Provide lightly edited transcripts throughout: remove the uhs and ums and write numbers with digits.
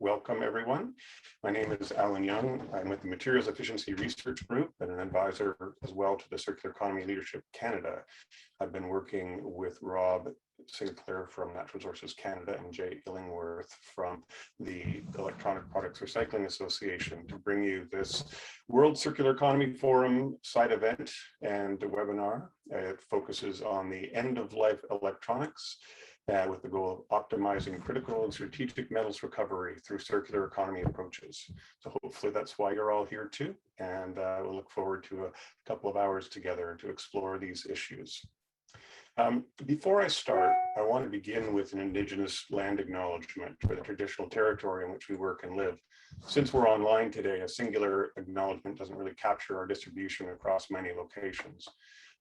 welcome everyone. My name is Alan Young. I'm with the Materials Efficiency Research Group and an advisor as well to the Circular Economy Leadership Canada. I've been working with Rob Sinclair from Natural Resources Canada and Jay Illingworth from the Electronic Products Recycling Association to bring you this World Circular Economy Forum side event and a webinar. It focuses on the end-of-life electronics with the goal of optimizing critical and strategic metals recovery through circular economy approaches. So hopefully that's why you're all here too. And we'll look forward to a couple of hours together to explore these issues. Before I start, I want to begin with an Indigenous land acknowledgement for the traditional territory in which we work and live. Since we're online today, a singular acknowledgement doesn't really capture our distribution across many locations.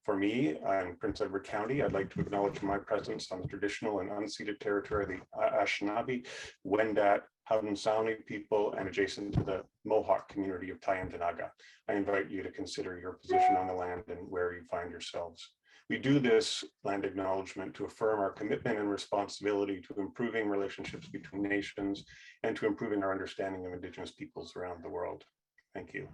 For me, in Prince Edward County, I'd like to acknowledge my presence on the traditional and unceded territory of the Anishinaabe, Wendat, Haudenosaunee people, and adjacent to the Mohawk community of Tyendinaga. I invite you to consider your position on the land and where you find yourselves. We do this land acknowledgement to affirm our commitment and responsibility to improving relationships between nations and to improving our understanding of Indigenous peoples around the world. Thank you.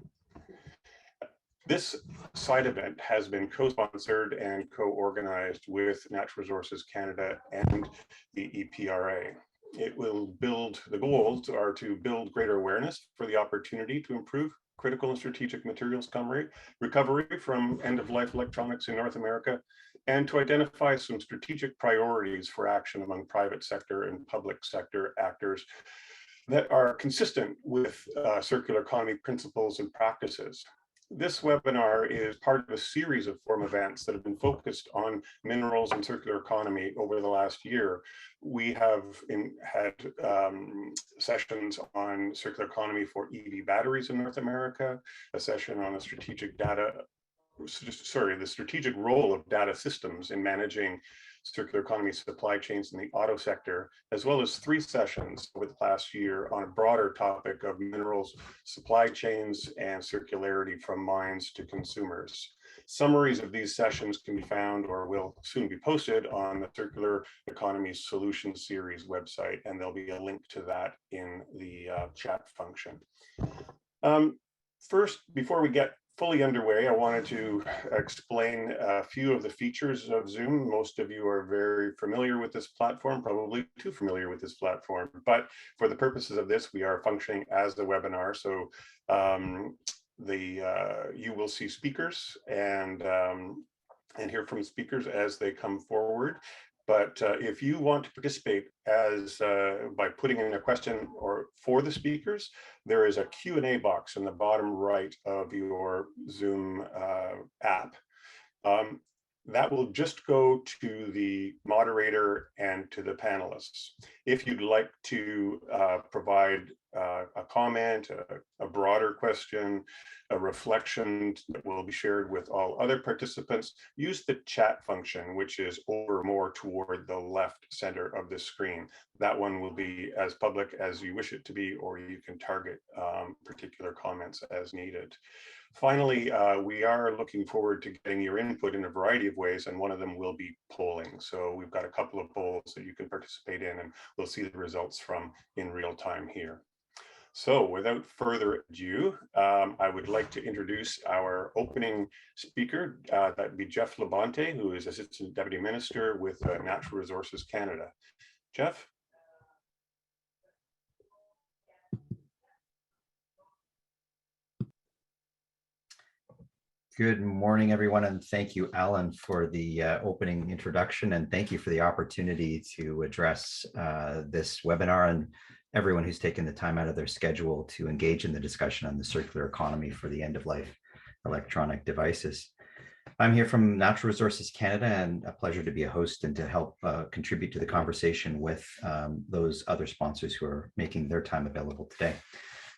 This side event has been co-sponsored and co-organized with Natural Resources Canada and the EPRA. It will build, the goals are to build greater awareness for the opportunity to improve critical and strategic materials recovery from end-of-life electronics in North America, and to identify some strategic priorities for action among private sector and public sector actors that are consistent with circular economy principles and practices. This webinar is part of a series of forum events that have been focused on minerals and circular economy over the last year. We have had sessions on circular economy for EV batteries in North America, a session on the strategic role of data systems in managing circular economy supply chains in the auto sector, as well as 3 sessions over the past year on a broader topic of minerals, supply chains, and circularity from mines to consumers. Summaries of these sessions can be found or will soon be posted on the Circular Economy Solutions Series website, and there'll be a link to that in the chat function. First, before we get fully underway, I wanted to explain a few of the features of Zoom. Most of you are very familiar with this platform, probably too familiar with this platform, but for the purposes of this, we are functioning as a webinar. So you will see speakers and hear from speakers as they come forward. But if you want to participate by putting in a question or for the speakers, there is a Q&A box in the bottom right of your Zoom app. That will just go to the moderator and to the panelists. If you'd like to provide a comment, a broader question, a reflection that will be shared with all other participants, use the chat function, which is over more toward the left center of the screen. That one will be as public as you wish it to be, or you can target particular comments as needed. Finally, we are looking forward to getting your input in a variety of ways, and one of them will be polling. So we've got a couple of polls that you can participate in, and we'll see the results from in real time here. So without further ado, I would like to introduce our opening speaker. That'd be Jeff Labonte, who is Assistant Deputy Minister with Natural Resources Canada. Jeff? Good morning, everyone, and thank you, Alan, for the opening introduction, and thank you for the opportunity to address this webinar and everyone who's taken the time out of their schedule to engage in the discussion on the circular economy for the end-of-life electronic devices. I'm here from Natural Resources Canada, and a pleasure to be a host and to help contribute to the conversation with those other sponsors who are making their time available today.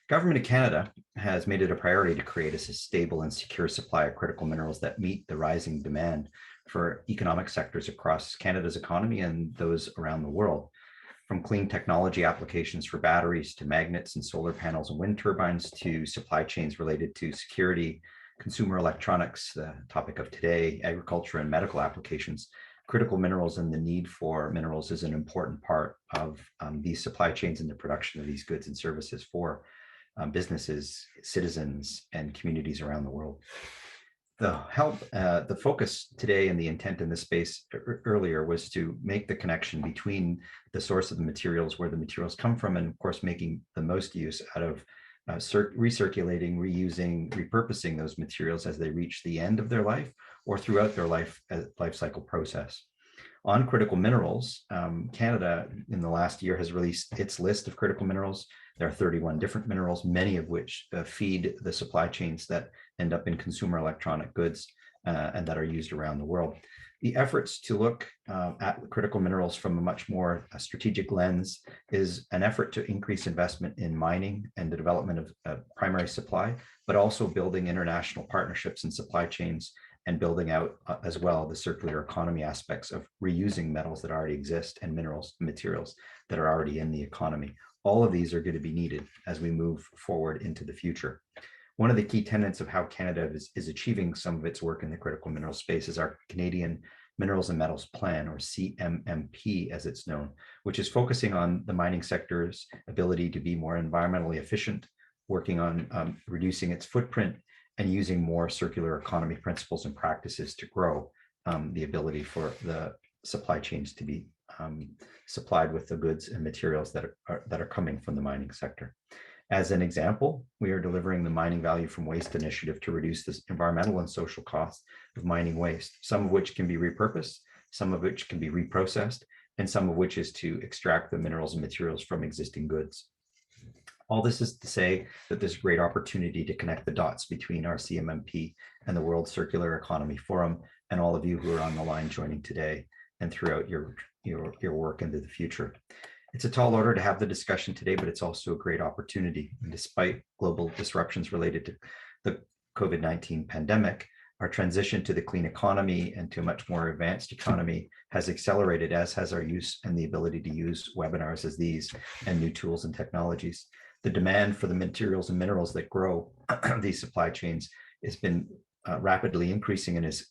Government of Canada has made it a priority to create a stable and secure supply of critical minerals that meet the rising demand for economic sectors across Canada's economy and those around the world. From clean technology applications for batteries to magnets and solar panels and wind turbines to supply chains related to security, consumer electronics, the topic of today, agriculture and medical applications, critical minerals and the need for minerals is an important part of these supply chains and the production of these goods and services for businesses, citizens, and communities around the world. The focus today and the intent in this space earlier was to make the connection between the source of the materials, where the materials come from, and of course, making the most use out of recirculating, reusing, repurposing those materials as they reach the end of their life or throughout their life cycle process. On critical minerals, Canada in the last year has released its list of critical minerals. There are 31 different minerals, many of which feed the supply chains that end up in consumer electronic goods and that are used around the world. The efforts to look at critical minerals from a much more strategic lens is an effort to increase investment in mining and the development of primary supply, but also building international partnerships and supply chains and building out as well the circular economy aspects of reusing metals that already exist and minerals, materials that are already in the economy. All of these are going to be needed as we move forward into the future. One of the key tenets of how Canada is achieving some of its work in the critical mineral space is our Canadian Minerals and Metals Plan, or CMMP as it's known, which is focusing on the mining sector's ability to be more environmentally efficient, working on reducing its footprint, and using more circular economy principles and practices to grow the ability for the supply chains to be supplied with the goods and materials that are coming from the mining sector. As an example, we are delivering the Mining Value from Waste initiative to reduce the environmental and social costs of mining waste, some of which can be repurposed, some of which can be reprocessed, and some of which is to extract the minerals and materials from existing goods. All this is to say that there's a great opportunity to connect the dots between our CMMP and the World Circular Economy Forum, and all of you who are on the line joining today and throughout your work into the future. It's a tall order to have the discussion today, but it's also a great opportunity. And despite global disruptions related to the COVID-19 pandemic, our transition to the clean economy and to a much more advanced economy has accelerated, as has our use and the ability to use webinars as these and new tools and technologies. The demand for the materials and minerals that grow these supply chains has been rapidly increasing and is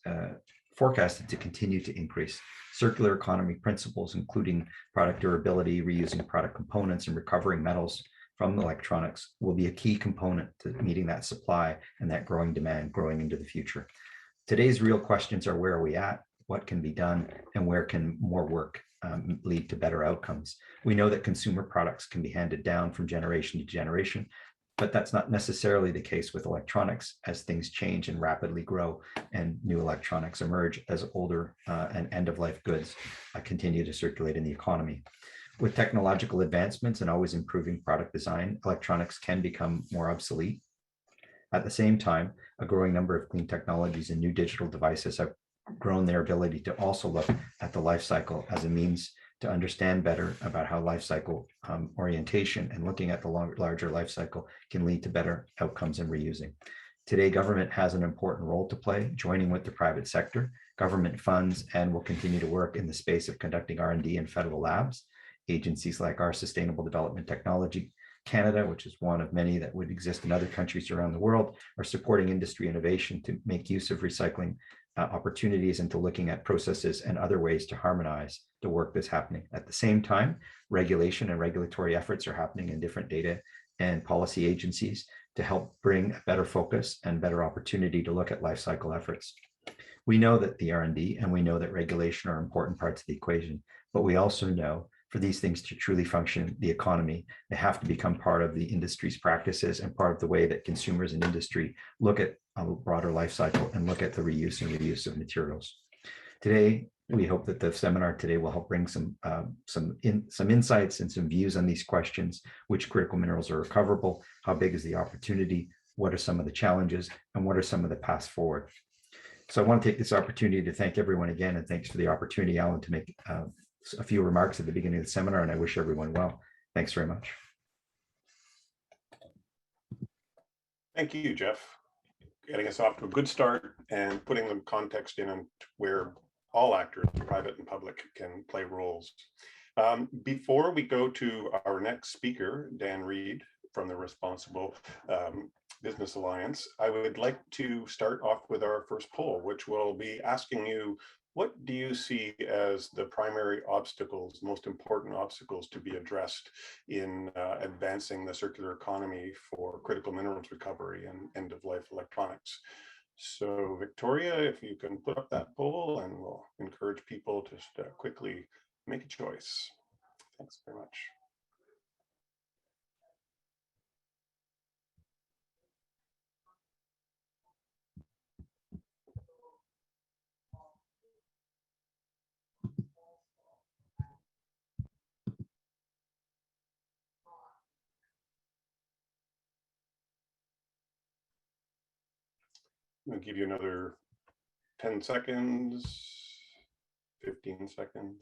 forecasted to continue to increase. Circular economy principles, including product durability, reusing product components, and recovering metals from electronics, will be a key component to meeting that supply and that growing demand growing into the future. Today's real questions are: where are we at? What can be done? And where can more work lead to better outcomes? We know that consumer products can be handed down from generation to generation, but that's not necessarily the case with electronics, as things change and rapidly grow and new electronics emerge as older and end-of-life goods continue to circulate in the economy. With technological advancements and always improving product design, electronics can become more obsolete. At the same time, a growing number of clean technologies and new digital devices have grown their ability to also look at the life cycle as a means to understand better about how life cycle orientation and looking at the larger life cycle can lead to better outcomes in reusing. Today, government has an important role to play, joining with the private sector. Government funds and will continue to work in the space of conducting R&D in federal labs. Agencies like our Sustainable Development Technology Canada, which is one of many that would exist in other countries around the world, are supporting industry innovation to make use of recycling opportunities and to looking at processes and other ways to harmonize the work that's happening. At the same time, regulation and regulatory efforts are happening in different data and policy agencies to help bring a better focus and better opportunity to look at life cycle efforts. We know that the R&D and we know that regulation are important parts of the equation, but we also know for these things to truly function the economy, they have to become part of the industry's practices and part of the way that consumers and industry look at a broader life cycle and look at the reuse and reuse of materials. Today, we hope that the seminar today will help bring some insights and some views on these questions: which critical minerals are recoverable, how big is the opportunity, what are some of the challenges, and what are some of the paths forward. So I want to take this opportunity to thank everyone again, and thanks for the opportunity, Alan, to make a few remarks at the beginning of the seminar, and I wish everyone well. Thanks very much. Thank you, Jeff. Getting us off to a good start and putting the context in where all actors, private and public, can play roles. Before we go to our next speaker, Dan Reed from the Responsible Business Alliance, I would like to start off with our first poll, which will be asking you, what do you see as the primary obstacles, most important obstacles to be addressed in advancing the circular economy for critical minerals recovery and end-of-life electronics? So Victoria, if you can put up that poll, and we'll encourage people to just quickly make a choice. Thanks very much. I'll give you another 10 seconds, 15 seconds.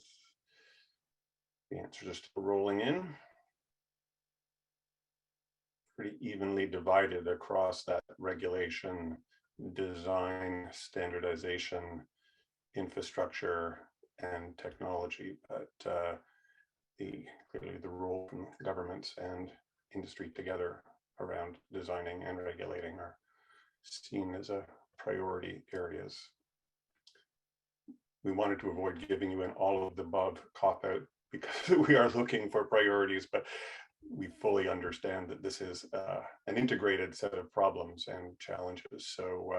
The answers are still rolling in. Pretty evenly divided across that regulation, design, standardization, infrastructure, and technology. But clearly the role from governments and industry together around designing and regulating are seen as a priority areas. We wanted to avoid giving you an all of the above cop-out because we are looking for priorities, but we fully understand that this is an integrated set of problems and challenges. So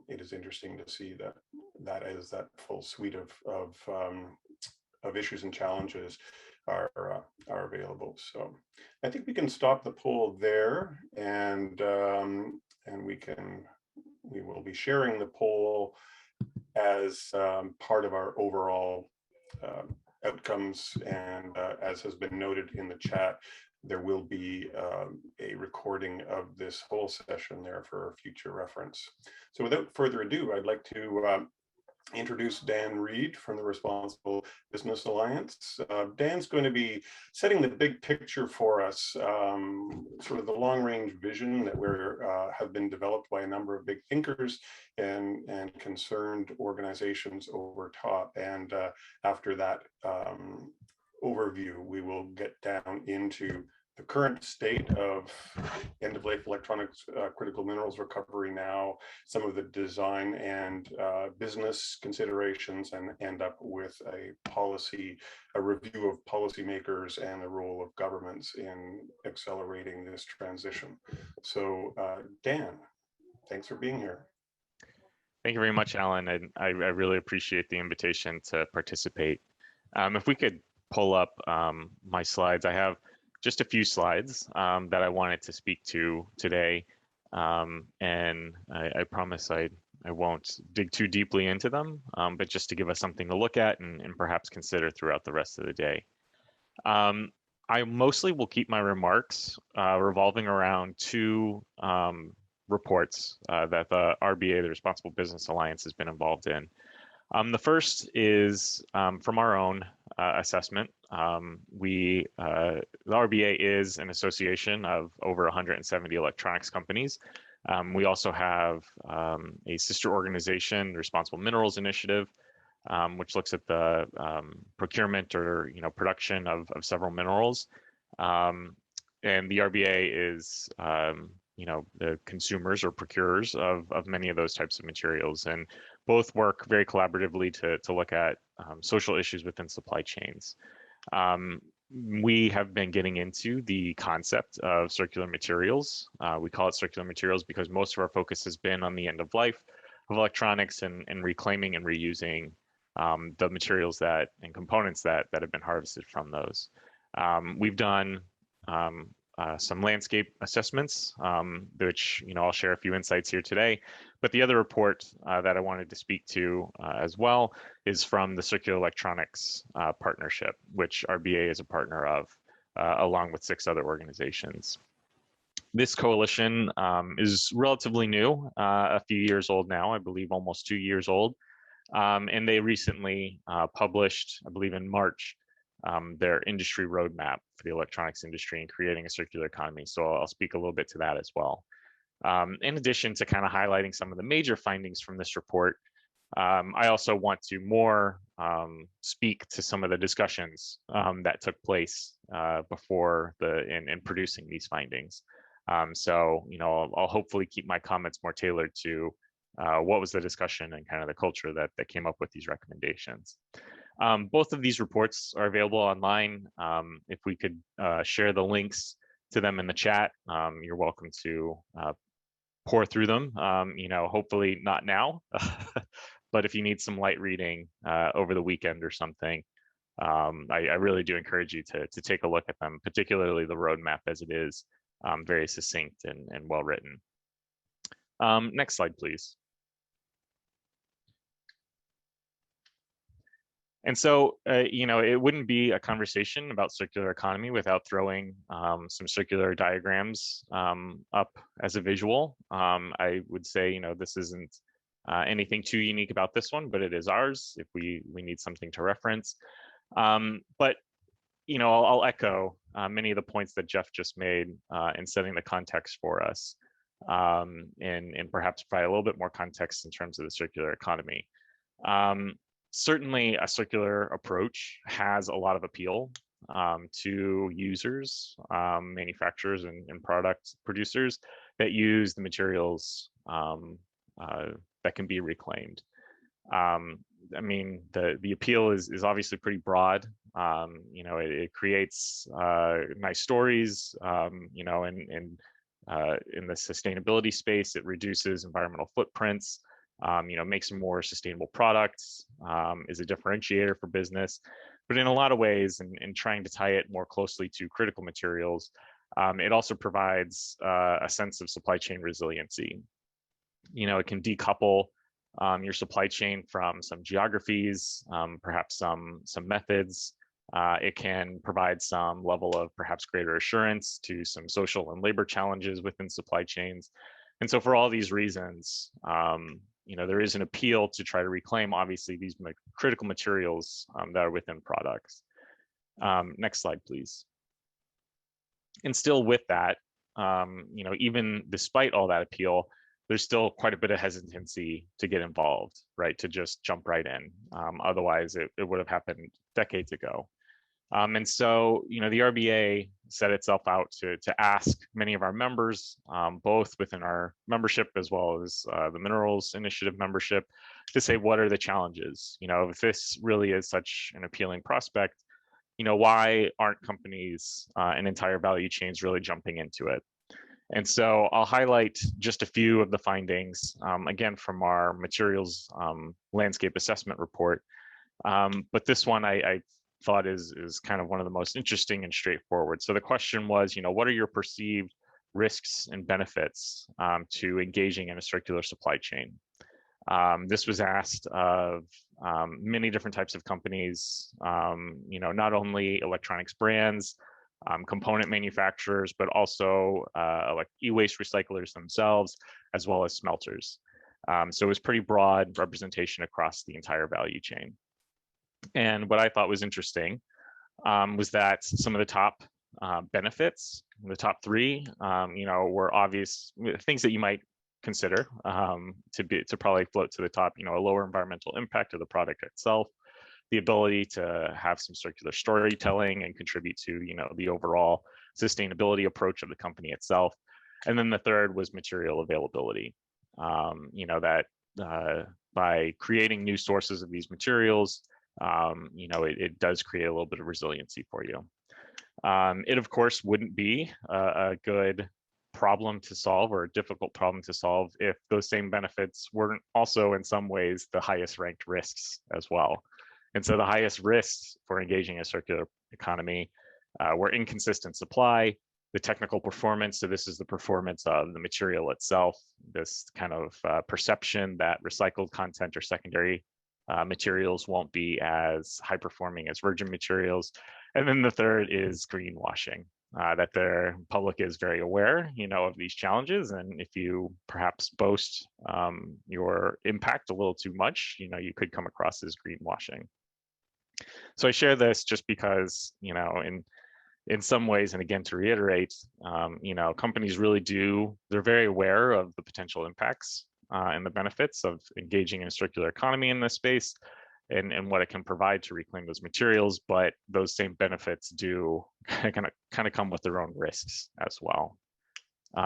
it is interesting to see that that full suite of issues and challenges are available. So I think we can stop the poll there, and we will be sharing the poll as part of our overall outcomes. And as has been noted in the chat, there will be a recording of this whole session there for future reference. So without further ado, I'd like to introduce Dan Reed from the Responsible Business Alliance. Dan's going to be setting the big picture for us, sort of the long-range vision that have been developed by a number of big thinkers and concerned organizations over top. And after that overview, we will get down into the current state of end-of-life electronics, critical minerals recovery now, some of the design and business considerations, and end up with a review of policymakers and the role of governments in accelerating this transition. So Dan, thanks for being here. Thank you very much, Alan. And I really appreciate the invitation to participate. If we could pull up my slides, I have just a few slides that I wanted to speak to today. And I promise I won't dig too deeply into them, but just to give us something to look at and perhaps consider throughout the rest of the day. I mostly will keep my remarks revolving around two reports that the RBA, the Responsible Business Alliance, has been involved in. The first is from our own assessment. The RBA is an association of over 170 electronics companies. We also have a sister organization, the Responsible Minerals Initiative, which looks at the procurement or production of several minerals. And the RBA is the consumers or procurers of many of those types of materials, and both work very collaboratively to look at social issues within supply chains. We have been getting into the concept of circular materials. We call it circular materials because most of our focus has been on the end of life of electronics and reclaiming and reusing the materials and components that have been harvested from those. We've done some landscape assessments, which I'll share a few insights here today. But the other report that I wanted to speak to as well is from the Circular Electronics Partnership, which RBA is a partner of, along with 6 other organizations. This coalition is relatively new, a few years old now, I believe almost 2 years old. And they recently published, I believe in March, their industry roadmap for the electronics industry and creating a circular economy. So I'll speak a little bit to that as well. In addition to kind of highlighting some of the major findings from this report, I also want to more speak to some of the discussions that took place before in producing these findings. So I'll hopefully keep my comments more tailored to what was the discussion and kind of the culture that came up with these recommendations. Both of these reports are available online. If we could share the links to them in the chat, you're welcome to pour through them. Hopefully not now, but if you need some light reading over the weekend or something, I really do encourage you to take a look at them, particularly the roadmap as it is very succinct and well written. Next slide, please. And so, it wouldn't be a conversation about circular economy without throwing some circular diagrams up as a visual. I would say, this isn't anything too unique about this one, but it is ours if we need something to reference. But I'll echo many of the points that Jeff just made in setting the context for us, and perhaps provide a little bit more context in terms of the circular economy. Certainly, a circular approach has a lot of appeal to users, manufacturers, and product producers that use the materials that can be reclaimed. The appeal is obviously pretty broad. It creates nice stories, and in the sustainability space, it reduces environmental footprints, makes more sustainable products, is a differentiator for business. But in a lot of ways, and trying to tie it more closely to critical materials, it also provides a sense of supply chain resiliency. It can decouple your supply chain from some geographies, perhaps some methods. It can provide some level of perhaps greater assurance to some social and labor challenges within supply chains. And so for all these reasons, there is an appeal to try to reclaim, obviously, these critical materials that are within products. Next slide, please. And still with that, even despite all that appeal, there's still quite a bit of hesitancy to get involved, right? To just jump right in. Otherwise, it would have happened decades ago. And so, the RBA set itself out to ask many of our members, both within our membership as well as the Minerals Initiative membership, to say, what are the challenges? If this really is such an appealing prospect, why aren't companies and entire value chains really jumping into it? And so I'll highlight just a few of the findings, again, from our materials landscape assessment report. But this one I thought is kind of one of the most interesting and straightforward. So the question was, what are your perceived risks and benefits to engaging in a circular supply chain? This was asked of many different types of companies, not only electronics brands, component manufacturers, but also like e-waste recyclers themselves, as well as smelters. So it was pretty broad representation across the entire value chain. And what I thought was interesting was that some of the top benefits, the top three, were obvious things that you might consider to probably float to the top. A lower environmental impact of the product itself, the ability to have some circular storytelling and contribute to the overall sustainability approach of the company itself. And then the third was material availability. That by creating new sources of these materials, it does create a little bit of resiliency for you. It of course wouldn't be a good problem to solve or a difficult problem to solve if those same benefits weren't also in some ways the highest ranked risks as well. And so the highest risks for engaging a circular economy were inconsistent supply, the technical performance. So this is the performance of the material itself, this kind of perception that recycled content or secondary materials won't be as high performing as virgin materials. And then the third is greenwashing, that the public is very aware, of these challenges. And if you perhaps boast your impact a little too much, you could come across as greenwashing. So I share this just because, in some ways, and again, to reiterate, companies really they're very aware of the potential impacts and the benefits of engaging in a circular economy in this space and what it can provide to reclaim those materials, but those same benefits do kind of come with their own risks as well.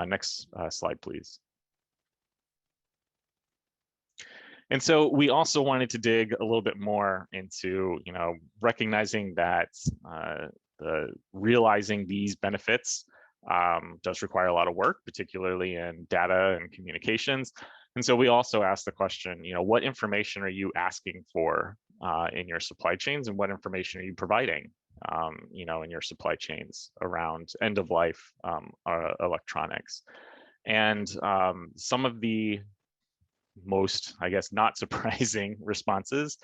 Next slide, please. And so we also wanted to dig a little bit more into, recognizing that realizing these benefits does require a lot of work, particularly in data and communications. And so we also asked the question, what information are you asking for in your supply chains, and what information are you providing, in your supply chains around end of life electronics? And some of the most, I guess, not surprising responses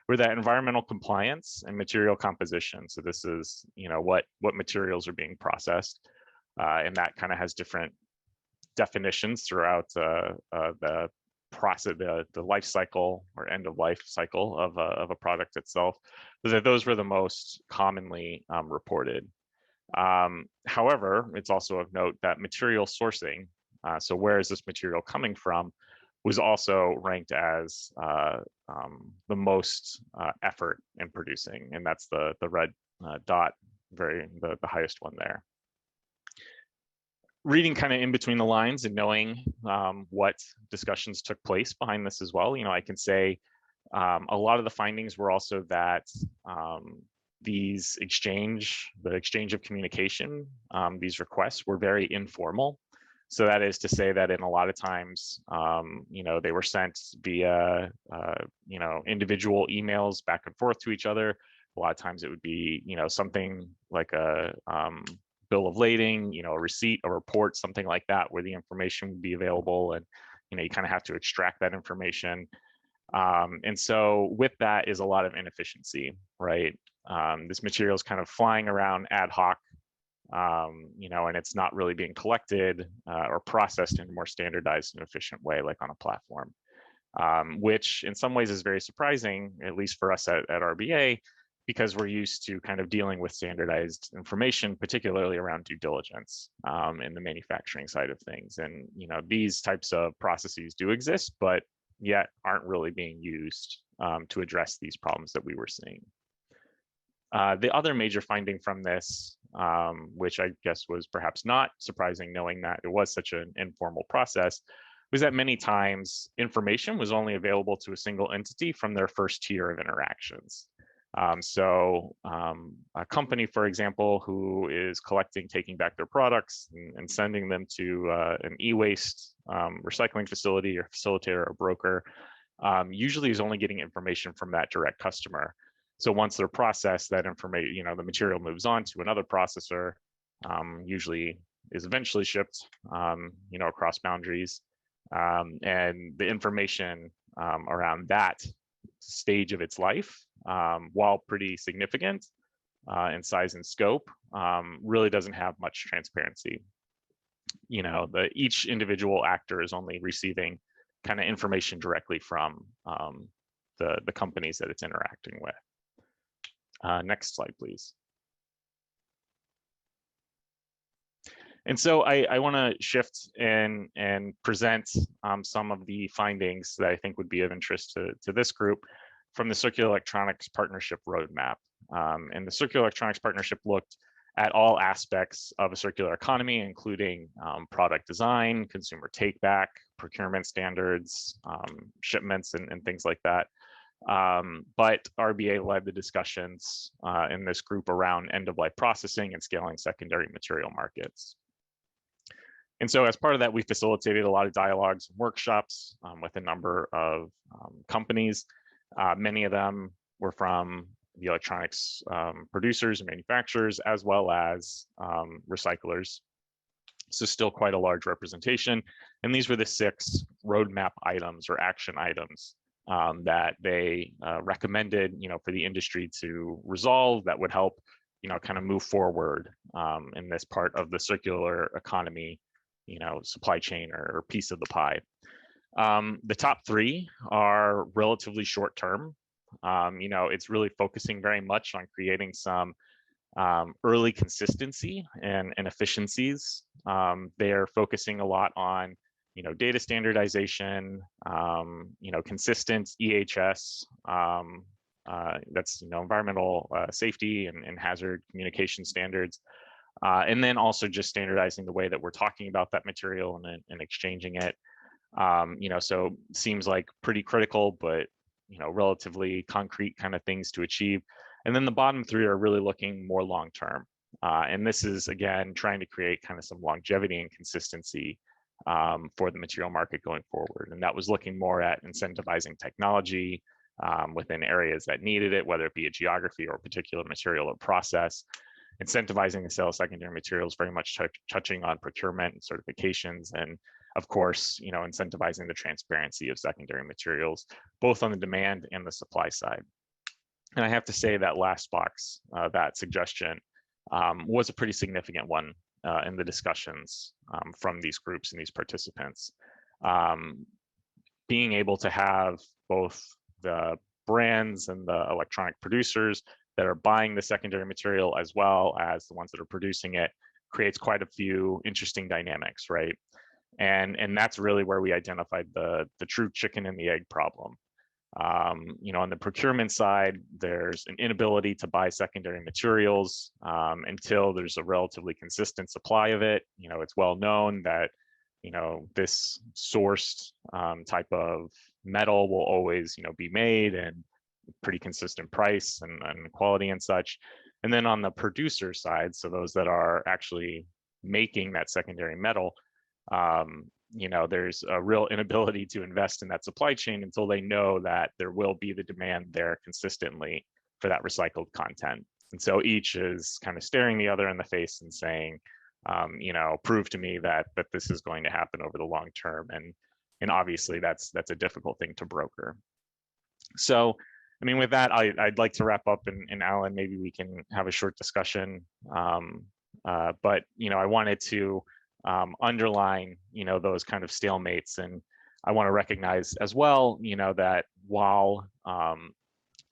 were that environmental compliance and material composition. So this is, what materials are being processed, and that kind of has different definitions throughout the process, the life cycle or end of life cycle of a product itself. Those were the most commonly reported. However, it's also of note that material sourcing, so where is this material coming from, was also ranked as the most effort in producing, and that's the red dot, the highest one there. Reading kind of in between the lines and knowing what discussions took place behind this as well, I can say a lot of the findings were also that the exchange of communication, these requests were very informal. So that is to say that in a lot of times, they were sent via, individual emails back and forth to each other. A lot of times it would be, something like a bill of lading, a receipt, a report, something like that, where the information would be available, and you kind of have to extract that information. And so with that is a lot of inefficiency, right? This material is kind of flying around ad hoc, and it's not really being collected or processed in a more standardized and efficient way, like on a platform, which in some ways is very surprising, at least for us at RBA, because we're used to kind of dealing with standardized information, particularly around due diligence in the manufacturing side of things. And these types of processes do exist, but yet aren't really being used to address these problems that we were seeing. The other major finding from this, which I guess was perhaps not surprising, knowing that it was such an informal process, was that many times information was only available to a single entity from their first tier of interactions. So a company, for example, who is taking back their products and sending them to an e-waste recycling facility or facilitator or broker, usually is only getting information from that direct customer. So once they're processed, that information, the material moves on to another processor, usually is eventually shipped, across boundaries. And the information around that stage of its life, while pretty significant in size and scope, really doesn't have much transparency. Each individual actor is only receiving kind of information directly from the companies that it's interacting with. Next slide, please. And so I want to shift and present some of the findings that I think would be of interest to this group from the Circular Electronics Partnership Roadmap. And the Circular Electronics Partnership looked at all aspects of a circular economy, including product design, consumer take-back, procurement standards, shipments, and things like that. But RBA led the discussions in this group around end-of-life processing and scaling secondary material markets. And so as part of that, we facilitated a lot of dialogues and workshops with a number of companies. Many of them were from the electronics producers and manufacturers, as well as recyclers. So still quite a large representation. And these were the 6 roadmap items or action items that they recommended, for the industry to resolve, that would help, kind of move forward in this part of the circular economy, supply chain or piece of the pie. The top 3 are relatively short term. It's really focusing very much on creating some early consistency and efficiencies. They're focusing a lot on data standardization, consistent EHS, that's environmental safety and hazard communication standards, and then also just standardizing the way that we're talking about that material and exchanging it. So seems like pretty critical, but relatively concrete kind of things to achieve. And then the bottom three are really looking more long term. And this is, again, trying to create kind of some longevity and consistency for the material market going forward. And that was looking more at incentivizing technology within areas that needed it, whether it be a geography or a particular material or process. Incentivizing the sale of secondary materials, very much touching on procurement and certifications, and of course, incentivizing the transparency of secondary materials, both on the demand and the supply side. And I have to say that last box, that suggestion, was a pretty significant one in the discussions from these groups and these participants. Being able to have both the brands and the electronic producers that are buying the secondary material as well as the ones that are producing it creates quite a few interesting dynamics, right? And that's really where we identified the true chicken and the egg problem. On the procurement side, there's an inability to buy secondary materials until there's a relatively consistent supply of it. It's well known that this sourced type of metal will always be made, and pretty consistent price and quality and such. And then on the producer side, so those that are actually making that secondary metal, there's a real inability to invest in that supply chain until they know that there will be the demand there consistently for that recycled content. And so each is kind of staring the other in the face and saying, prove to me that this is going to happen over the long term. And obviously that's a difficult thing to broker. So, with that, I'd like to wrap up, and Alan, maybe we can have a short discussion. But I wanted to underline, those kind of stalemates, and I want to recognize as well, that while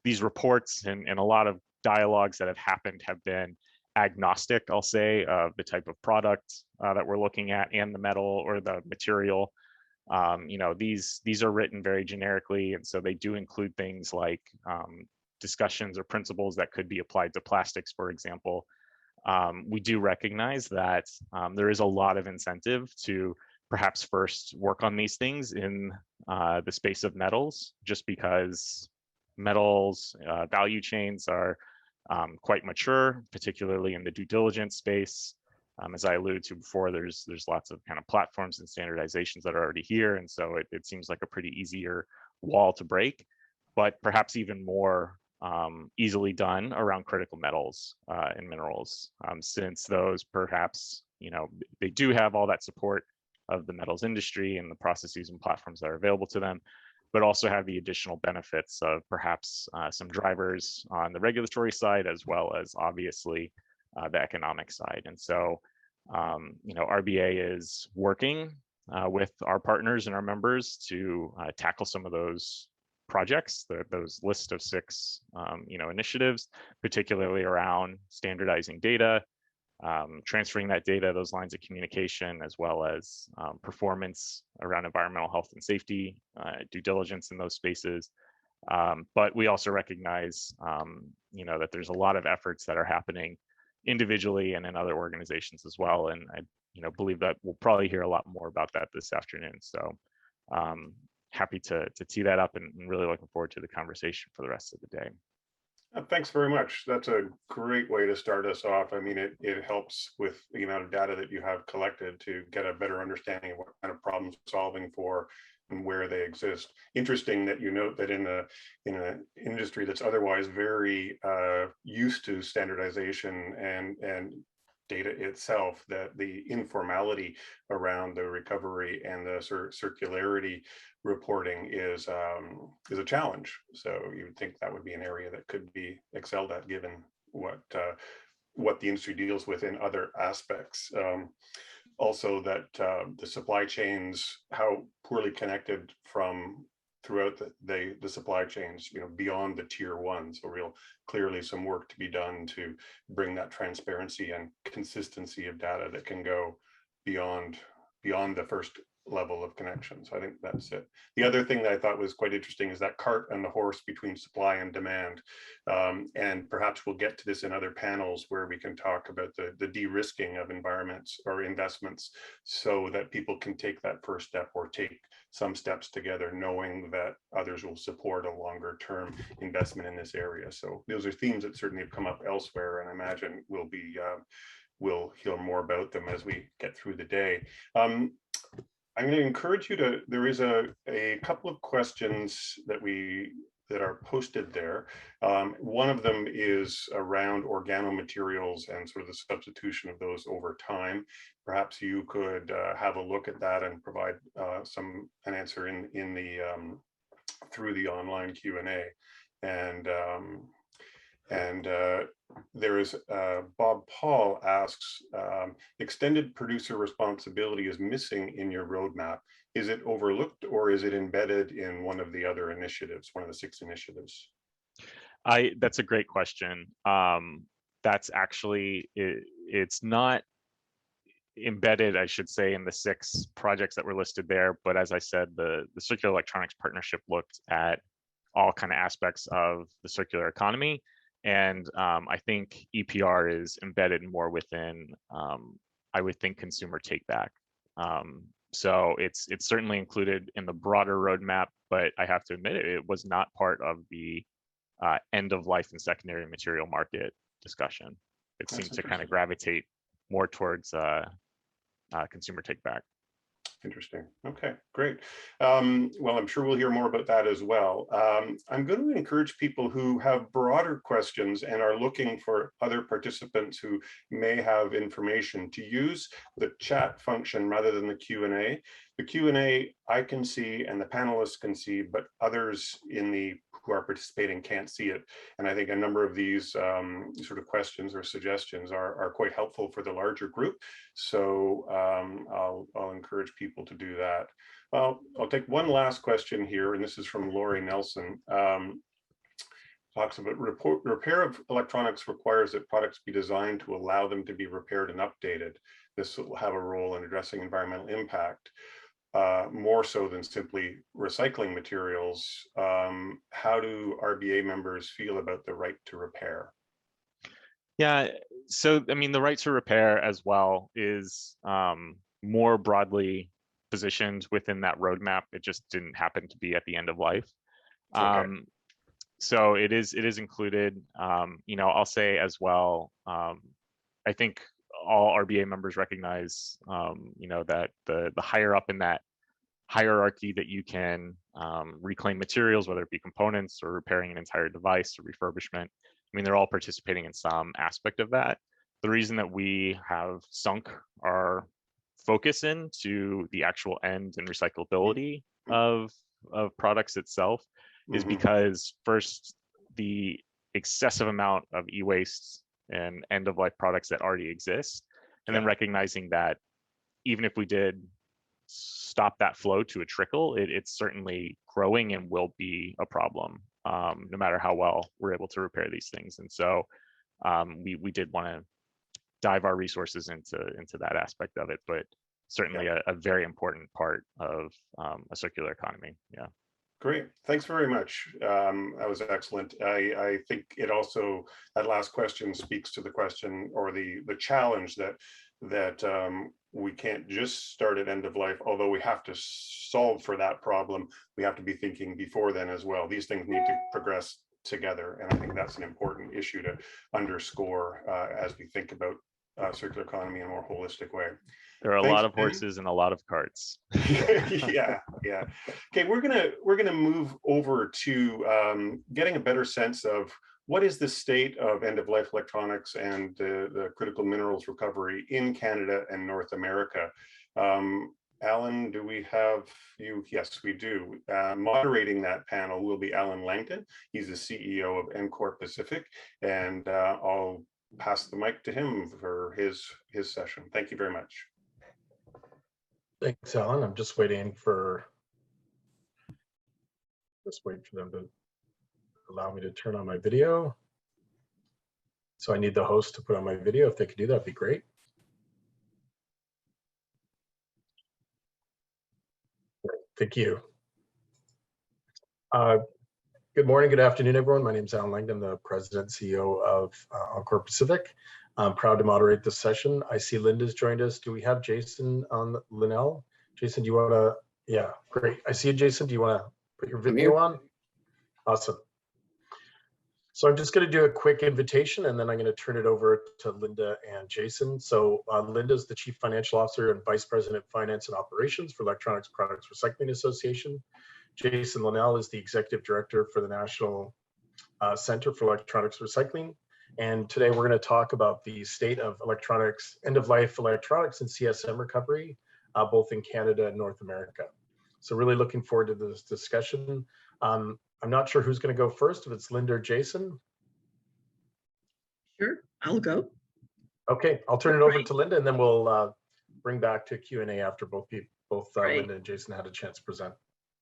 these reports and a lot of dialogues that have happened have been agnostic, I'll say, of the type of product that we're looking at and the metal or the material. These are written very generically, and so they do include things like discussions or principles that could be applied to plastics, for example. We do recognize that there is a lot of incentive to perhaps first work on these things in the space of metals, just because metals value chains are quite mature, particularly in the due diligence space. As I alluded to before, there's lots of kind of platforms and standardizations that are already here, and so it seems like a pretty easier wall to break, but perhaps even more easily done around critical metals and minerals, since those perhaps, they do have all that support of the metals industry and the processes and platforms that are available to them, but also have the additional benefits of perhaps some drivers on the regulatory side, as well as obviously the economic side. And so, RBA is working with our partners and our members to tackle some of those projects, those list of 6, initiatives, particularly around standardizing data, transferring that data, those lines of communication, as well as performance around environmental health and safety, due diligence in those spaces. But we also recognize, that there's a lot of efforts that are happening individually and in other organizations as well. And I, believe that we'll probably hear a lot more about that this afternoon. So happy to tee that up, and really looking forward to the conversation for the rest of the day. Thanks very much. That's a great way to start us off. It helps with the amount of data that you have collected to get a better understanding of what kind of problem solving for and where they exist. Interesting that you note that in an industry that's otherwise very used to standardization and data itself, that the informality around the recovery and the circularity reporting is a challenge. So you would think that would be an area that could be excelled at, given what the industry deals with in other aspects. Also, that the supply chains, how poorly connected from throughout the supply chains, beyond the tier 1. So clearly some work to be done to bring that transparency and consistency of data that can go beyond the first level of connection. So I think that's it. The other thing that I thought was quite interesting is that cart and the horse between supply and demand. And perhaps we'll get to this in other panels where we can talk about the de-risking of environments or investments so that people can take that first step or take some steps together, knowing that others will support a longer term investment in this area. So those are themes that certainly have come up elsewhere, and I imagine we'll hear more about them as we get through the day. I'm going to encourage you to, there is a couple of questions that are posted there. One of them is around organomaterials and sort of the substitution of those over time. Perhaps you could have a look at that and provide an answer in the through the online Q&A. And there is Bob Paul asks, extended producer responsibility is missing in your roadmap. Is it overlooked or is it embedded in one of the other initiatives, one of the 6 initiatives? That's a great question. That's actually, it's not embedded, I should say, in the 6 projects that were listed there. But as I said, the Circular Electronics Partnership looked at all kind of aspects of the circular economy. And I think EPR is embedded more within, I would think, consumer take back. So it's certainly included in the broader roadmap, but I have to admit it was not part of the end of life and secondary material market discussion. It seems to kind of gravitate more towards consumer take back. Interesting. Okay, great. Well, I'm sure we'll hear more about that as well. I'm going to encourage people who have broader questions and are looking for other participants who may have information to use the chat function rather than the Q&A. The Q&A I can see and the panelists can see, but others who are participating can't see it. And I think a number of these sort of questions or suggestions are quite helpful for the larger group. So I'll encourage people to do that. Well, I'll take one last question here, and this is from Laurie Nelson. Talks about repair of electronics requires that products be designed to allow them to be repaired and updated. This will have a role in addressing environmental impact. More so than simply recycling materials. How do RBA members feel about the right to repair? Yeah, so I mean, the right to repair as well is more broadly positioned within that roadmap. It just didn't happen to be at the end of life. Okay. So it is included. I'll say as well, I think all RBA members recognize, that the higher up in that hierarchy that you can reclaim materials, whether it be components or repairing an entire device or refurbishment, I mean, they're all participating in some aspect of that. The reason that we have sunk our focus into the actual end and recyclability of products itself is because first, the excessive amount of e-waste and end-of-life products that already exist, and then recognizing that even if we did stop that flow to a trickle, it's certainly growing and will be a problem, no matter how well we're able to repair these things. And so we did want to dive our resources into that aspect of it, but certainly a very important part of a circular economy. Yeah. Great, thanks very much. That was excellent. I think it also, that last question speaks to the question or the challenge that we can't just start at end of life, although we have to solve for that problem. We have to be thinking before then as well. These things need to progress together. And I think that's an important issue to underscore as we think about circular economy in a more holistic way. There are a lot of horses and a lot of carts. yeah. Okay, we're gonna move over to getting a better sense of what is the state of end-of-life electronics and the critical minerals recovery in Canada and North America. Alan, do we have you? Yes, we do. Moderating that panel will be Alan Langton. He's the CEO of EnCore Pacific, and I'll pass the mic to him for his session. Thank you very much. Thanks, Alan. I'm just waiting for them to allow me to turn on my video. So I need the host to put on my video. If they could do that, would be great. Thank you. Good morning, good afternoon, everyone. My name is Alan Langdon, the President and CEO of Encore Pacific. I'm proud to moderate this session. I see Linda's joined us. Do we have Jason on Linnell? Jason, do you want to? Yeah, great. I see you, Jason. Do you want to put your video on? Awesome. So I'm just going to do a quick invitation, and then I'm going to turn it over to Linda and Jason. So Linda's the Chief Financial Officer and Vice President of Finance and Operations for Electronics Products Recycling Association. Jason Linnell is the Executive Director for the National Center for Electronics Recycling. And today we're going to talk about the state of electronics, end-of-life electronics and CSM recovery, both in Canada and North America. So really looking forward to this discussion. I'm not sure who's going to go first, if it's Linda or Jason. Sure, I'll go. Okay, I'll turn it over to Linda, and then we'll bring back to Q&A after both Linda and Jason had a chance to present.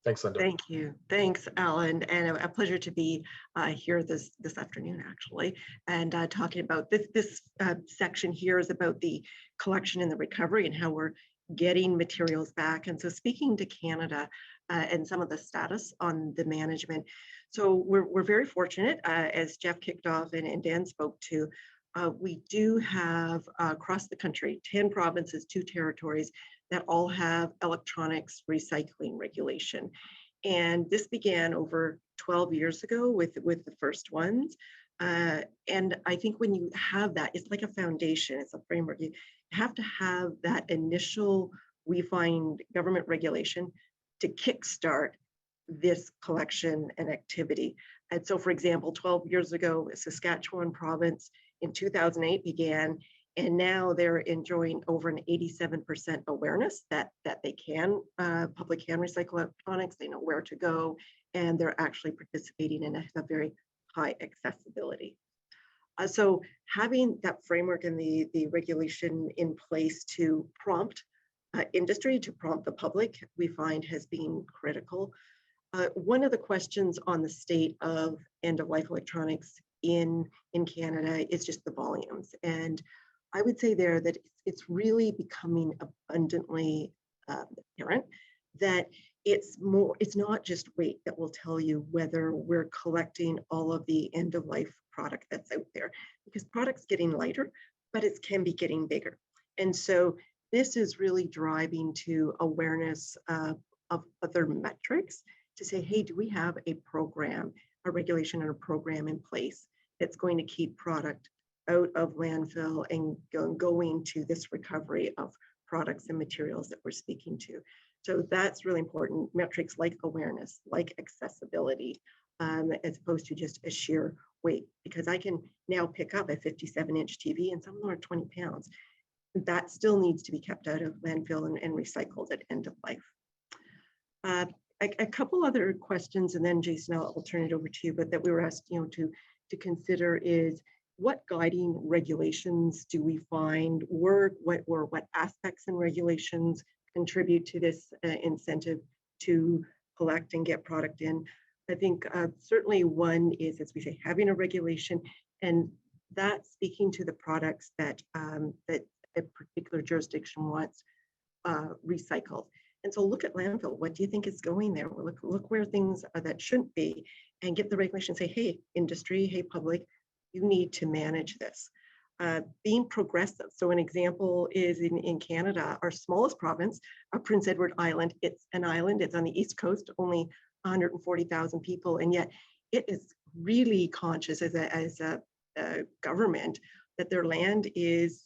Thanks, Linda. Thank you. Thanks, Alan. And a pleasure to be here this afternoon, actually, and talking about this section here is about the collection and the recovery and how we're getting materials back. And so speaking to Canada and some of the status on the management. So we're very fortunate, as Jeff kicked off and Dan spoke to, we do have across the country, 10 provinces, 2 territories that all have electronics recycling regulation. And this began over 12 years ago with the first ones. And I think when you have that, it's like a foundation, it's a framework. You have to have that initial, we find, government regulation to kickstart this collection and activity. And so, for example, 12 years ago, Saskatchewan province in 2008 began, and now they're enjoying over an 87% awareness that they can, public can recycle electronics, they know where to go, and they're actually participating in a very high accessibility. So having that framework and the regulation in place to prompt industry, to prompt the public, we find has been critical. One of the questions on the state of end-of-life electronics in Canada is just the volumes. And I would say there that it's really becoming abundantly apparent that it's not just weight that will tell you whether we're collecting all of the end-of-life product that's out there, because product's getting lighter, but it can be getting bigger. And so this is really driving to awareness of other metrics to say, hey, do we have a program, a regulation and a program in place that's going to keep product out of landfill and going to this recovery of products and materials that we're speaking to. So that's really important. Metrics like awareness, like accessibility, as opposed to just a sheer weight, because I can now pick up a 57-inch TV and some of them are 20 pounds. That still needs to be kept out of landfill and recycled at end of life. A couple other questions, and then Jason, I'll turn it over to you, but that we were asked, to consider is, what guiding regulations do we find work? What aspects and regulations contribute to this incentive to collect and get product in? I think certainly one is, as we say, having a regulation, and that speaking to the products that that a particular jurisdiction wants recycled. And so look at landfill. What do you think is going there? Well, look where things are that shouldn't be, and get the regulation. Say, hey, industry, hey, public, you need to manage this. Being progressive. So an example is in Canada, our smallest province, Prince Edward Island. It's an island. It's on the East Coast, only 140,000 people, and yet it is really conscious as a government that their land is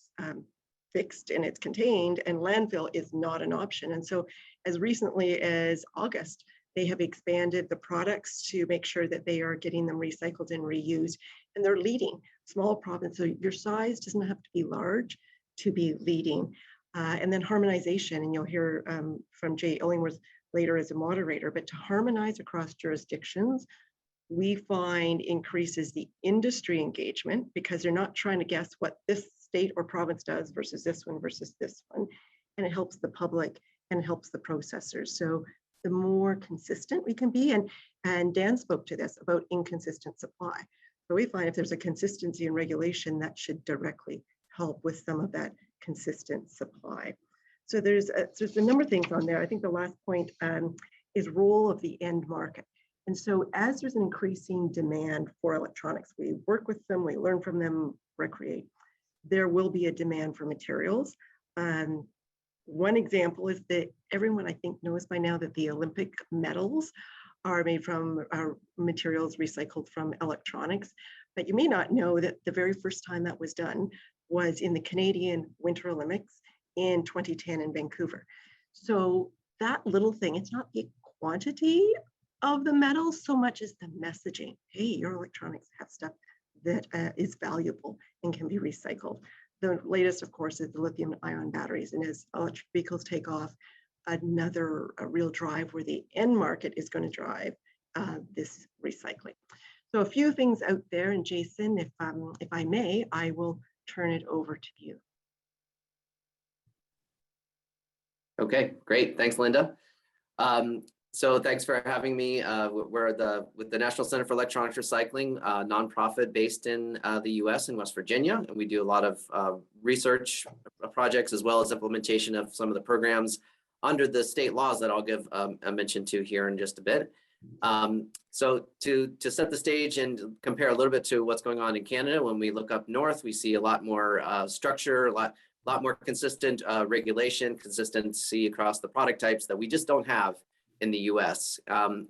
fixed and it's contained, and landfill is not an option. And so as recently as August, they have expanded the products to make sure that they are getting them recycled and reused, and they're leading. Small province, so your size doesn't have to be large to be leading. And then harmonization, and you'll hear from Jay Illingworth later as a moderator, but to harmonize across jurisdictions, we find increases the industry engagement, because they're not trying to guess what this state or province does versus this one versus this one. And it helps the public and it helps the processors. So the more consistent we can be, and Dan spoke to this about inconsistent supply. So we find if there's a consistency in regulation, that should directly help with some of that consistent supply. So there's a number of things on there. I think the last point is role of the end market. And so as there's an increasing demand for electronics, we work with them, we learn from them, recreate, there will be a demand for materials. One example is that everyone I think knows by now that the Olympic medals are made from materials recycled from electronics, but you may not know that the very first time that was done was in the Canadian Winter Olympics in 2010 in Vancouver. So that little thing, it's not the quantity of the metal so much as the messaging. Hey, your electronics have stuff that is valuable and can be recycled. The latest, of course, is the lithium ion batteries. And as electric vehicles take off, another real drive where the end market is going to drive this recycling. So a few things out there, and Jason, if I may, I will turn it over to you. Okay, great. Thanks, Linda. So thanks for having me. We're with the National Center for Electronics Recycling, nonprofit based in the US in West Virginia. And we do a lot of research projects as well as implementation of some of the programs under the state laws that I'll give a mention to here in just a bit. So to set the stage and compare a little bit to what's going on in Canada, when we look up north, we see a lot more structure, a lot more consistent regulation, consistency across the product types that we just don't have in the US.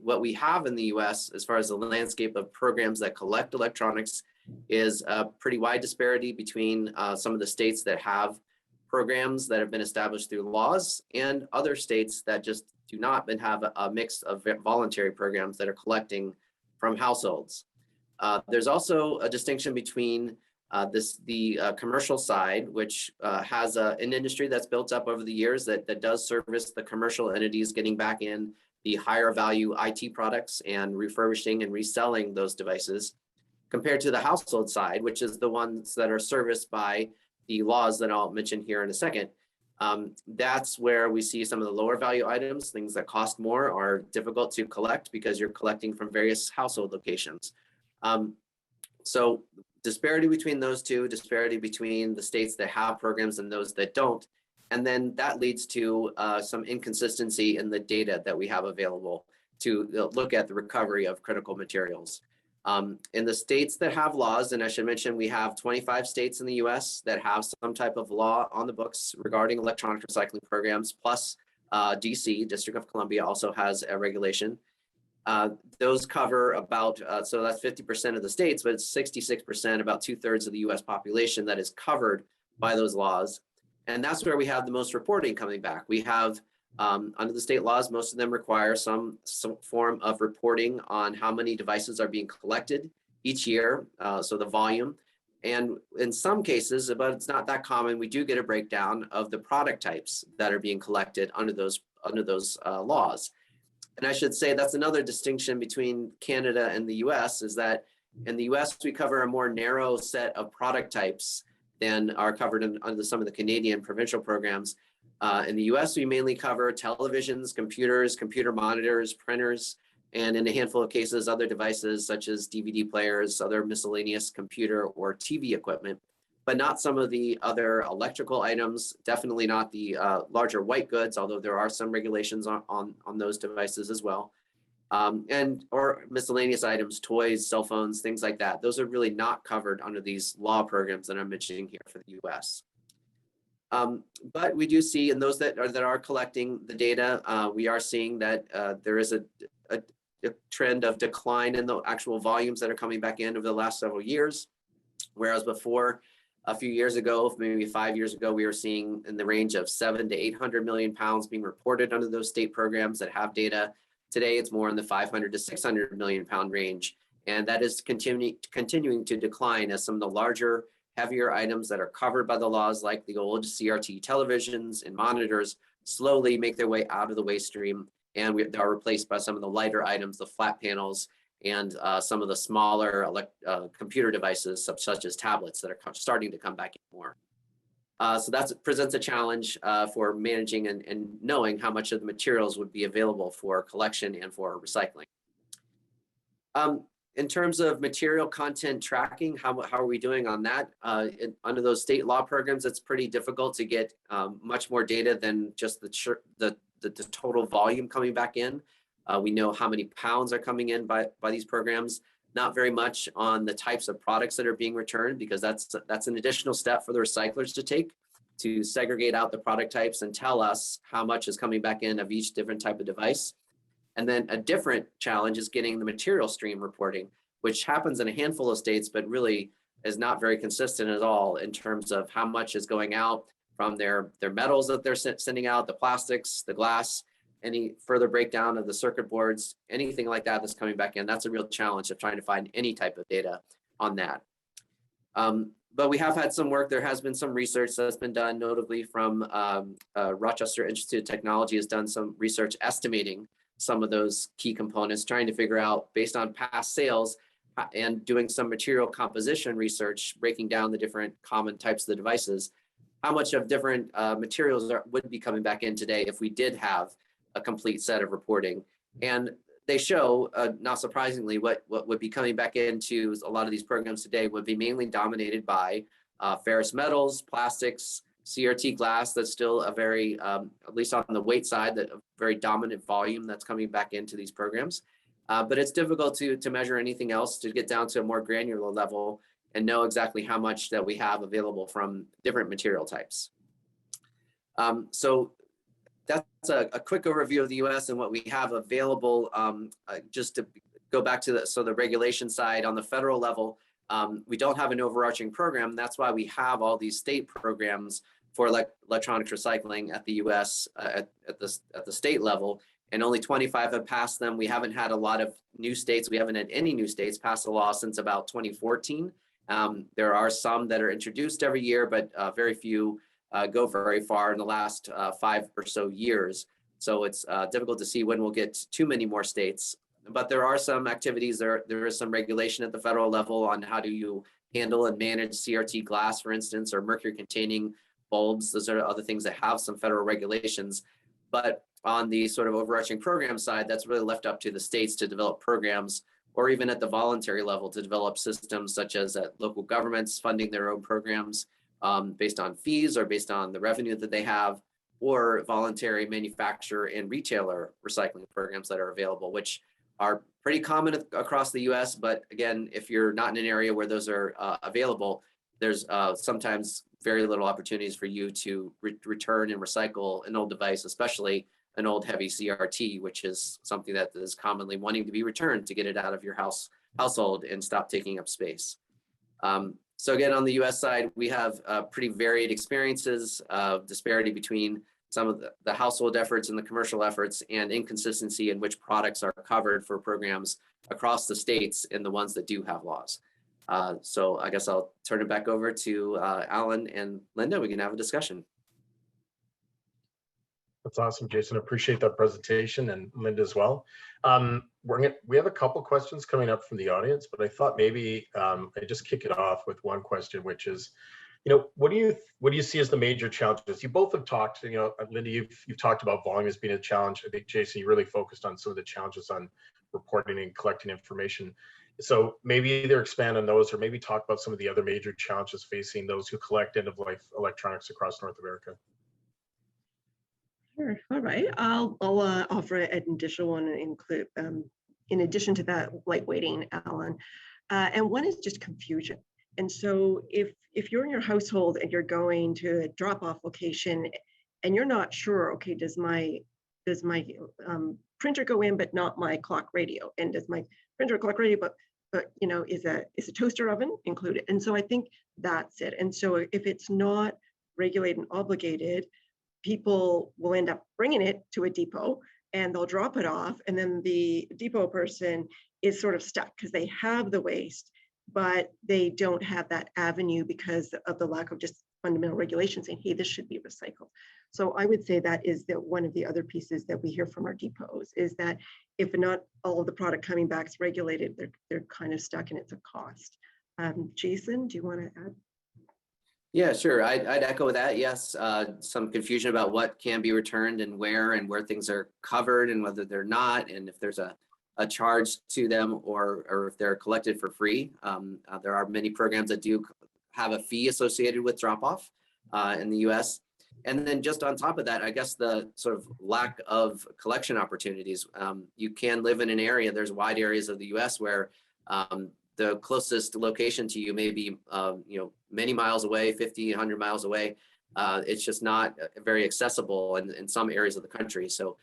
What we have in the US, as far as the landscape of programs that collect electronics, is a pretty wide disparity between some of the states that have programs that have been established through laws and other states that just do not and have a mix of voluntary programs that are collecting from households. There's also a distinction between the commercial side, which has an industry that's built up over the years that does service the commercial entities getting back in the higher value IT products and refurbishing and reselling those devices, compared to the household side, which is the ones that are serviced by the laws that I'll mention here in a second. That's where we see some of the lower value items, things that cost more, are difficult to collect because you're collecting from various household locations. So disparity between those two, disparity between the states that have programs and those that don't. And then that leads to some inconsistency in the data that we have available to look at the recovery of critical materials. In the states that have laws, and I should mention we have 25 states in the US that have some type of law on the books regarding electronic recycling programs, plus DC, District of Columbia, also has a regulation. Those cover about, so that's 50% of the states, but it's 66%, about 2/3 of the US population that is covered by those laws. And that's where we have the most reporting coming back. We have, under the state laws, most of them require some form of reporting on how many devices are being collected each year, so the volume. And in some cases, but it's not that common, we do get a breakdown of the product types that are being collected under those laws. And I should say that's another distinction between Canada and the US, is that in the US, we cover a more narrow set of product types than are covered under some of the Canadian provincial programs. In the US, we mainly cover televisions, computers, computer monitors, printers, and in a handful of cases, other devices such as DVD players, other miscellaneous computer or TV equipment, but not some of the other electrical items, definitely not the larger white goods, although there are some regulations on those devices as well. Or miscellaneous items, toys, cell phones, things like that. Those are really not covered under these law programs that I'm mentioning here for the US. But we do see in those that are collecting the data, we are seeing that there is a trend of decline in the actual volumes that are coming back in over the last several years. Whereas before, a few years ago, maybe 5 years ago, we were seeing in the range of 700 to 800 million pounds being reported under those state programs that have data. Today, it's more in the 500 to 600 million pound range. And that is continuing to decline as some of the larger, heavier items that are covered by the laws, like the old CRT televisions and monitors, slowly make their way out of the waste stream, and they are replaced by some of the lighter items, the flat panels, and some of the smaller computer devices, such as tablets, that are starting to come back in more. So that presents a challenge for managing and knowing how much of the materials would be available for collection and for recycling. In terms of material content tracking, how are we doing on that? Under those state law programs, it's pretty difficult to get much more data than just the total volume coming back in. We know how many pounds are coming in by these programs. Not very much on the types of products that are being returned, because that's an additional step for the recyclers to take, to segregate out the product types and tell us how much is coming back in of each different type of device. And then a different challenge is getting the material stream reporting, which happens in a handful of states, but really is not very consistent at all in terms of how much is going out from their metals that they're sending out, the plastics, the glass, any further breakdown of the circuit boards, anything like that that's coming back in. That's a real challenge of trying to find any type of data on that. But we have had some work. There has been some research that's been done, notably from Rochester Institute of Technology has done some research estimating some of those key components, trying to figure out, based on past sales and doing some material composition research, breaking down the different common types of the devices, how much of different materials would be coming back in today if we did have a complete set of reporting. And they show, not surprisingly, what would be coming back into a lot of these programs today would be mainly dominated by ferrous metals, plastics, CRT glass. That's still a very, at least on the weight side, that a very dominant volume that's coming back into these programs. But it's difficult to measure anything else, to get down to a more granular level and know exactly how much that we have available from different material types. So that's a quick overview of the US and what we have available. Just to go back to the regulation side, on the federal level, we don't have an overarching program. That's why we have all these state programs for electronics recycling at the US at the state level, and only 25 have passed them. We haven't had a lot of new states. We haven't had any new states pass a law since about 2014. There are some that are introduced every year, but very few go very far in the last 5 or so years. So it's difficult to see when we'll get too many more states. But there are some activities, there is some regulation at the federal level on how do you handle and manage CRT glass, for instance, or mercury containing bulbs. Those are other things that have some federal regulations. But on the sort of overarching program side, that's really left up to the states to develop programs, or even at the voluntary level to develop systems, such as at local governments funding their own programs based on fees or based on the revenue that they have, or voluntary manufacturer and retailer recycling programs that are available, which are pretty common across the US. But again, if you're not in an area where those are available, there's sometimes very little opportunities for you to return and recycle an old device, especially an old heavy CRT, which is something that is commonly wanting to be returned to get it out of your household and stop taking up space. So again, on the US side, we have pretty varied experiences of disparity between some of the household efforts and the commercial efforts, and inconsistency in which products are covered for programs across the states and the ones that do have laws. So I guess I'll turn it back over to Alan and Linda. We can have a discussion. That's awesome, Jason. Appreciate that presentation, and Linda as well. We have a couple questions coming up from the audience, but I thought maybe I just kick it off with one question, which is, what do you see as the major challenges? You both have talked, Linda, you've talked about volume as being a challenge. I think, Jason, you really focused on some of the challenges on reporting and collecting information. So maybe either expand on those, or maybe talk about some of the other major challenges facing those who collect end-of-life electronics across North America. Sure. All right. I'll offer an additional one and include, in addition to that, lightweighting, Alan. And one is just confusion. And so if you're in your household and you're going to a drop-off location and you're not sure, okay, does my printer go in but not my clock radio? And does my printer clock radio, but is a toaster oven included? And so I think that's it. And so if it's not regulated and obligated, people will end up bringing it to a depot and they'll drop it off, and then the depot person is sort of stuck because they have the waste, but they don't have that avenue because of the lack of just fundamental regulations saying, hey, this should be recycled. So I would say that is one of the other pieces that we hear from our depots, is that if not all of the product coming back is regulated, they're kind of stuck and it's a cost. Jason, do you want to add? Yeah, sure. I'd echo that. Yes, some confusion about what can be returned and where things are covered and whether they're not, and if there's a charge to them or if they're collected for free. There are many programs that do have a fee associated with drop-off in the US. And then just on top of that, I guess the sort of lack of collection opportunities. You can live in an area, there's wide areas of the US where the closest location to you may be many miles away, 50, 100 miles away. It's just not very accessible in some areas of the country. So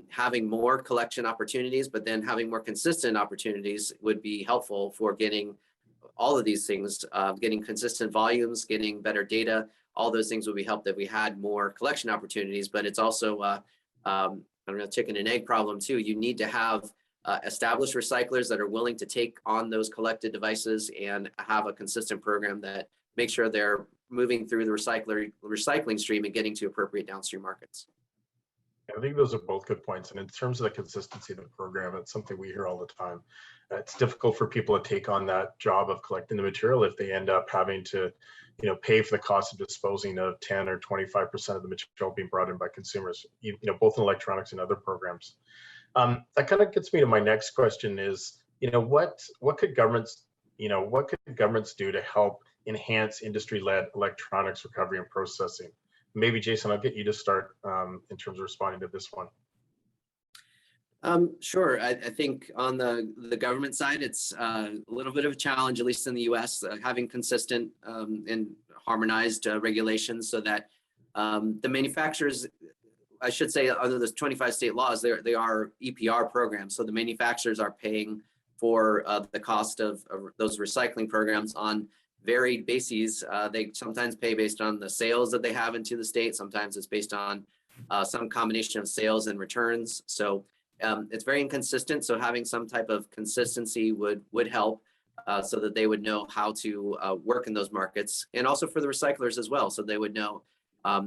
having more collection opportunities, but then having more consistent opportunities would be helpful for getting all of these things, getting consistent volumes, getting better data. All those things would be helped if we had more collection opportunities, but it's also chicken and egg problem too. You need to have established recyclers that are willing to take on those collected devices and have a consistent program that makes sure they're moving through the recycling stream and getting to appropriate downstream markets. I think those are both good points. And in terms of the consistency of the program, it's something we hear all the time. It's difficult for people to take on that job of collecting the material if they end up having to, pay for the cost of disposing of 10 or 25% of the material being brought in by consumers, both in electronics and other programs. That kind of gets me to my next question is, what could governments do to help enhance industry-led electronics recovery and processing? Maybe Jason, I'll get you to start in terms of responding to this one. Sure. I think on the government side, it's a little bit of a challenge, at least in the US, having consistent and harmonized regulations so that the manufacturers, I should say, under the 25 state laws, they are EPR programs. So the manufacturers are paying for the cost of those recycling programs on varied bases. They sometimes pay based on the sales that they have into the state. Sometimes it's based on some combination of sales and returns. So it's very inconsistent. So having some type of consistency would help so that they would know how to work in those markets, and also for the recyclers as well. So they would know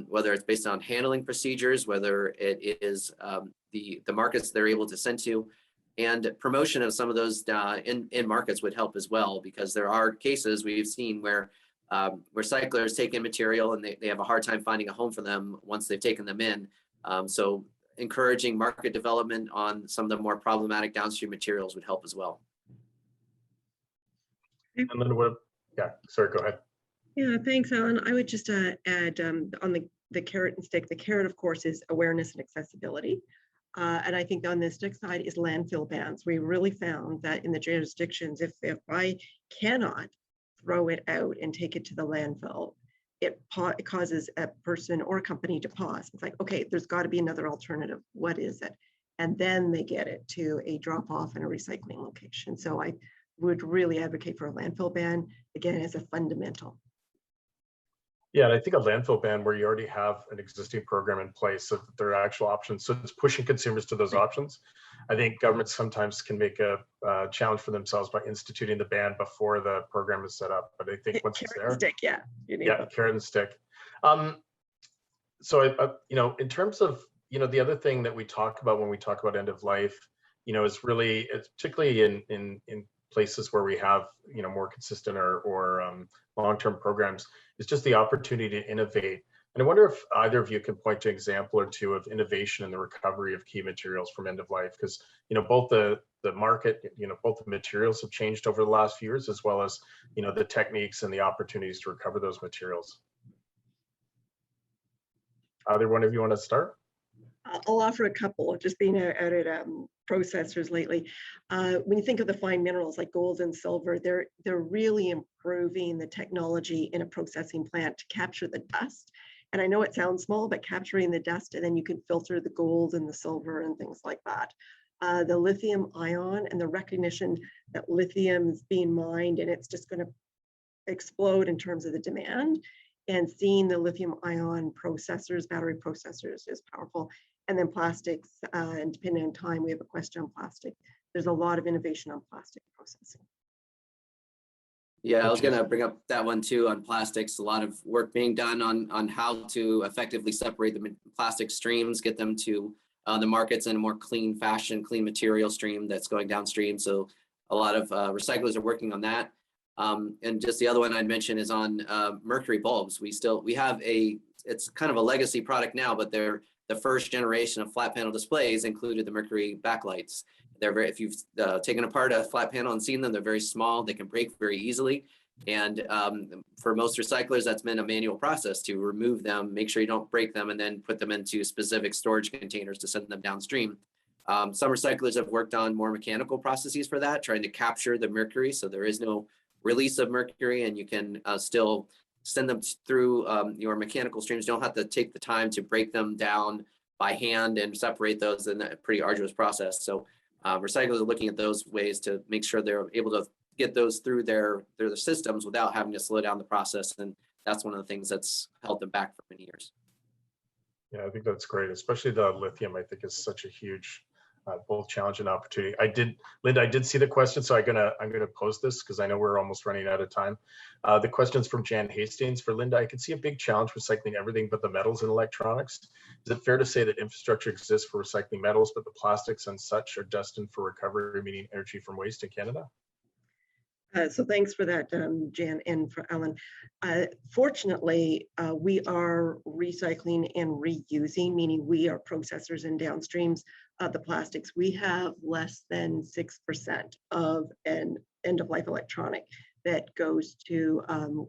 whether it's based on handling procedures, whether it is the markets they're able to send to, and promotion of some of those in markets would help as well, because there are cases we've seen where recyclers take in material and they have a hard time finding a home for them once they've taken them in. So encouraging market development on some of the more problematic downstream materials would help as well. And then sorry, go ahead. Yeah, thanks, Alan. I would just add on the carrot and stick. The carrot, of course, is awareness and accessibility. And I think on the stick side is landfill bans. We really found that in the jurisdictions, if I cannot throw it out and take it to the landfill, it causes a person or a company to pause. It's like, okay, there's got to be another alternative. What is it? And then they get it to a drop off in a recycling location. So I would really advocate for a landfill ban, again, as a fundamental. Yeah, and I think a landfill ban where you already have an existing program in place, so that there are actual options. So it's pushing consumers to those options. I think governments sometimes can make a challenge for themselves by instituting the ban before the program is set up. But I think once it's there, stick, yeah, carrot and stick. So in terms of the other thing that we talk about when we talk about end of life, is really, it's particularly in places where we have more consistent or long-term programs, is just the opportunity to innovate. And I wonder if either of you can point to an example or two of innovation in the recovery of key materials from end of life, because both the market, both the materials have changed over the last few years, as well as the techniques and the opportunities to recover those materials. Either one of you want to start? I'll offer a couple, just being out at processors lately. When you think of the fine minerals like gold and silver, they're really improving the technology in a processing plant to capture the dust. And I know it sounds small, but capturing the dust, and then you can filter the gold and the silver and things like that. The lithium ion and the recognition that lithium is being mined and it's just going to explode in terms of the demand. And seeing the lithium ion processors, battery processors is powerful. And then plastics, and depending on time, we have a question on plastic. There's a lot of innovation on plastic processing. Yeah, I was going to bring up that one too on plastics. A lot of work being done on how to effectively separate the plastic streams, get them to the markets in a more clean fashion, clean material stream that's going downstream. So a lot of recyclers are working on that. And just the other one I'd mention is on mercury bulbs. We have it's kind of a legacy product now, but they're the first generation of flat panel displays included the mercury backlights. If you've taken apart a flat panel and seen them, they're very small. They can break very easily. And for most recyclers, that's been a manual process to remove them, make sure you don't break them, and then put them into specific storage containers to send them downstream. Some recyclers have worked on more mechanical processes for that, trying to capture the mercury, so there is no release of mercury, and you can still send them through your mechanical streams. You don't have to take the time to break them down by hand and separate those in a pretty arduous process. So recyclers are looking at those ways to make sure they're able to get those through their systems without having to slow down the process. And that's one of the things that's held them back for many years. Yeah, I think that's great, especially the lithium. I think is such a huge both challenge and opportunity. Linda, I did see the question, so I'm gonna post this because I know we're almost running out of time. The question's from Jan Hastings for Linda. I can see a big challenge recycling everything but the metals and electronics. Is it fair to say that infrastructure exists for recycling metals, but the plastics and such are destined for recovery, meaning energy from waste in Canada? So thanks for that, Jan, and for Alan. Fortunately, we are recycling and reusing, meaning we are processors and downstreams of the plastics. We have less than 6% of an end-of-life electronic that goes to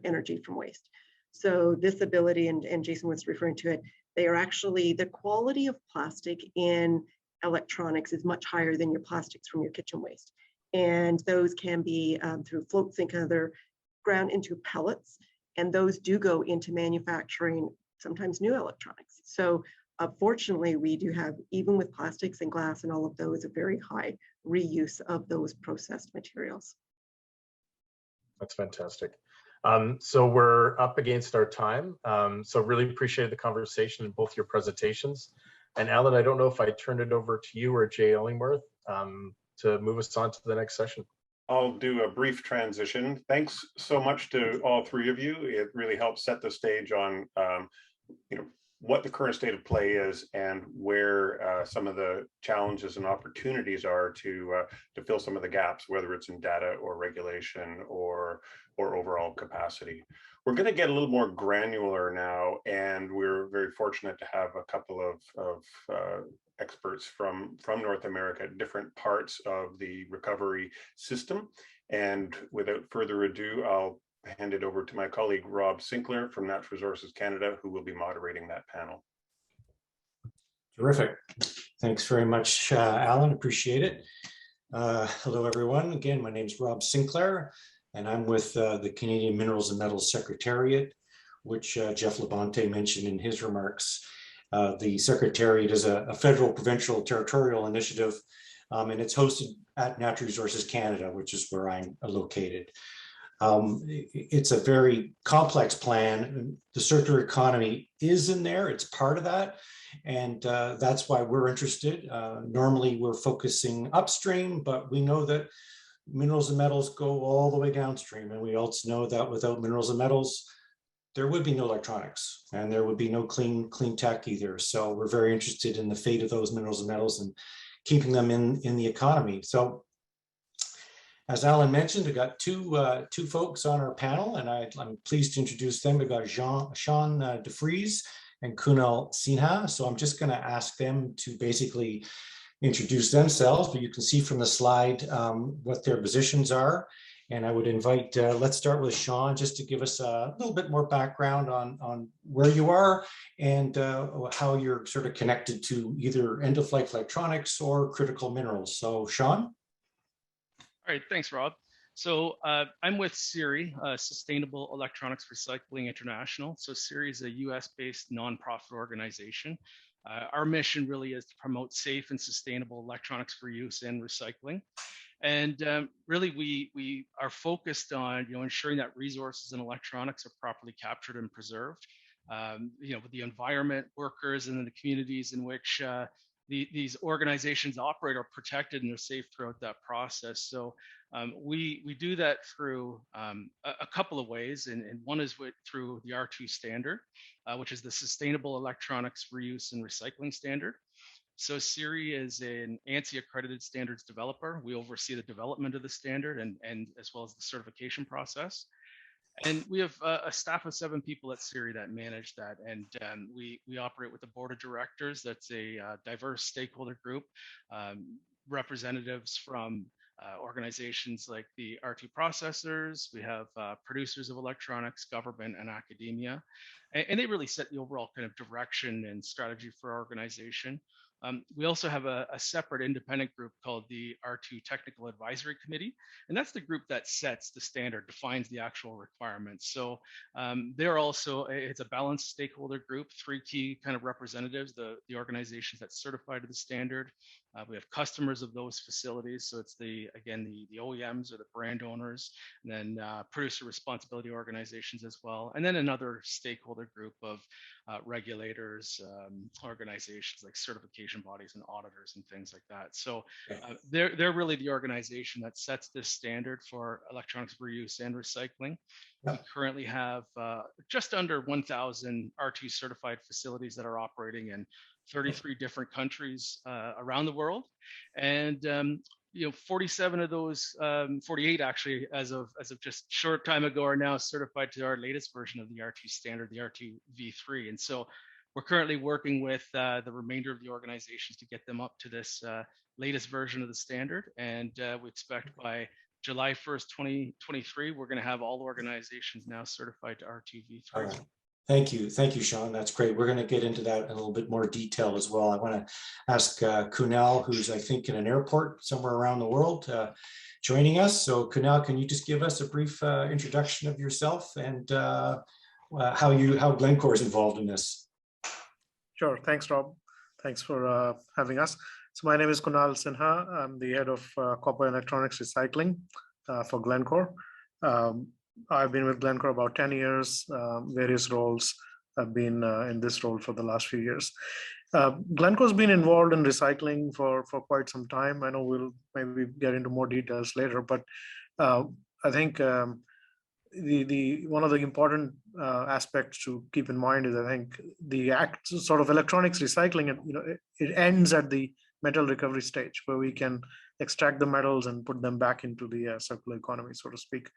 energy from waste. So this ability, and Jason was referring to it, they are actually, the quality of plastic in electronics is much higher than your plastics from your kitchen waste. And those can be through float sink and other ground into pellets. And those do go into manufacturing sometimes new electronics. So fortunately, we do have, even with plastics and glass and all of those, a very high reuse of those processed materials. That's fantastic. So we're up against our time. So really appreciated the conversation in both your presentations. And Alan, I don't know if I turned it over to you or Jay Illingworth to move us on to the next session. I'll do a brief transition. Thanks so much to all three of you. It really helps set the stage on what the current state of play is and where some of the challenges and opportunities are to fill some of the gaps, whether it's in data or regulation or overall capacity. We're going to get a little more granular now, and we're very fortunate to have a couple of experts from North America, different parts of the recovery system. And without further ado, I'll hand it over to my colleague, Rob Sinclair from Natural Resources Canada, who will be moderating that panel. Terrific. Thanks very much, Alan. Appreciate it. Hello, everyone. Again, my name is Rob Sinclair, and I'm with the Canadian Minerals and Metals Secretariat, which Jeff Labonte mentioned in his remarks. The Secretariat is a federal, provincial, territorial initiative, and it's hosted at Natural Resources Canada, which is where I'm located. It's a very complex plan. The circular economy is in there. It's part of that. And that's why we're interested. Normally, we're focusing upstream, but we know that minerals and metals go all the way downstream. And we also know that without minerals and metals, there would be no electronics and there would be no clean tech either. So we're very interested in the fate of those minerals and metals and keeping them in the economy. So as Alan mentioned, we got two folks on our panel, and I'm pleased to introduce them. We've got Sean DeFries and Kunal Sinha. So I'm just going to ask them to basically introduce themselves, but you can see from the slide what their positions are. And I would invite, let's start with Sean, just to give us a little bit more background on where you are and how you're sort of connected to either end-of-life electronics or critical minerals. So Sean? All right, thanks, Rob. So I'm with CIRI, Sustainable Electronics Recycling International. So CIRI is a US-based nonprofit organization. Our mission really is to promote safe and sustainable electronics for use and recycling. And really, we are focused on ensuring that resources and electronics are properly captured and preserved. With the environment, workers, and then the communities in which these organizations operate are protected and are safe throughout that process. So we do that through a couple of ways, and one is through the R2 standard, which is the Sustainable Electronics Reuse and Recycling Standard. So CIRI is an ANSI accredited standards developer. We oversee the development of the standard and as well as the certification process. And we have a staff of 7 people at CIRI that manage that. And we operate with a board of directors. That's a diverse stakeholder group, representatives from organizations like the R2 processors, we have producers of electronics, government, and academia. And they really set the overall kind of direction and strategy for our organization. We also have a separate independent group called the R2 Technical Advisory Committee, and that's the group that sets the standard, defines the actual requirements. So they're also, it's a balanced stakeholder group, 3 key kind of representatives, the organizations that certify to the standard. We have customers of those facilities. So it's the OEMs or the brand owners, and then producer responsibility organizations as well. And then another stakeholder group of regulators, organizations like certification bodies and auditors and things like that. So they're really the organization that sets this standard for electronics reuse and recycling. We currently have just under 1,000 R2 certified facilities that are operating in 33 different countries around the world, and 47 of those, 48 actually, as of just short time ago, are now certified to our latest version of the R2 standard, the R2 V3. And so we're currently working with the remainder of the organizations to get them up to this latest version of the standard, and we expect by July 1st, 2023, we're going to have all organizations now certified to R2 V3. Right. Thank you, Sean. That's great. We're going to get into that in a little bit more detail as well. I want to ask Kunal, who's I think in an airport somewhere around the world, joining us. So Kunal, can you just give us a brief introduction of yourself and how Glencore is involved in this? Sure. Thanks, Rob. Thanks for having us. So my name is Kunal Sinha. I'm the head of copper electronics recycling for Glencore. I've been with Glencore about 10 years, various roles. I've been in this role for the last few years. Glencore's been involved in recycling for quite some time. I know we'll maybe get into more details later, but I think one of the important aspects to keep in mind is I think the sort of electronics recycling, it ends at the metal recovery stage where we can extract the metals and put them back into the circular economy, so to speak.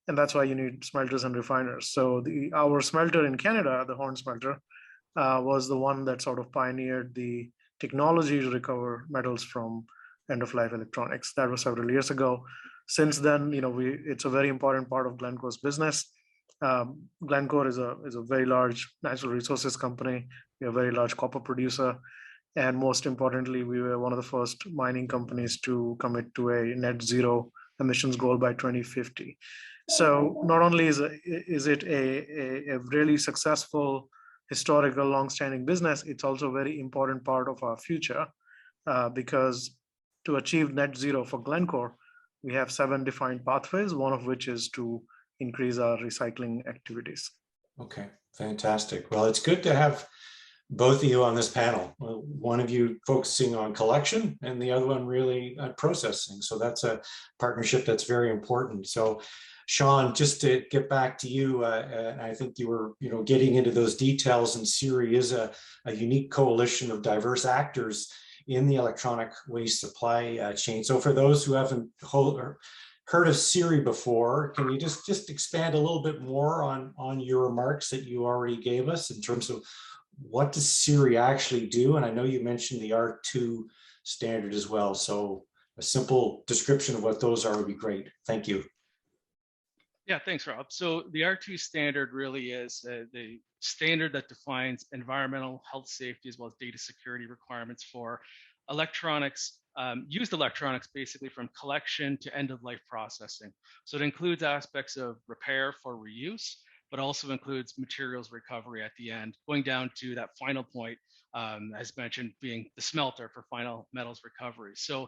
And that's why you need smelters and refiners. So our smelter in Canada, the Horn smelter, was the one that sort of pioneered the technology to recover metals from end-of-life electronics. That was several years ago. Since then, it's a very important part of Glencore's business. Glencore is a very large natural resources company. We're a very large copper producer. And most importantly, we were one of the first mining companies to commit to a net zero emissions goal by 2050. So not only is it a really successful, historical, long-standing business, it's also a very important part of our future because to achieve net zero for Glencore, we have 7 defined pathways, one of which is to increase our recycling activities. Okay, fantastic. Well, it's good to have both of you on this panel. One of you focusing on collection and the other one really on processing. So that's a partnership that's very important. So Sean, just to get back to you, I think you were getting into those details, and CIRI is a unique coalition of diverse actors in the electronic waste supply chain. So for those who haven't heard of CIRI before, can you just expand a little bit more on your remarks that you already gave us in terms of what does CIRI actually do? And I know you mentioned the R2 standard as well. So a simple description of what those are would be great. Thank you. Yeah, thanks, Rob. So the R2 standard really is the standard that defines environmental, health, safety, as well as data security requirements for electronics, used electronics, basically from collection to end-of-life processing. So it includes aspects of repair for reuse, but also includes materials recovery at the end, going down to that final point, as mentioned, being the smelter for final metals recovery. So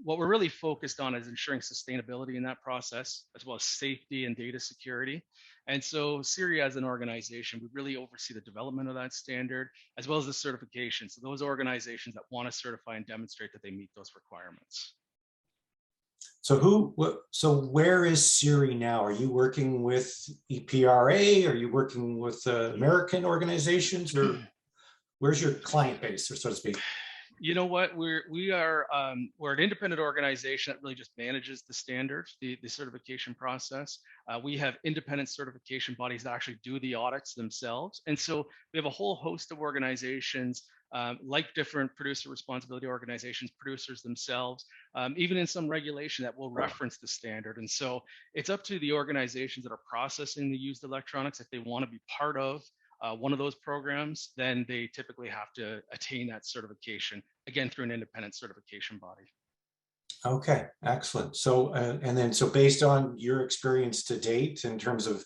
what we're really focused on is ensuring sustainability in that process, as well as safety and data security. And so CIRI as an organization, we really oversee the development of that standard, as well as the certification. So those organizations that want to certify and demonstrate that they meet those requirements. So where is CIRI now? Are you working with EPRA? Are you working with American organizations? Or where's your client base, or so to speak? You know what? We're an independent organization that really just manages the standards, the certification process. We have independent certification bodies that actually do the audits themselves, and so we have a whole host of organizations like different producer responsibility organizations, producers themselves, even in some regulation that will reference the standard. And so it's up to the organizations that are processing the used electronics. If they want to be part of one of those programs, then they typically have to attain that certification, again, through an independent certification body. Okay, excellent. So, so based on your experience to date in terms of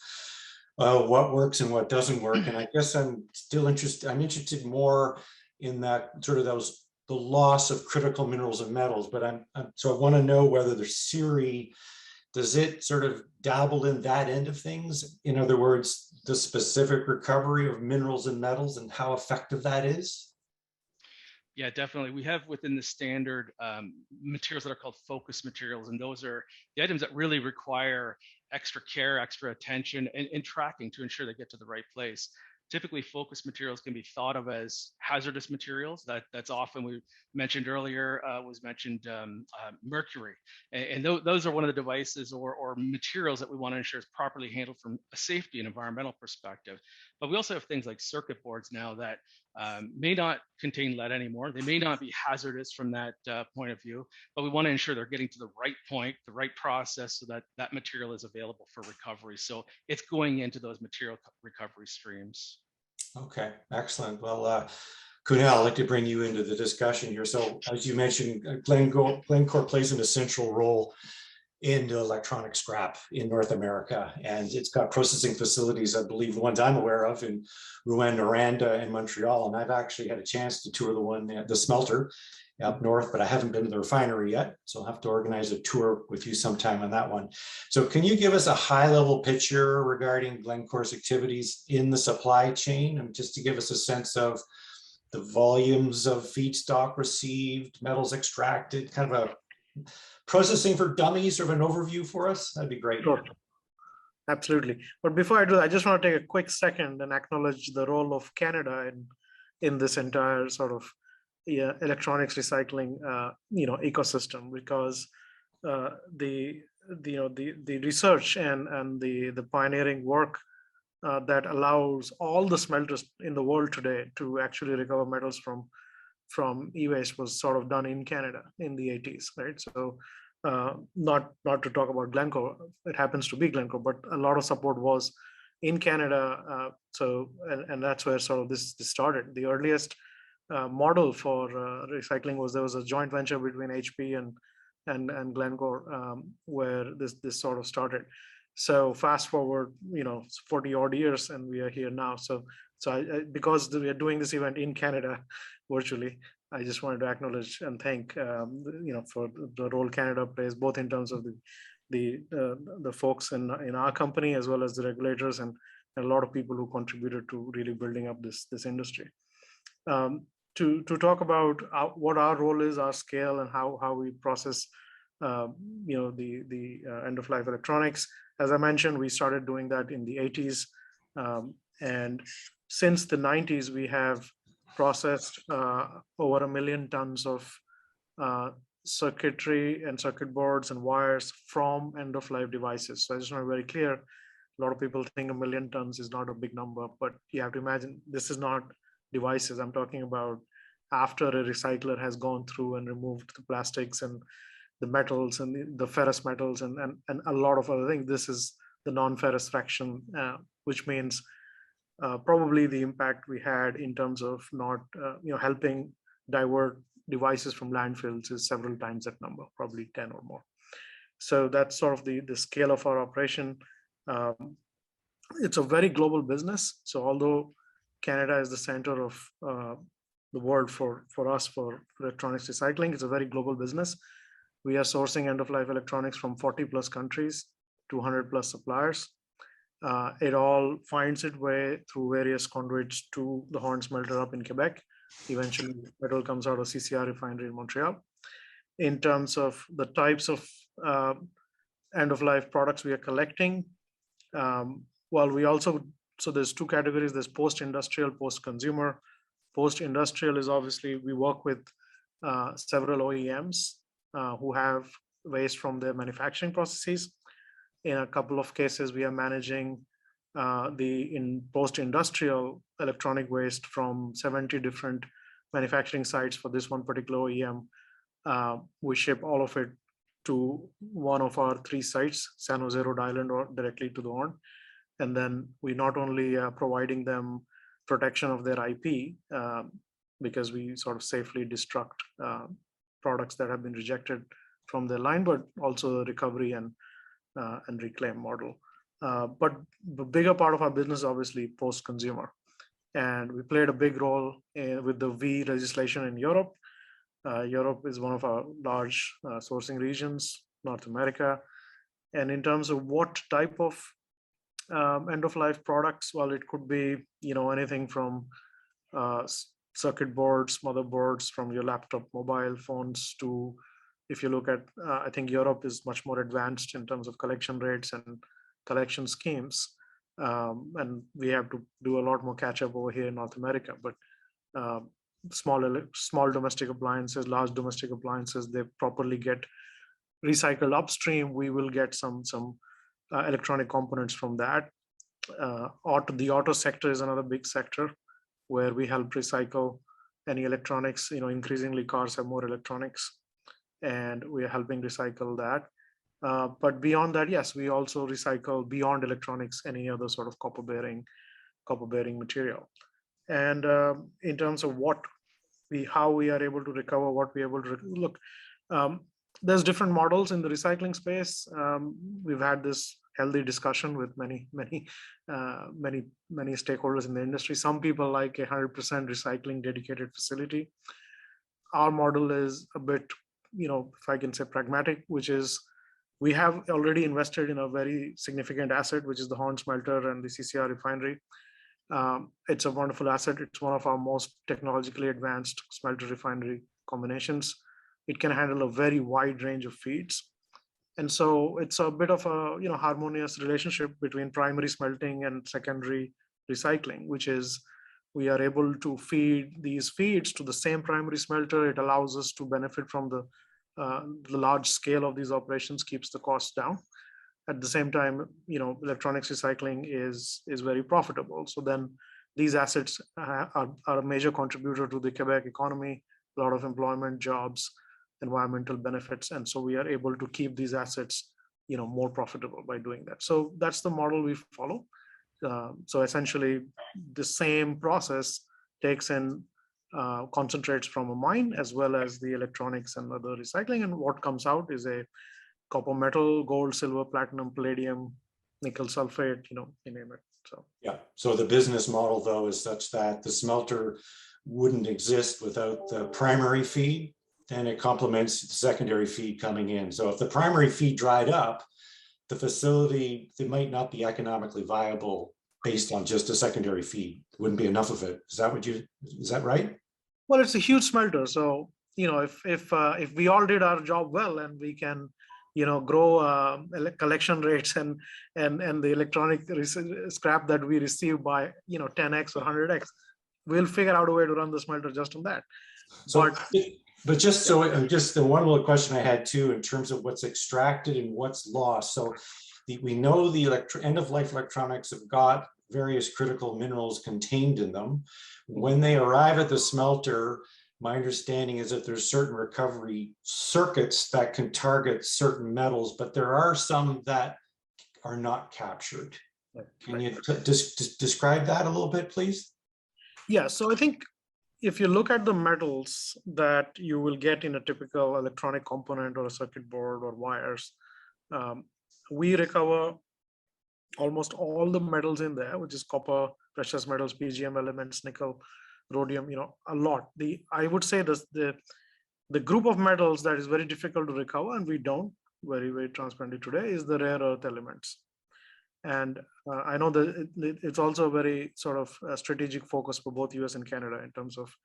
what works and what doesn't work, and I guess I'm interested more in that sort of the loss of critical minerals and metals, but so I want to know whether the CIRI, does it sort of dabble in that end of things? In other words, the specific recovery of minerals and metals and how effective that is? Yeah, definitely. We have within the standard materials that are called focus materials, and those are the items that really require extra care, extra attention, and tracking to ensure they get to the right place. Typically, focus materials can be thought of as hazardous materials. That's often, we mentioned earlier, mercury. And those are one of the devices or materials that we want to ensure is properly handled from a safety and environmental perspective. But we also have things like circuit boards now that may not contain lead anymore. They may not be hazardous from that point of view, but we want to ensure they're getting to the right point, the right process, so that that material is available for recovery. So it's going into those material recovery streams. Okay, excellent. Well, Kunal, I'd like to bring you into the discussion here. So as you mentioned, Glencore plays an essential role in electronic scrap in North America. And it's got processing facilities, I believe the ones I'm aware of, in Rouyn-Noranda and Montreal. And I've actually had a chance to tour the smelter up north, but I haven't been to the refinery yet. So I'll have to organize a tour with you sometime on that one. So can you give us a high level picture regarding Glencore's activities in the supply chain, and just to give us a sense of the volumes of feedstock received, metals extracted, kind of a processing for dummies, sort of an overview for us? That'd be great. Sure. Absolutely. But before I do that, I just want to take a quick second and acknowledge the role of Canada in this entire sort of electronics recycling ecosystem, because the research and the pioneering work that allows all the smelters in the world today to actually recover metals from e-waste was sort of done in Canada in the 80s, right? So not to talk about Glencore, it happens to be Glencore, but a lot of support was in Canada. And that's where sort of this started. The earliest model for recycling was, there was a joint venture between HP and Glencore where this sort of started. So fast forward, 40 odd years, and we are here now. So because we are doing this event in Canada virtually, I just wanted to acknowledge and thank for the role Canada plays, both in terms of the folks in our company, as well as the regulators and a lot of people who contributed to really building up this industry. To talk about what our role is, our scale, and how we process the end of life electronics. As I mentioned, we started doing that in the 80s, and since the 90s we have processed over 1 million tons of circuitry and circuit boards and wires from end of life devices. So I just want to be very clear, a lot of people think 1 million tons is not a big number, but you have to imagine this is not devices. I'm talking about after a recycler has gone through and removed the plastics and the metals and the ferrous metals and a lot of other things. This is the non-ferrous fraction, which means probably the impact we had in terms of not helping divert devices from landfills is several times that number, probably 10 or more. So that's sort of the scale of our operation. It's a very global business. So although Canada is the center of the world for us for electronics recycling, it's a very global business. We are sourcing end-of-life electronics from 40 plus countries, 200 plus suppliers. It all finds its way through various conduits to the Horne smelter up in Quebec. Eventually, metal comes out of CCR refinery in Montreal. In terms of the types of end-of-life products we are collecting, so there's two categories. There's post-industrial, post-consumer. Post-industrial is obviously, we work with several OEMs who have waste from their manufacturing processes. In a couple of cases, we are managing in post-industrial electronic waste from 70 different manufacturing sites for this one particular OEM. We ship all of it to one of our 3 sites, San Jose, Rhode Island, or directly to the horn. And then we not only providing them protection of their IP, because we sort of safely destruct products that have been rejected from their line, but also recovery and reclaim model. But the bigger part of our business, obviously, post-consumer. And we played a big role with the V legislation in Europe. Europe is one of our large sourcing regions, North America. And in terms of what type of end-of-life products, well, it could be, anything from circuit boards, motherboards, from your laptop, mobile phones, to, if you look at, I think Europe is much more advanced in terms of collection rates and collection schemes. And we have to do a lot more catch up over here in North America. But small domestic appliances, large domestic appliances, they properly get recycled upstream. We will get some electronic components from that. The auto sector is another big sector where we help recycle any electronics. Increasingly cars have more electronics, and we are helping recycle that. But beyond that, yes, we also recycle beyond electronics any other sort of copper bearing material. And in terms of how we are able to recover, what we are able to look, there's different models in the recycling space. We've had this healthy discussion with many stakeholders in the industry. Some people like 100% recycling dedicated facility. Our model is a bit, if I can say, pragmatic, which is we have already invested in a very significant asset, which is the Horn Smelter and the CCR refinery. It's a wonderful asset. It's one of our most technologically advanced smelter refinery combinations. It can handle a very wide range of feeds. And so it's a bit of a harmonious relationship between primary smelting and secondary recycling, which is we are able to feed these feeds to the same primary smelter. It allows us to benefit from the large scale of these operations, keeps the costs down. At the same time, electronics recycling is very profitable. So then these assets are a major contributor to the Quebec economy, a lot of employment, jobs, environmental benefits. And so we are able to keep these assets, more profitable by doing that. So that's the model we follow. So essentially the same process takes in concentrates from a mine as well as the electronics and other recycling. And what comes out is a copper metal, gold, silver, platinum, palladium, nickel sulfate, you name it. So yeah. So the business model, though, is such that the smelter wouldn't exist without the primary feed, and it complements the secondary feed coming in. So if the primary feed dried up, the facility, it might not be economically viable based on just a secondary feed. Wouldn't be enough of it. Is that right? Well, it's a huge smelter. So, if we all did our job well and we can, grow collection rates and the electronic scrap that we receive by, 10x or 100x, we'll figure out a way to run the smelter just on that. So, but just the one little question I had too, in terms of what's extracted and what's lost. So we know the end-of-life electronics have got various critical minerals contained in them. When they arrive at the smelter, my understanding is that there's certain recovery circuits that can target certain metals, but there are some that are not captured. Can you just describe that a little bit, please? Yeah, so I think if you look at the metals that you will get in a typical electronic component or a circuit board or wires, we recover almost all the metals in there, which is copper, precious metals, PGM elements, nickel, rhodium, a lot. I would say the group of metals that is very difficult to recover, and we don't very, very transparently today, is the rare earth elements. And I know that it's also a very sort of strategic focus for both US and Canada in terms of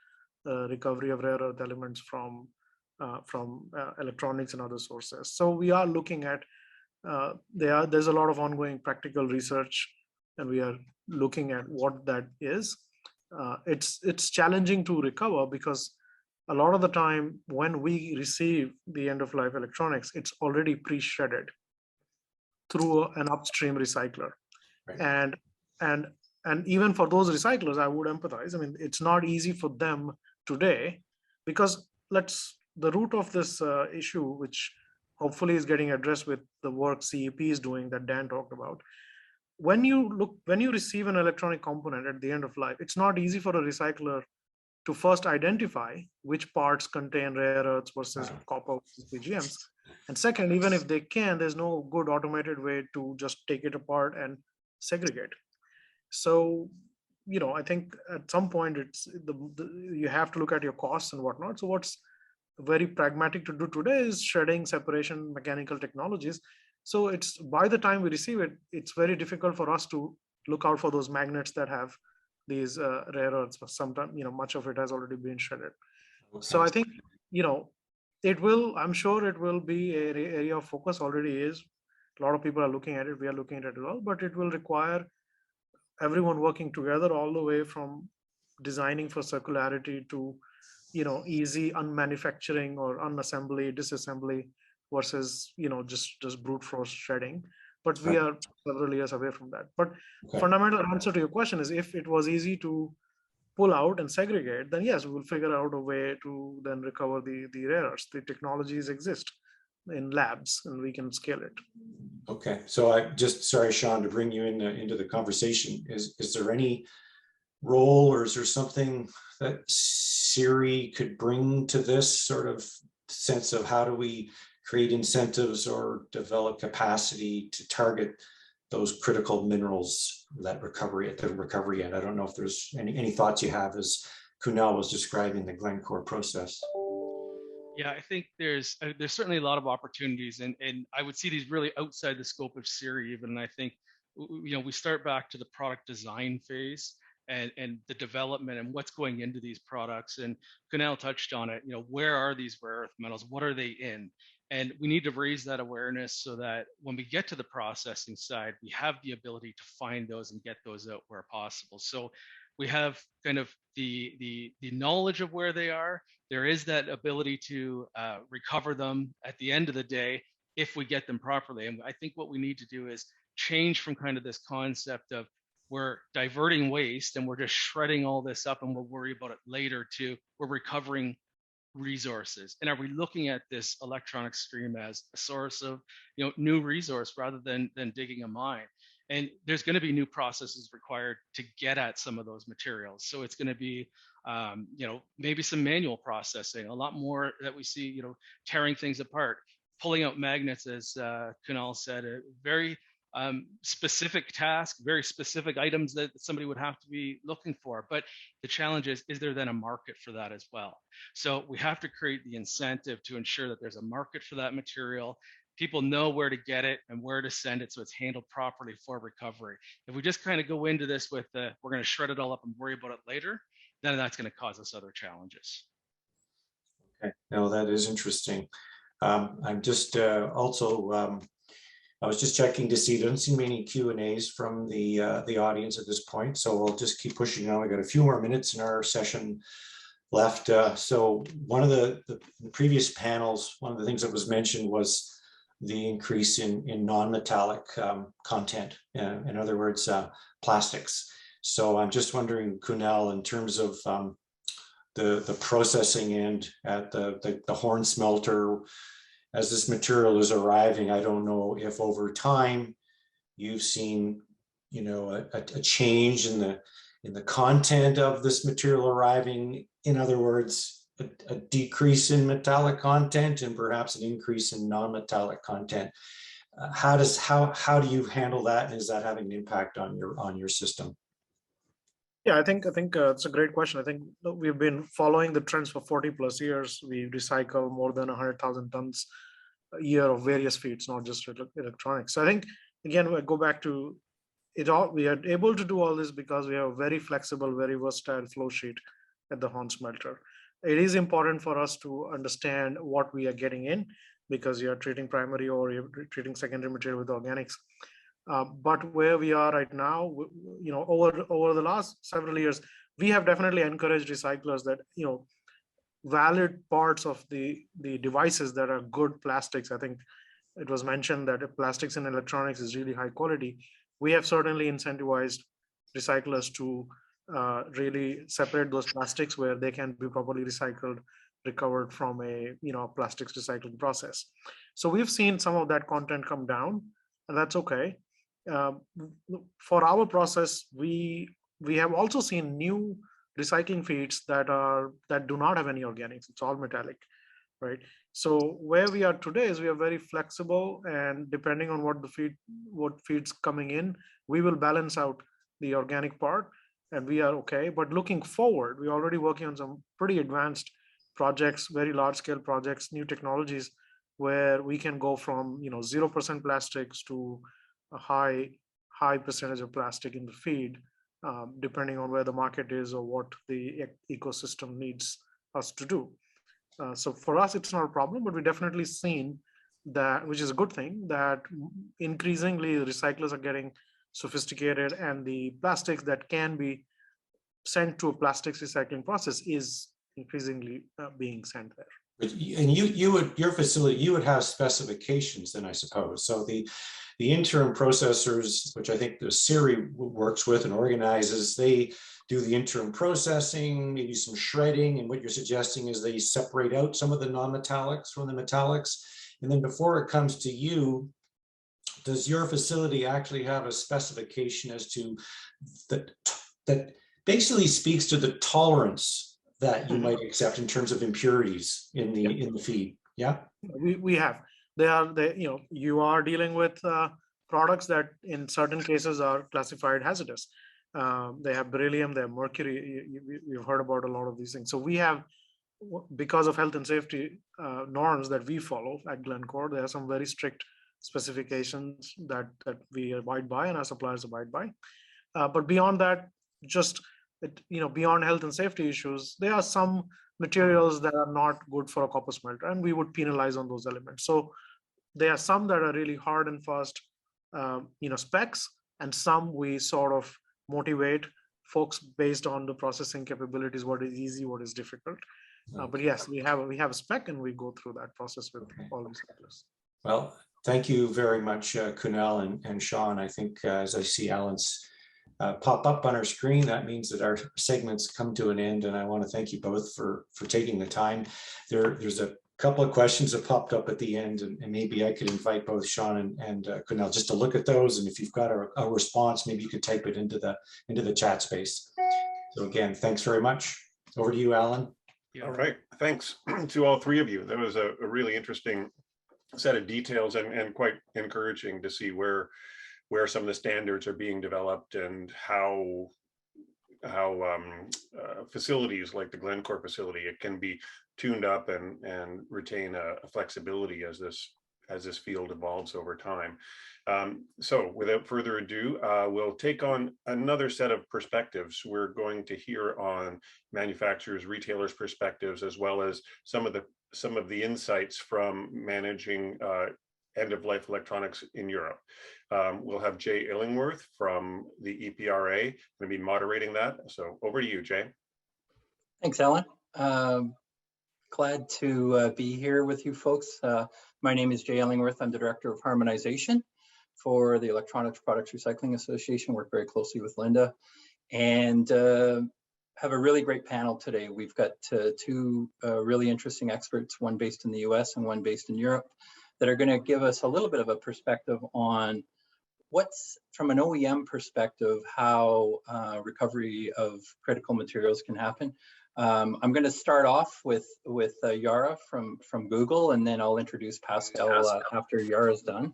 recovery of rare earth elements from electronics and other sources. So we are looking at, there's a lot of ongoing practical research, and we are looking at what that is. It's challenging to recover because a lot of the time when we receive the end-of-life electronics, it's already pre-shredded through an upstream recycler. Right. And even for those recyclers, I would empathize. I mean, it's not easy for them today, because the root of this issue, which hopefully is getting addressed with the work CEP is doing that Dan talked about. When you receive an electronic component at the end of life, it's not easy for a recycler to first identify which parts contain rare earths versus copper versus PGMs. And second, even if they can, there's no good automated way to just take it apart and segregate. So, I think at some point you have to look at your costs and whatnot. So what's very pragmatic to do today is shredding, separation, mechanical technologies. So it's by the time we receive it, it's very difficult for us to look out for those magnets that have these rare earths. Sometimes, much of it has already been shredded. Okay. So I think, I'm sure it will be an area of focus, already is. A lot of people are looking at it. We are looking at it as well, but it will require everyone working together all the way from designing for circularity to, easy unmanufacturing or unassembly, disassembly versus, just brute force shredding. But we are several years away from that. But fundamental answer to your question is, if it was easy to pull out and segregate, then yes, we will figure out a way to then recover the rare earths. The technologies exist in labs and we can scale it. Okay, so sorry, Sean, to bring you into the conversation. Is there any role, or is there something that CIRI could bring to this sort of sense of how do we create incentives or develop capacity to target those critical minerals that recovery end? I don't know if there's any thoughts you have as Kunal was describing the Glencore process. Yeah, I think there's certainly a lot of opportunities, and I would see these really outside the scope of CIRI even. And I think, we start back to the product design phase and the development and what's going into these products. And Kunal touched on it, where are these rare earth metals? What are they in? And we need to raise that awareness so that when we get to the processing side, we have the ability to find those and get those out where possible. So we have kind of the knowledge of where they are. There is that ability to recover them at the end of the day if we get them properly. And I think what we need to do is change from kind of this concept of we're diverting waste and we're just shredding all this up and we'll worry about it later, to we're recovering resources. And are we looking at this electronic stream as a source of new resource rather than digging a mine? And there's going to be new processes required to get at some of those materials. So it's going to be, maybe some manual processing, a lot more that we see, tearing things apart, pulling out magnets, as Kunal said, a very specific task, very specific items that somebody would have to be looking for. But the challenge is there then a market for that as well? So we have to create the incentive to ensure that there's a market for that material. People know where to get it and where to send it, so it's handled properly for recovery. If we just kind of go into this with we're going to shred it all up and worry about it later, then that's going to cause us other challenges. Okay, no, that is interesting. I'm just also, I was just checking to see, don't see many Q&As from the audience at this point, so we'll just keep pushing on. We got a few more minutes in our session left. So one of the previous panels, one of the things that was mentioned was the increase in non-metallic content, in other words, plastics. So I'm just wondering, Kunal, in terms of the processing end at the Horne smelter, as this material is arriving, I don't know if over time you've seen, a change in the content of this material arriving. In other words, a decrease in metallic content and perhaps an increase in non-metallic content. How do you handle that? And is that having an impact on your system? Yeah, I think it's a great question. I think we've been following the trends for 40 plus years. We recycle more than 100,000 tons a year of various feeds, not just electronics. So I think, again, we go back to it all. We are able to do all this because we have a very flexible, very versatile flow sheet at the Horne smelter. It is important for us to understand what we are getting in, because you're treating primary or you're treating secondary material with organics. But where we are right now, over the last several years, we have definitely encouraged recyclers that, valid parts of the devices that are good plastics. I think it was mentioned that plastics in electronics is really high quality. We have certainly incentivized recyclers to really separate those plastics where they can be properly recycled, recovered from a plastics recycling process. So we've seen some of that content come down, and that's okay. For our process, we have also seen new recycling feeds that do not have any organics. It's all metallic, right? So where we are today is we are very flexible, and depending on what feeds coming in, we will balance out the organic part, and we are okay. But looking forward, we're already working on some pretty advanced projects, very large scale projects, new technologies, where we can go from 0% plastics to a high percentage of plastic in the feed, depending on where the market is or what the ecosystem needs us to do. So for us, it's not a problem, but we definitely seen that, which is a good thing, that increasingly recyclers are getting sophisticated, and the plastics that can be sent to a plastics recycling process is increasingly being sent there. And your facility, you would have specifications then, I suppose. So the interim processors, which I think the CIRI works with and organizes, they do the interim processing, maybe some shredding, and what you're suggesting is they separate out some of the non-metallics from the metallics. And then before it comes to you, does your facility actually have a specification as to that basically speaks to the tolerance that you might accept in terms of impurities in the feed? Yeah, we have. You are dealing with products that in certain cases are classified hazardous. They have beryllium, they have mercury. You've heard about a lot of these things. So we have, because of health and safety norms that we follow at Glencore, there are some very strict specifications that we abide by and our suppliers abide by. But beyond that, beyond health and safety issues, there are some materials that are not good for a copper smelter, and we would penalize on those elements. So there are some that are really hard and fast, specs, and some we sort of motivate folks based on the processing capabilities, what is easy, what is difficult. But yes, we have a spec, and we go through that process with all these cyclists. Well, thank you very much, Kunal and Sean. I think as I see Alan's pop up on our screen, that means that our segments come to an end, and I want to thank you both for taking the time. There's a couple of questions that popped up at the end, and maybe I could invite both Sean and Kunal just to look at those, and if you've got a response, maybe you could type it into the chat space. So again, thanks very much. Over to you, Alan. All right, thanks to all three of you. That was a really interesting set of details, and quite encouraging to see where some of the standards are being developed, and how facilities like the Glencore facility, it can be tuned up and retain a flexibility as this field evolves over time. So without further ado, we'll take on another set of perspectives. We're going to hear on manufacturers, retailers' perspectives, as well as some of the insights from managing end-of-life electronics in Europe. We'll have Jay Illingworth from the EPRA going to be moderating that. So over to you, Jay. Thanks, Alan. Glad to be here with you folks. My name is Jay Illingworth. I'm the Director of Harmonization for the Electronics Products Recycling Association. Work very closely with Linda, and have a really great panel today. We've got two really interesting experts, one based in the US and one based in Europe, that are going to give us a little bit of a perspective on what's, from an OEM perspective, how recovery of critical materials can happen. I'm going to start off with Yara from Google, and then I'll introduce Pascal after Yara's done.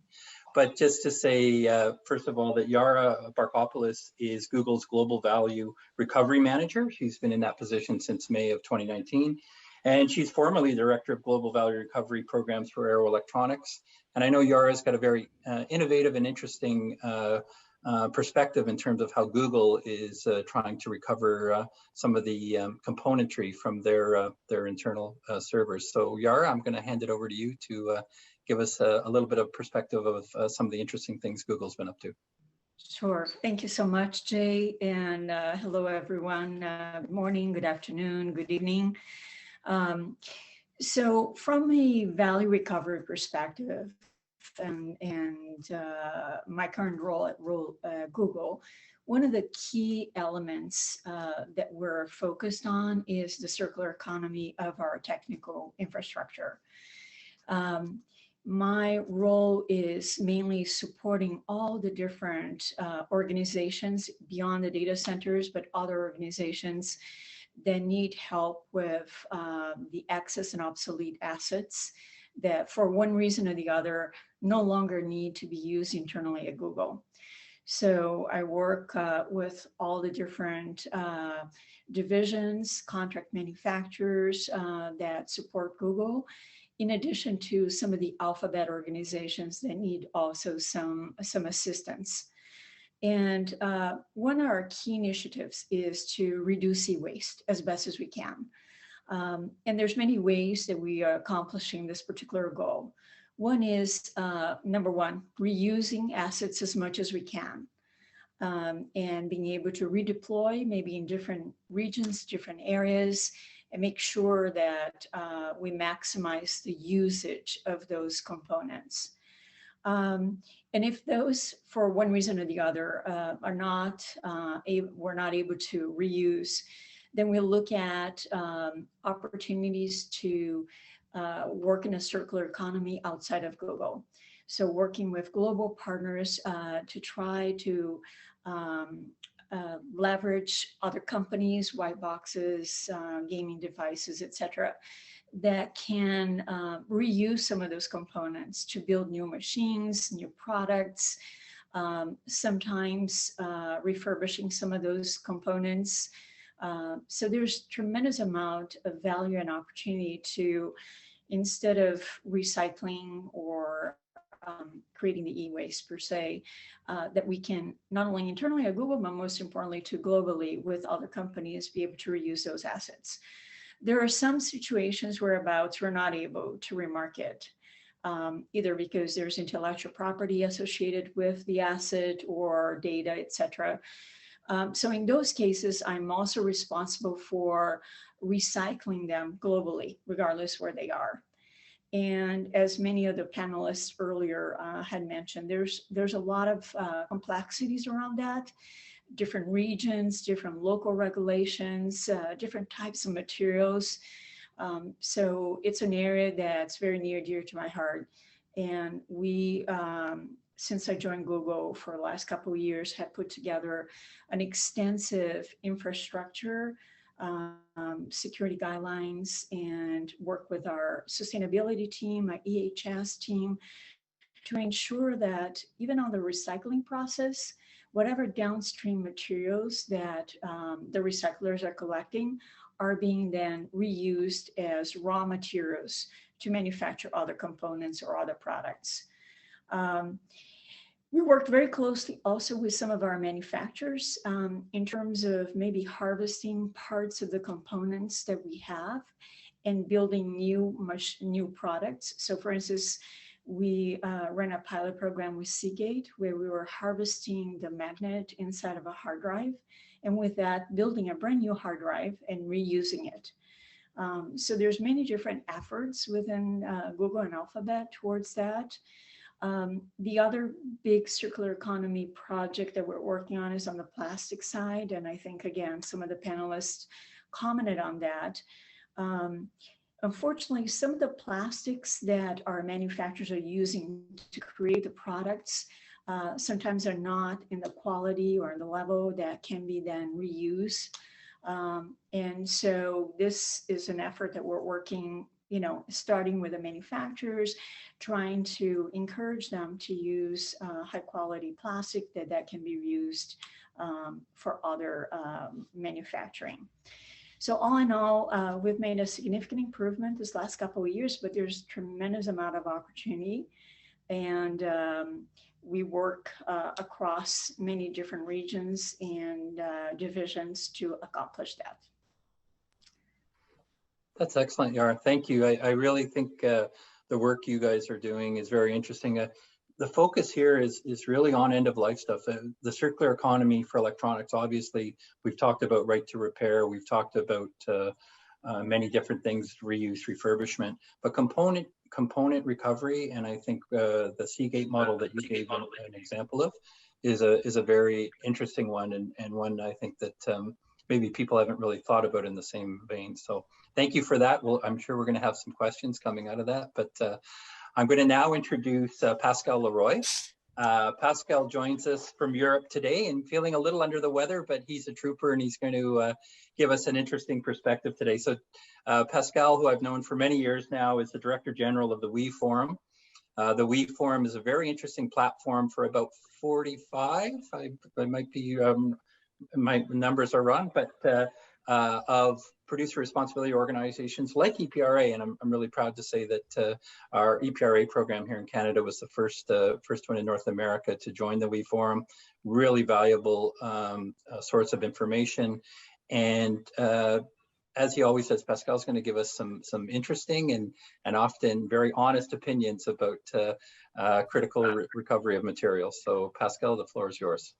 But just to say, first of all, that Yara Barkopoulos is Google's Global Value Recovery Manager. She's been in that position since May of 2019. And she's formerly Director of Global Value Recovery Programs for Aero Electronics. And I know Yara's got a very innovative and interesting perspective in terms of how Google is trying to recover some of the componentry from their internal servers. So Yara, I'm going to hand it over to you to give us a little bit of perspective of some of the interesting things Google's been up to. Sure. Thank you so much, Jay. And hello, everyone. Good morning, good afternoon, good evening. So from a value recovery perspective, and my current role at Google, one of the key elements that we're focused on is the circular economy of our technical infrastructure. My role is mainly supporting all the different organizations beyond the data centers, but other organizations that need help with the excess and obsolete assets that for one reason or the other no longer need to be used internally at Google. So I work with all the different divisions, contract manufacturers that support Google, in addition to some of the Alphabet organizations that need also some assistance. And one of our key initiatives is to reduce e-waste as best as we can. And there's many ways that we are accomplishing this particular goal. One is, number one, reusing assets as much as we can, and being able to redeploy maybe in different regions, different areas, and make sure that we maximize the usage of those components. And if those, for one reason or the other, are not we're not able to reuse, then we'll look at opportunities to work in a circular economy outside of Google. So working with global partners to try to leverage other companies, white boxes, gaming devices, etc., that can reuse some of those components to build new machines, new products, sometimes refurbishing some of those components. So there's tremendous amount of value and opportunity to, instead of recycling or creating the e-waste per se, that we can not only internally at Google, but most importantly to globally with other companies be able to reuse those assets. There are some situations whereabouts we're not able to remarket, either because there's intellectual property associated with the asset or data, etc. So in those cases, I'm also responsible for recycling them globally, regardless where they are. And as many of the panelists earlier had mentioned, there's a lot of complexities around that. Different regions, different local regulations, different types of materials. So it's an area that's very near and dear to my heart. And we, since I joined Google for the last couple of years, have put together an extensive infrastructure, security guidelines, and work with our sustainability team, our EHS team, to ensure that even on the recycling process, whatever downstream materials that the recyclers are collecting are being then reused as raw materials to manufacture other components or other products. We worked very closely also with some of our manufacturers in terms of maybe harvesting parts of the components that we have and building new products. So for instance, we ran a pilot program with Seagate where we were harvesting the magnet inside of a hard drive, and with that building a brand new hard drive and reusing it. So there's many different efforts within Google and Alphabet towards that. The other big circular economy project that we're working on is on the plastic side. And I think, again, some of the panelists commented on that. Unfortunately, some of the plastics that our manufacturers are using to create the products sometimes are not in the quality or the level that can be then reused. And so this is an effort that we're working, starting with the manufacturers, trying to encourage them to use high quality plastic that can be reused for other manufacturing. So all in all, we've made a significant improvement this last couple of years, but there's tremendous amount of opportunity. And we work across many different regions and divisions to accomplish that. That's excellent, Yara. Thank you. I really think the work you guys are doing is very interesting. The focus here is really on end of life stuff. The circular economy for electronics, obviously, we've talked about right to repair. We've talked about many different things, reuse, refurbishment, but component recovery. And I think the Seagate model that you gave an example of is a very interesting one, and one I think that maybe people haven't really thought about in the same vein. So thank you for that. Well, I'm sure we're going to have some questions coming out of that, but I'm going to now introduce Pascal Leroy. Pascal joins us from Europe today and feeling a little under the weather, but he's a trooper and he's going to give us an interesting perspective today. So Pascal, who I've known for many years now, is the Director General of the WE Forum. The WE Forum is a very interesting platform for about 45, I might be, my numbers are wrong, but of producer responsibility organizations like EPRA, and I'm really proud to say that our EPRA program here in Canada was the first one in North America to join the WE Forum. Really valuable source of information, and as he always says, Pascal's going to give us some interesting and often very honest opinions about critical recovery of materials. So Pascal, the floor is yours.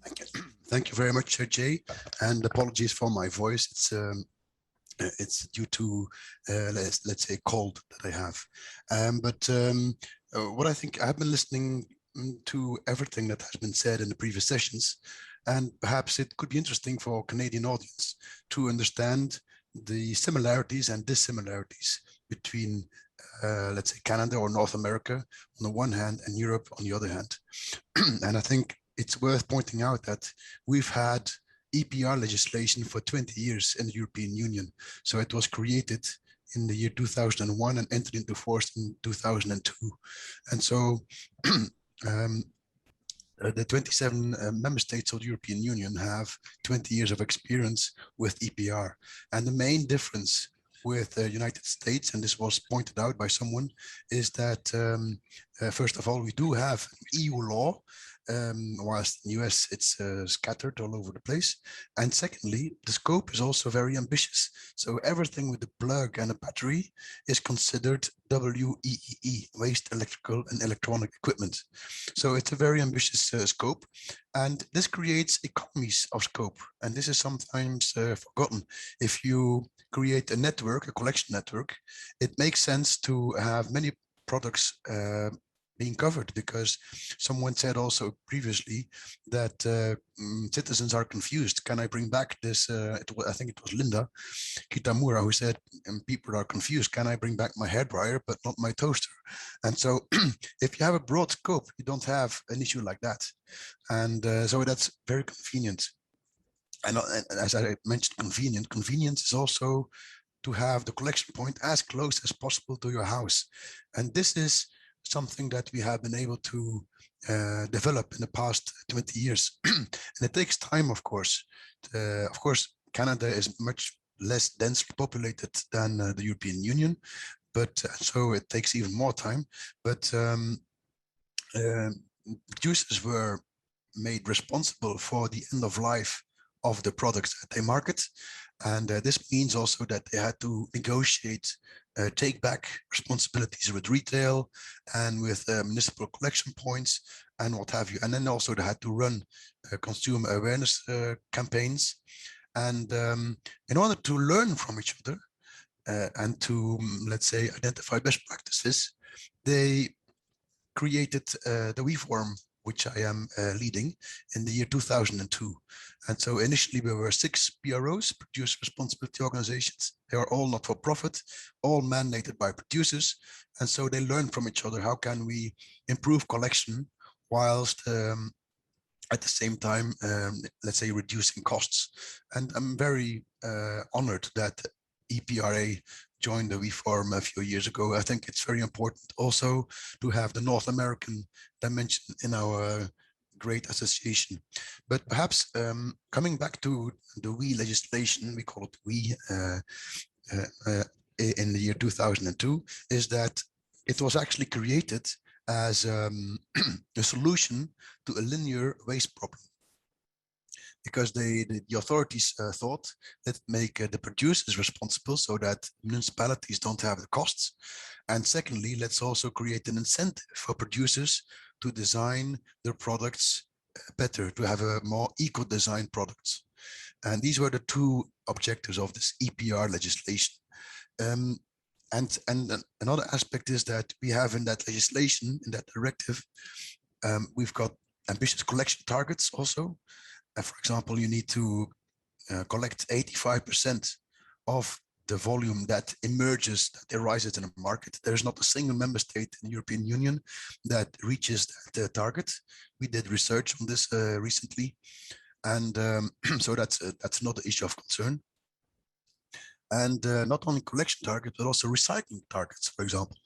Thank you. Thank you very much, Jay, and apologies for my voice. It's due to let's say cold that I have. What I think, I've been listening to everything that has been said in the previous sessions, and perhaps it could be interesting for Canadian audience to understand the similarities and dissimilarities between let's say Canada or North America on the one hand and Europe on the other hand. And I think it's worth pointing out that we've had EPR legislation for 20 years in the European Union. So it was created in the year 2001 and entered into force in 2002. And so the 27 member states of the European Union have 20 years of experience with EPR. And the main difference with the United States, and this was pointed out by someone, is that first of all, we do have EU law, whilst in the US it's scattered all over the place. And secondly, the scope is also very ambitious. So everything with the plug and a battery is considered WEEE, waste electrical and electronic equipment. So it's a very ambitious scope, and this creates economies of scope. And this is sometimes forgotten. If you create a network, a collection network, it makes sense to have many products being covered, because someone said also previously that citizens are confused. Can I bring back this? I think it was Linda Kitamura who said, people are confused. Can I bring back my hairdryer but not my toaster? And so if you have a broad scope, you don't have an issue like that. And so that's very convenient. And as I mentioned, convenience is also to have the collection point as close as possible to your house. And this is something that we have been able to develop in the past 20 years. And it takes time, of course. Of course, Canada is much less densely populated than the European Union, but so it takes even more time. But producers were made responsible for the end of life of the products that they market. And this means also that they had to negotiate take back responsibilities with retail and with municipal collection points and what have you. And then also they had to run consumer awareness campaigns. And in order to learn from each other and to, let's say, identify best practices, they created the WE Forum, which I am leading, in the year 2002. And so initially we were 6 PROs, producer responsibility organizations. They are all not for profit, all mandated by producers. And so they learn from each other. How can we improve collection whilst at the same time, let's say, reducing costs? And I'm very honored that EPRA joined the WE Forum a few years ago. I think it's very important also to have the North American dimension in our great association. But perhaps coming back to the WE legislation, we call it WE in the year 2002, is that it was actually created as a solution to a linear waste problem. Because the authorities thought that make the producers responsible so that municipalities don't have the costs. And secondly, let's also create an incentive for producers to design their products better, to have a more eco-design products. And these were the two objectives of this EPR legislation. And another aspect is that we have in that legislation, in that directive, we've got ambitious collection targets also. For example, you need to collect 85% of the volume that emerges, that arises in a market. There's not a single member state in the European Union that reaches that target. We did research on this recently, and so that's not an issue of concern. And not only collection targets, but also recycling targets. For example,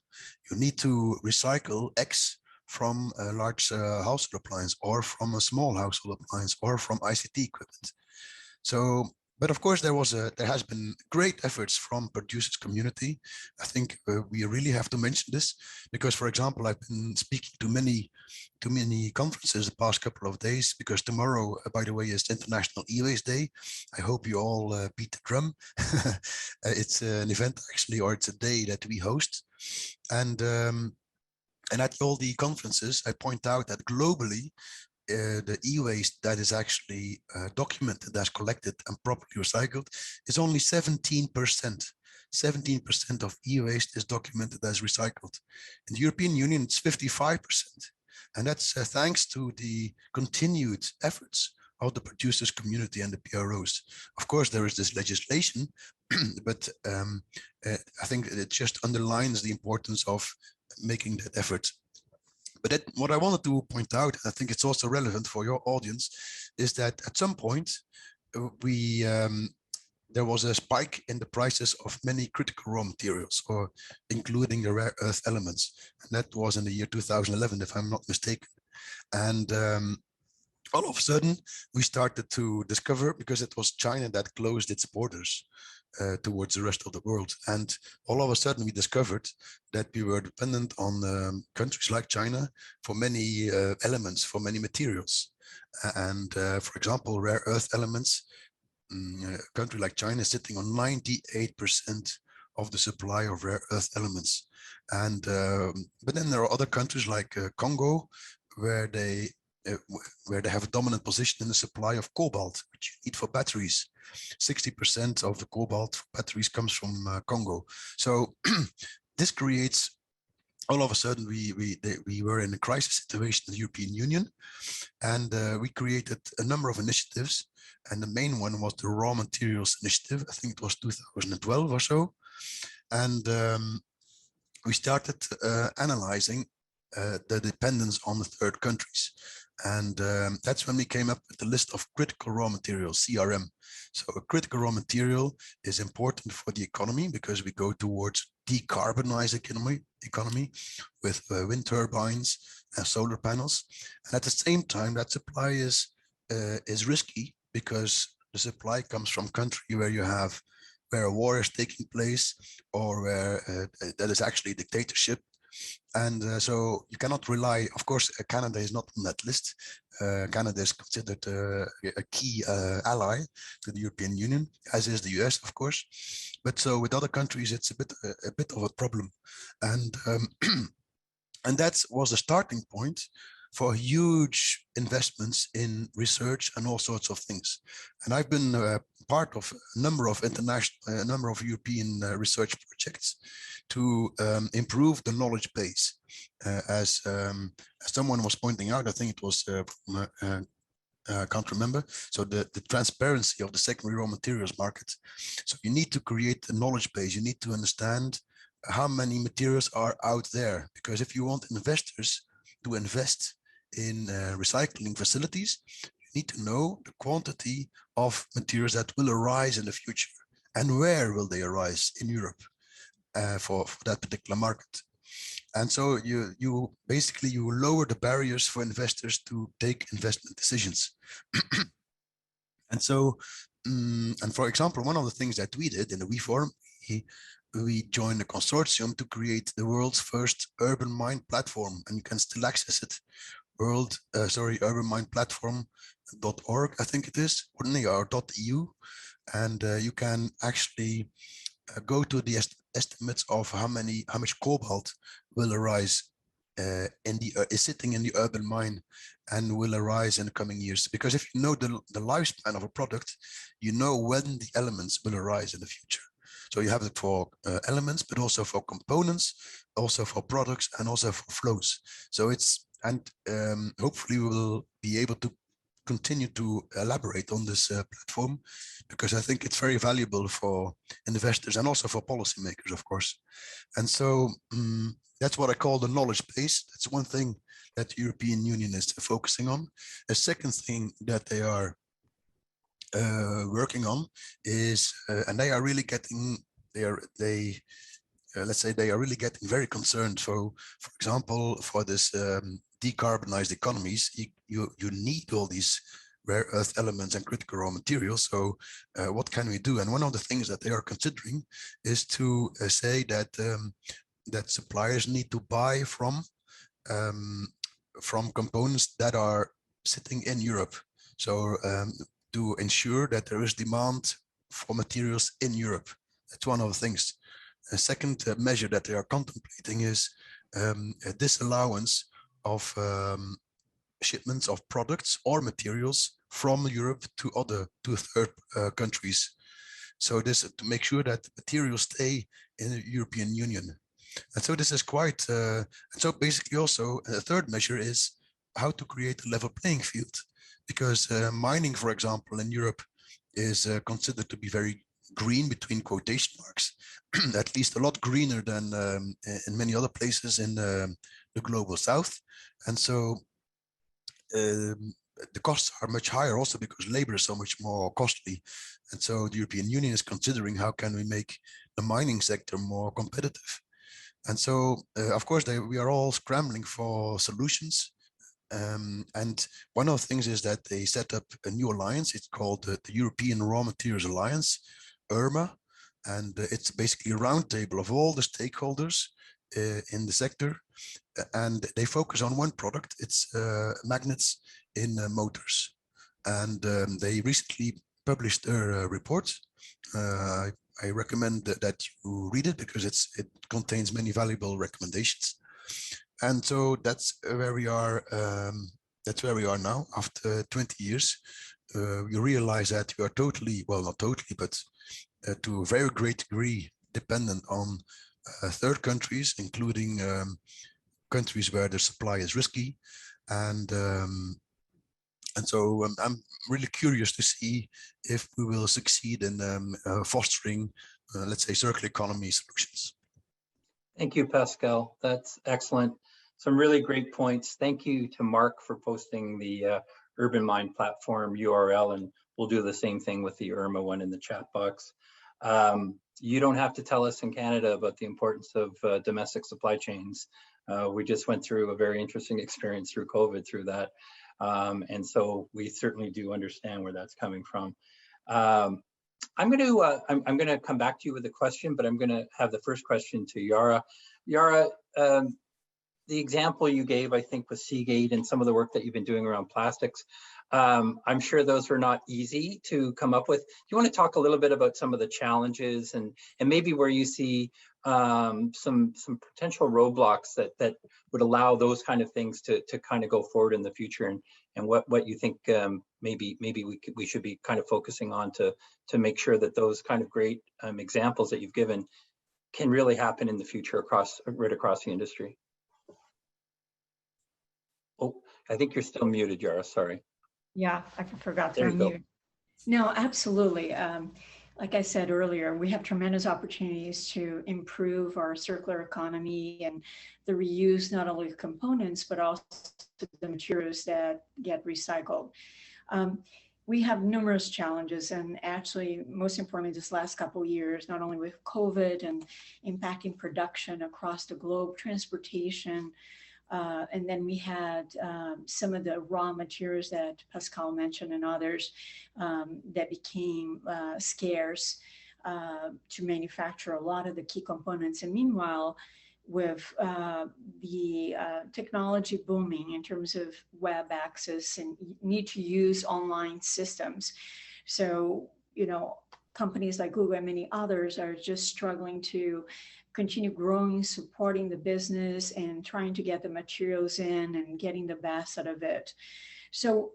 you need to recycle X from a large household appliance, or from a small household appliance, or from ICT equipment. So, but of course, there has been great efforts from producers community. I think we really have to mention this because, for example, I've been speaking to many conferences the past couple of days, because tomorrow, by the way, is International E-Waste Day. I hope you all beat the drum. It's an event actually, or it's a day that we host. And at all the conferences, I point out that globally, the e-waste that is actually documented, that's collected and properly recycled, is only 17%. 17% of e-waste is documented as recycled. In the European Union, it's 55%. And that's thanks to the continued efforts of the producers community and the PROs. Of course, there is this legislation, but I think it just underlines the importance of making that effort. But what I wanted to point out, I think it's also relevant for your audience, is that at some point there was a spike in the prices of many critical raw materials, or including the rare earth elements. And that was in the year 2011, if I'm not mistaken. And all of a sudden, we started to discover, because it was China that closed its borders towards the rest of the world. And all of a sudden we discovered that we were dependent on countries like China for many elements, for many materials. And for example, rare earth elements, a country like China is sitting on 98% of the supply of rare earth elements. And but then there are other countries like Congo, where they have a dominant position in the supply of cobalt, which you need for batteries. 60% of the cobalt for batteries comes from Congo. So this creates, all of a sudden, we were in a crisis situation in the European Union, and we created a number of initiatives. And the main one was the Raw Materials Initiative. I think it was 2012 or so. And we started analyzing the dependence on the third countries. And that's when we came up with the list of critical raw materials, CRM. So a critical raw material is important for the economy because we go towards decarbonized economy with wind turbines and solar panels. And at the same time, that supply is risky because the supply comes from country where a war is taking place, or where that is actually a dictatorship. And so you cannot rely, of course, Canada is not on that list. Canada is considered a key ally to the European Union, as is the US, of course. But so with other countries, it's a bit of a problem. And and that was a starting point for huge investments in research and all sorts of things. And I've been part of a number of European research projects to improve the knowledge base. As someone was pointing out, I think it was, I can't remember. So the transparency of the secondary raw materials market. So you need to create a knowledge base. You need to understand how many materials are out there, because if you want investors to invest in recycling facilities, you need to know the quantity of materials that will arise in the future and where will they arise in Europe for that particular market. And so you basically lower the barriers for investors to take investment decisions. And so, and for example, one of the things that we did in the WeForum, we joined a consortium to create the world's first urban mine platform, and you can still access it. urbanmineplatform.org, I think it is, or .eu, and you can actually go to the estimates of how much cobalt will arise is sitting in the urban mine and will arise in the coming years. Because if you know the lifespan of a product, you know when the elements will arise in the future. So you have it for elements, but also for components, also for products, and also for flows. So it's And hopefully we will be able to continue to elaborate on this platform, because I think it's very valuable for investors and also for policymakers, of course. And so that's what I call the knowledge base. That's one thing that the European Union is focusing on. A second thing that they are working on is, and they are really getting, let's say they are really getting very concerned. So, for example, for this decarbonized economies, you need all these rare earth elements and critical raw materials. So what can we do? And one of the things that they are considering is to say that that suppliers need to buy from components that are sitting in Europe. So to ensure that there is demand for materials in Europe. That's one of the things. A second measure that they are contemplating is a disallowance of shipments of products or materials from Europe to third countries. So this to make sure that materials stay in the European Union. And so this is quite, and so basically also a third measure is how to create a level playing field, because mining, for example, in Europe is considered to be very green between quotation marks, at least a lot greener than in many other places in the global south. And so the costs are much higher also because labor is so much more costly. And so the European Union is considering how can we make the mining sector more competitive. And so, of course, we are all scrambling for solutions. And one of the things is that they set up a new alliance. It's called the European Raw Materials Alliance, ERMA. And it's basically a roundtable of all the stakeholders in the sector. And they focus on one product. It's magnets in motors. And they recently published their report. I recommend that you read it because it contains many valuable recommendations. And so that's where we are. That's where we are now after 20 years. You realize that you are totally, well, not totally, but to a very great degree dependent on third countries, including countries where the supply is risky. And so I'm really curious to see if we will succeed in fostering, let's say, circular economy solutions. Thank you, Pascal. That's excellent. Some really great points. Thank you to Mark for posting the Urban Mind platform URL, and we'll do the same thing with the IRMA one in the chat box. You don't have to tell us in Canada about the importance of domestic supply chains. We just went through a very interesting experience through COVID through that. And so we certainly do understand where that's coming from. I'm going to come back to you with a question, but I'm going to have the first question to Yara. Yara, the example you gave, I think, with Seagate and some of the work that you've been doing around plastics, I'm sure those are not easy to come up with. Do you want to talk a little bit about some of the challenges and maybe where you see some potential roadblocks that would allow those kind of things to kind of go forward in the future, and what you think maybe we should be kind of focusing on to make sure that those kind of great examples that you've given can really happen in the future right across the industry. Oh, I think you're still muted, Yara, sorry. Yeah, I forgot to There you go. unmute. No, absolutely. Like I said earlier, we have tremendous opportunities to improve our circular economy and the reuse not only of components, but also the materials that get recycled. We have numerous challenges, and actually, most importantly, this last couple of years, not only with COVID and impacting production across the globe, transportation, and then we had some of the raw materials that Pascal mentioned and others that became scarce to manufacture a lot of the key components. And meanwhile, with the technology booming in terms of web access and need to use online systems. So, you know, companies like Google and many others are just struggling to continue growing, supporting the business and trying to get the materials in and getting the best out of it. So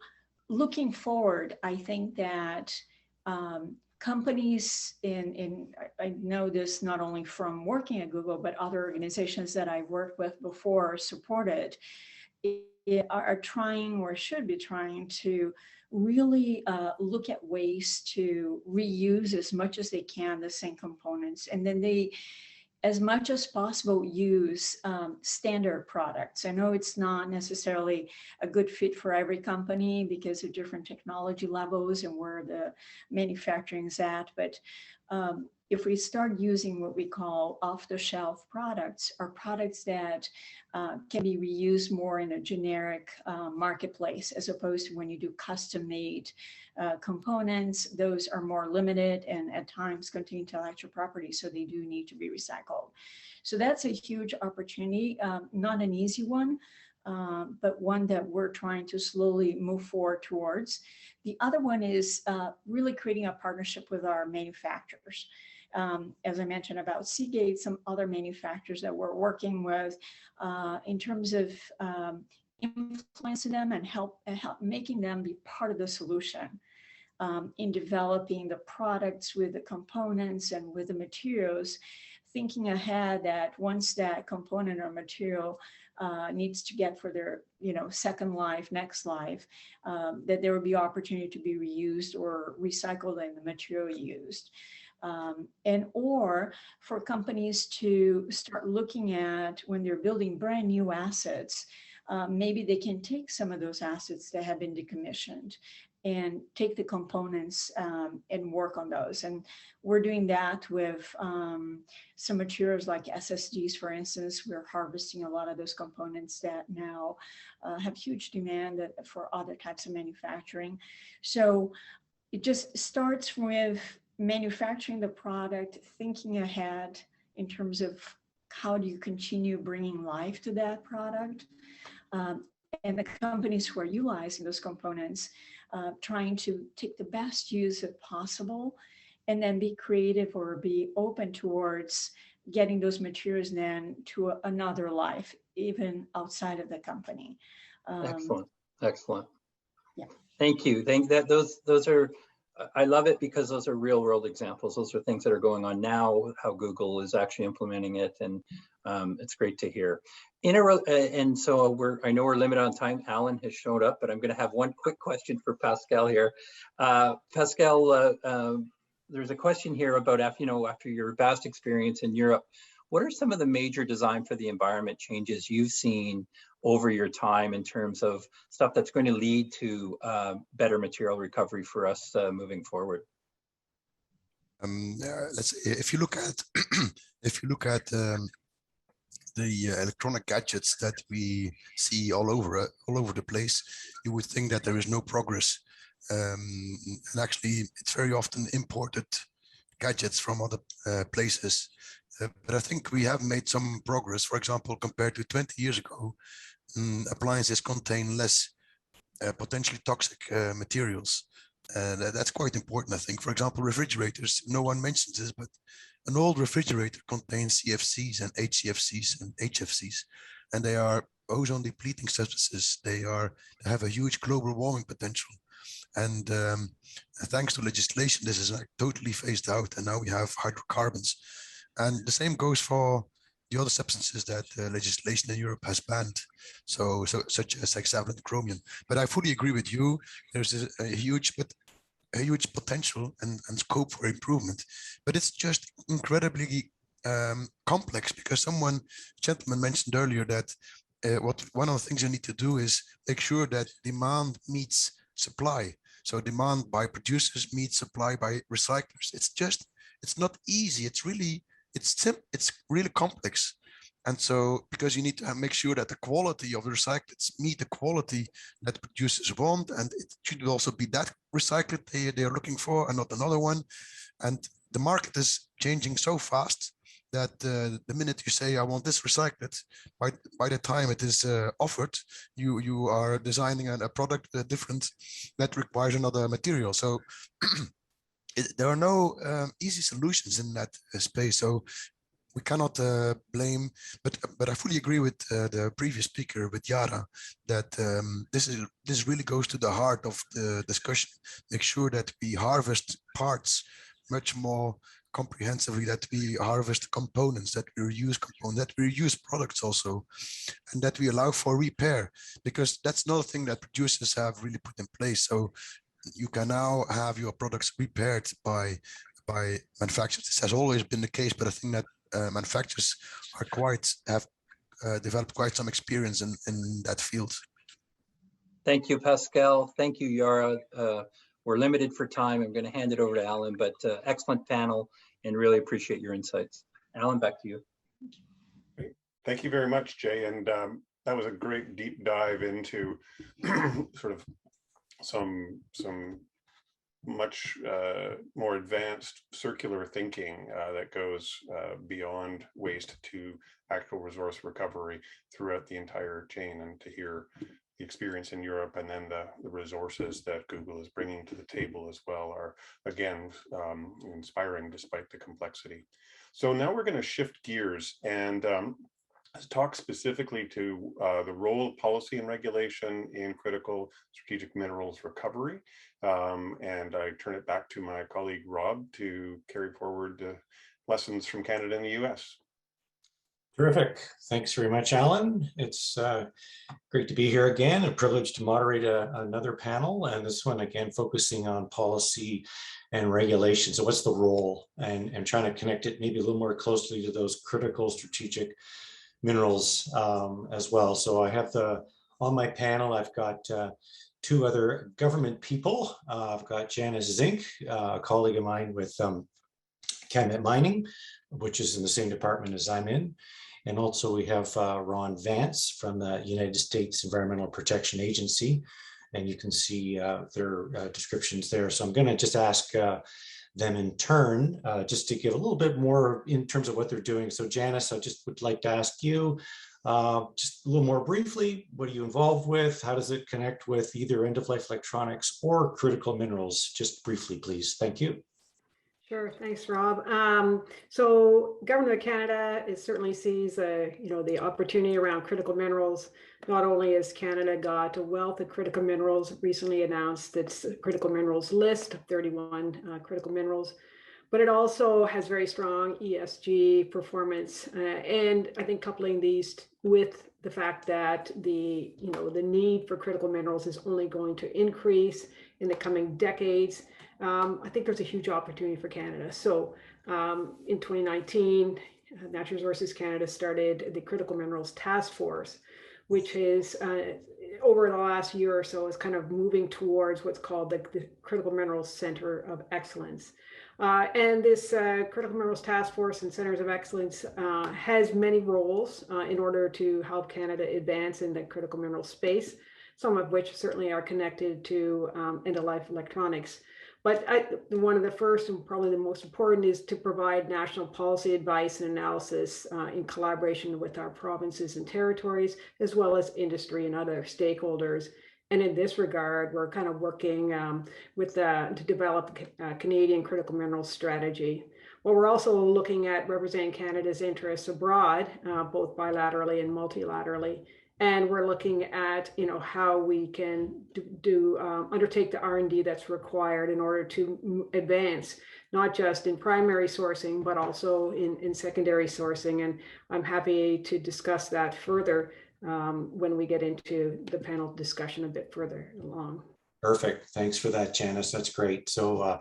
looking forward, I think that companies I know this not only from working at Google, but other organizations that I worked with before supported, are trying or should be trying to really look at ways to reuse as much as they can the same components, and then they, as much as possible, use standard products. I know it's not necessarily a good fit for every company because of different technology levels and where the manufacturing is at, but if we start using what we call off-the-shelf products, or products that can be reused more in a generic marketplace, as opposed to when you do custom-made components, those are more limited and at times contain intellectual property, so they do need to be recycled. So that's a huge opportunity, not an easy one, but one that we're trying to slowly move forward towards. The other one is really creating a partnership with our manufacturers. As I mentioned about Seagate, some other manufacturers that we're working with in terms of influencing them and help making them be part of the solution in developing the products with the components and with the materials, thinking ahead that once that component or material needs to get for their second life, next life, that there will be opportunity to be reused or recycled in the material used. And or for companies to start looking at when they're building brand new assets, maybe they can take some of those assets that have been decommissioned and take the components and work on those. And we're doing that with some materials like SSDs, for instance. We're harvesting a lot of those components that now have huge demand for other types of manufacturing. So it just starts with manufacturing the product, thinking ahead in terms of how do you continue bringing life to that product, and the companies who are utilizing those components, trying to take the best use of possible, and then be creative or be open towards getting those materials then to another life, even outside of the company. Excellent, excellent. Yeah. Thank you. Those are. I love it because those are real world examples. Those are things that are going on now, how Google is actually implementing it, and it's great to hear. And so I know we're limited on time. Alan has showed up, but I'm going to have one quick question for Pascal here. Pascal, there's a question here about after your vast experience in Europe, what are some of the major design for the environment changes you've seen over your time in terms of stuff that's going to lead to better material recovery for us moving forward? Let's if you look at the electronic gadgets that we see all over the place, you would think that there is no progress, and actually it's very often imported gadgets from other places. But I think we have made some progress. For example, compared to 20 years ago, appliances contain less potentially toxic materials. That's quite important, I think. For example, refrigerators, no one mentions this, but an old refrigerator contains CFCs and HCFCs and HFCs, and they are ozone depleting substances. They have a huge global warming potential. And thanks to legislation, this is like totally phased out, and now we have hydrocarbons. And the same goes for the other substances that legislation in Europe has banned, such as hexavalent and chromium. But I fully agree with you. There's a huge potential and scope for improvement. But it's just incredibly complex, because gentleman mentioned earlier that one of the things you need to do is make sure that demand meets supply. So demand by producers meets supply by recyclers. It's not easy. It's really complex. And so, because you need to make sure that the quality of the recyclates meet the quality that producers want, and it should also be that recyclate they are looking for and not another one. And the market is changing so fast that the minute you say, I want this recyclate, by the time it is offered, you are designing a product different that requires another material. So there are no easy solutions in that space. So we cannot blame, but I fully agree with the previous speaker, with Yara, that this really goes to the heart of the discussion. Make sure that we harvest parts much more comprehensively, that we harvest components, that we reuse components, that we reuse products also, and that we allow for repair, because that's another thing that producers have really put in place. So you can now have your products repaired by manufacturers. This has always been the case, but I think that manufacturers have developed quite some experience in that field. Thank you, Pascal. Thank you, Yara. We're limited for time. I'm going to hand it over to Alan, but excellent panel and really appreciate your insights. Alan, back to you. Thank you very much, Jay. And that was a great deep dive into sort of some much more advanced circular thinking that goes beyond waste to actual resource recovery throughout the entire chain, and to hear the experience in Europe and then the resources that Google is bringing to the table as well are, again, inspiring despite the complexity. So now we're going to shift gears and talk specifically to the role of policy and regulation in critical strategic minerals recovery. And I turn it back to my colleague Rob to carry forward the lessons from Canada and the US. Terrific. Thanks very much, Alan. It's great to be here again, a privilege to moderate another panel, and this one again focusing on policy and regulation. So what's the role, and trying to connect it maybe a little more closely to those critical strategic minerals as well. So I have on my panel, I've got two other government people. I've got Janice Zink, a colleague of mine with Camet Mining, which is in the same department as I'm in. And also we have Ron Vance from the United States Environmental Protection Agency. And you can see their descriptions there. So I'm going to just ask them in turn, just to give a little bit more in terms of what they're doing. So Janice, I just would like to ask you just a little more briefly, what are you involved with? How does it connect with either end-of-life electronics or critical minerals? Just briefly, please. Thank you. Sure, thanks, Rob. So Government of Canada certainly sees the opportunity around critical minerals. Not only has Canada got a wealth of critical minerals, recently announced its critical minerals list of 31 critical minerals, but it also has very strong ESG performance. And I think coupling these with the fact that the need for critical minerals is only going to increase in the coming decades, I think there's a huge opportunity for Canada. So in 2019, Natural Resources Canada started the Critical Minerals Task Force, which is over the last year or so is kind of moving towards what's called the Critical Minerals Center of Excellence. And this Critical Minerals Task Force and Centers of Excellence has many roles in order to help Canada advance in the critical mineral space, some of which certainly are connected to end-of-life electronics. But one of the first and probably the most important is to provide national policy advice and analysis in collaboration with our provinces and territories, as well as industry and other stakeholders. And in this regard, we're kind of working to develop a Canadian critical minerals strategy. Well, we're also looking at representing Canada's interests abroad, both bilaterally and multilaterally. And we're looking at, how we can undertake the R&D that's required in order to advance, not just in primary sourcing, but also in secondary sourcing. And I'm happy to discuss that further when we get into the panel discussion a bit further along. Perfect. Thanks for that, Janice. That's great. So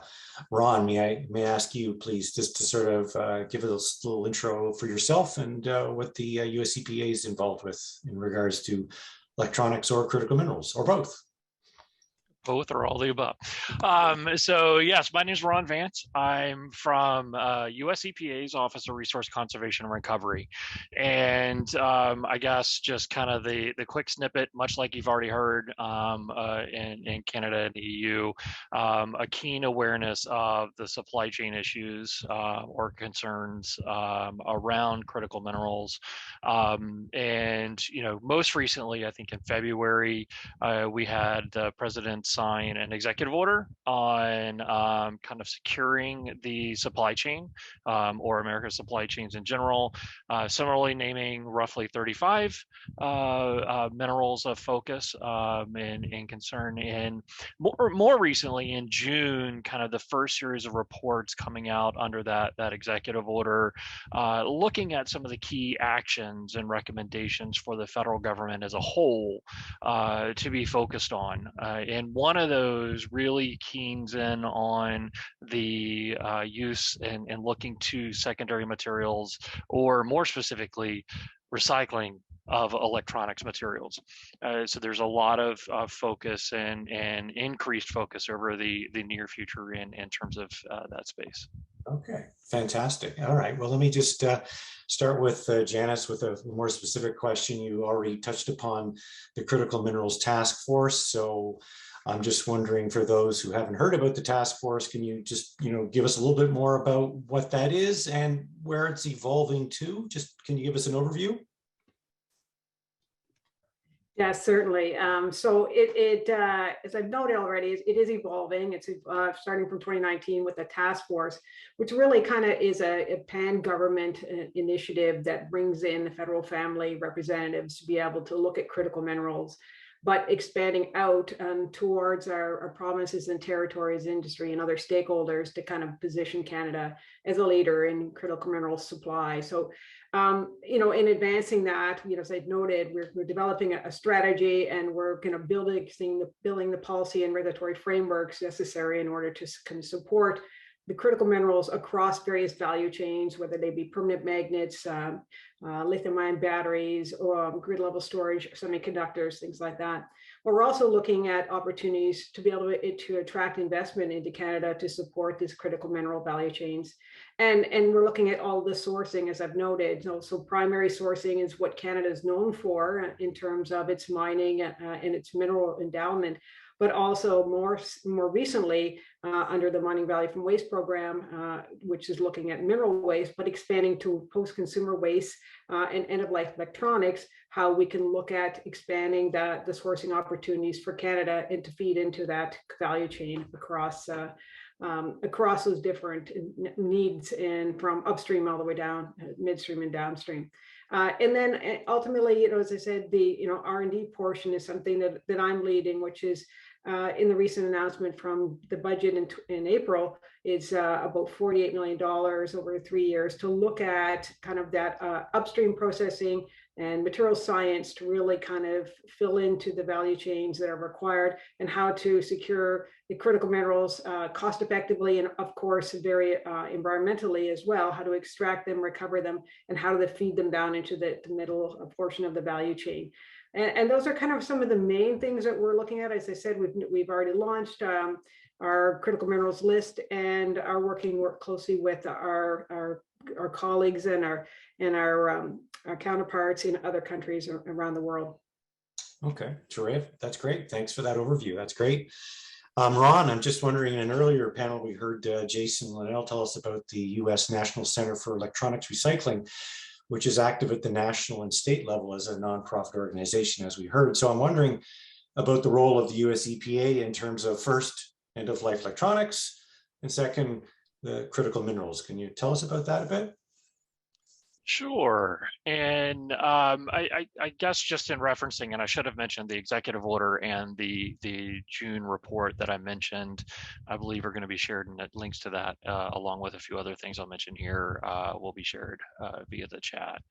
Ron, may I ask you, please, just to sort of give us a little intro for yourself and what the US EPA is involved with in regards to electronics or critical minerals, or both? Both or all the above. So yes, my name is Ron Vance. I'm from US EPA's Office of Resource Conservation and Recovery. And I guess just kind of the quick snippet, much like you've already heard in Canada and the EU, a keen awareness of the supply chain issues or concerns around critical minerals. And most recently, I think in February, we had President sign an executive order on kind of securing the supply chain or America's supply chains in general. Similarly, naming roughly 35 minerals of focus and concern. And more recently in June, kind of the first series of reports coming out under that executive order, looking at some of the key actions and recommendations for the federal government as a whole to be focused on. And one of those really keens in on the use and looking to secondary materials, or more specifically, recycling of electronics materials. So there's a lot of focus and increased focus over the near future in terms of that space. Okay, fantastic. All right, well, let me just start with Janice with a more specific question. You already touched upon the Critical Minerals Task Force. So I'm just wondering, for those who haven't heard about the task force, can you just, give us a little bit more about what that is and where it's evolving to? Just, can you give us an overview? Yes, certainly. So as I've noted already, it is evolving. It's starting from 2019 with the task force, which really kind of is a pan-government initiative that brings in the federal family representatives to be able to look at critical minerals, but expanding out towards our provinces and territories, industry, and other stakeholders to kind of position Canada as a leader in critical mineral supply. So, in advancing that, as I've noted, we're developing a strategy, and we're kind of building the policy and regulatory frameworks necessary in order to kind of support the critical minerals across various value chains, whether they be permanent magnets, lithium-ion batteries, or grid-level storage, semiconductors, things like that. But we're also looking at opportunities to be able to attract investment into Canada to support these critical mineral value chains. And we're looking at all the sourcing, as I've noted. So primary sourcing is what Canada is known for in terms of its mining and its mineral endowment, but also more recently under the Mining Value from Waste program, which is looking at mineral waste, but expanding to post-consumer waste and end-of-life electronics, how we can look at expanding the sourcing opportunities for Canada and to feed into that value chain across those different needs, and from upstream all the way down, midstream and downstream. And then ultimately, as I said, the R&D portion is something that I'm leading, which is in the recent announcement from the budget in April, is about $48 million over 3 years to look at kind of that upstream processing and material science to really kind of fill into the value chains that are required, and how to secure the critical minerals cost effectively, and of course very environmentally as well, how to extract them, recover them, and how to feed them down into the middle portion of the value chain. And those are kind of some of the main things that we're looking at. As I said, we've already launched our critical minerals list, and are working closely with our colleagues and our counterparts in other countries around the world. Okay, terrific. That's great. Thanks for that overview. That's great. Ron, I'm just wondering, in an earlier panel, we heard Jason Linnell tell us about the U.S. National Center for Electronics Recycling, which is active at the national and state level as a nonprofit organization, as we heard. So I'm wondering about the role of the US EPA in terms of, first, end-of-life electronics, and second, the critical minerals. Can you tell us about that a bit? Sure. And I guess just in referencing, and I should have mentioned the executive order and the June report that I mentioned, I believe are going to be shared, and links to that, along with a few other things I'll mention here, will be shared via the chat.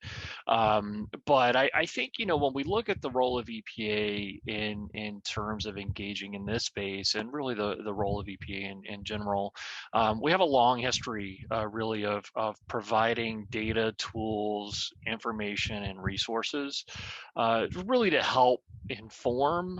But I think, when we look at the role of EPA in terms of engaging in this space, and really the role of EPA in general, we have a long history really of providing data, tools, information, and resources really to help inform,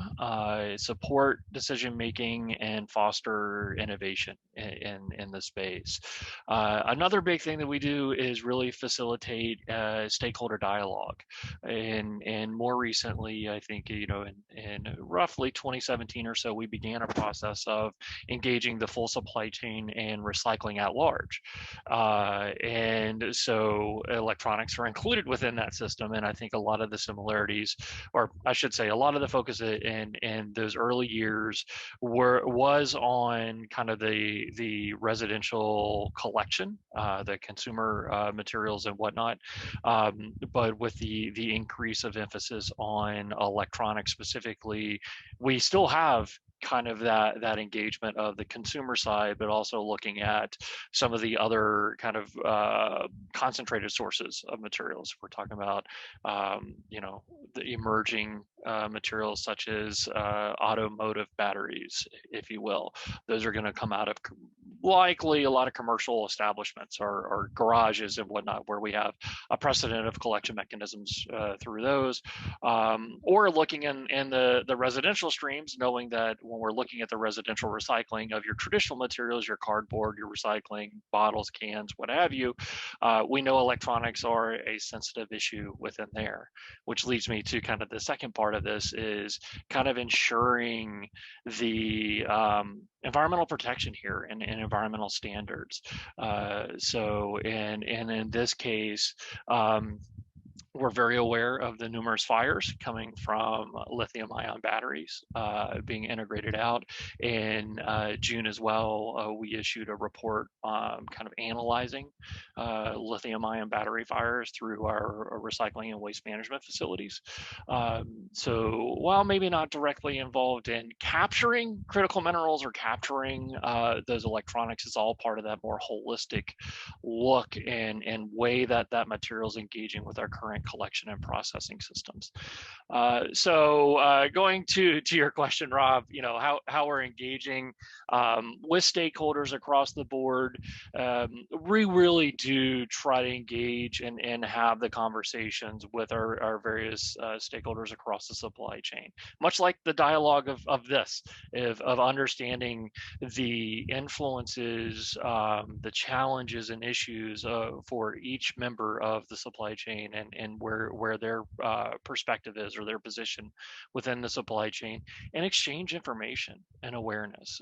support decision making, and foster innovation in the space. Another big thing that we do is really facilitate stakeholder dialogue, and more recently, I think in roughly 2017 or so, we began a process of engaging the full supply chain and recycling at large, and so electronics are included within that system. And I think a lot of the similarities, or I should say, a lot of the focus in those early years was on kind of the residential collection, the consumer materials and whatnot. But with the increase of emphasis on electronics specifically, we still have kind of that engagement of the consumer side, but also looking at some of the other kind of concentrated sources of materials. We're talking about, the emerging materials such as automotive batteries, if you will. Those are going to come out of likely a lot of commercial establishments or garages and whatnot, where we have a precedent of collection mechanisms through those, or looking in the residential streams, knowing that when we're looking at the residential recycling of your traditional materials, your cardboard, your recycling bottles, cans, what have you, we know electronics are a sensitive issue within there, which leads me to kind of the second part of this is kind of ensuring the environmental protection here and environmental standards. So in this case, we're very aware of the numerous fires coming from lithium-ion batteries being integrated out. In June as well, we issued a report kind of analyzing lithium-ion battery fires through our recycling and waste management facilities. So while maybe not directly involved in capturing critical minerals or capturing those electronics, it's all part of that more holistic look and way that material is engaging with our current collection and processing systems. So going to your question, Rob, how we're engaging with stakeholders across the board, we really do try to engage and have the conversations with our various stakeholders across the supply chain, much like the dialogue of this, of understanding the influences, the challenges and issues for each member of the supply chain and where their perspective is or their position within the supply chain, and exchange information and awareness.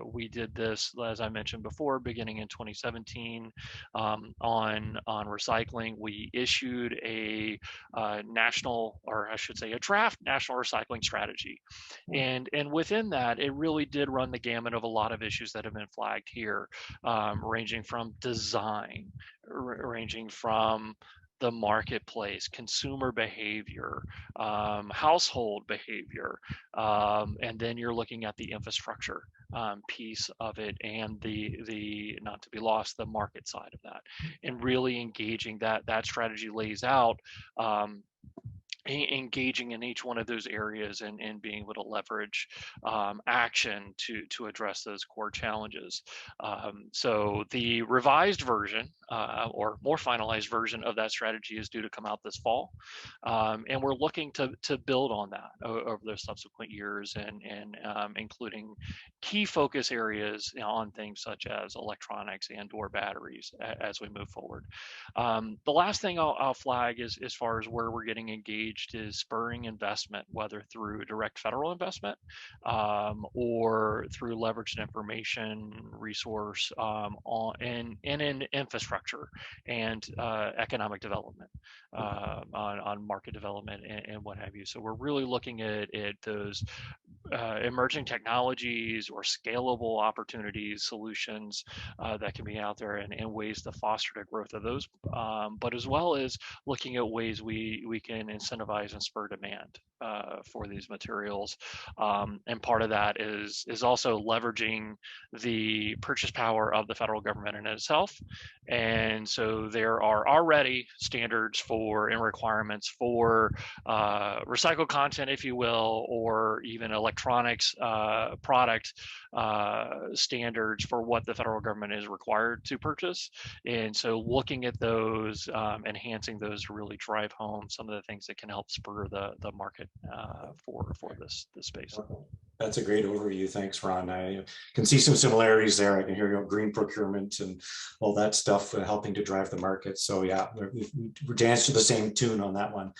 We did this, as I mentioned before, beginning in 2017 on recycling. We issued a national, or I should say a draft national recycling strategy. And within that, it really did run the gamut of a lot of issues that have been flagged here, ranging from design, ranging from the marketplace, consumer behavior, household behavior, and then you're looking at the infrastructure piece of it, and the not to be lost, the market side of that, and really engaging that strategy lays out engaging in each one of those areas and being able to leverage action to address those core challenges. So the revised version or more finalized version of that strategy is due to come out this fall. And we're looking to build on that over the subsequent years and including key focus areas on things such as electronics and or batteries as we move forward. The last thing I'll flag is as far as where we're getting engaged is spurring investment, whether through direct federal investment or through leveraged information resource in infrastructure and economic development, on market development and what have you. So we're really looking at those emerging technologies or scalable opportunities, solutions that can be out there and ways to foster the growth of those, but as well as looking at ways we can incentivize and spur demand for these materials. And part of that is also leveraging the purchase power of the federal government in itself. And so there are already standards for and requirements for recycled content, if you will, or even electronics product standards for what the federal government is required to purchase. And so looking at those, enhancing those to really drive home some of the things that can help spur the market for this space. That's a great overview. Thanks, Ron. I can see some similarities there. I can hear green procurement and all that stuff helping to drive the market. So yeah, we're dancing to the same tune on that one.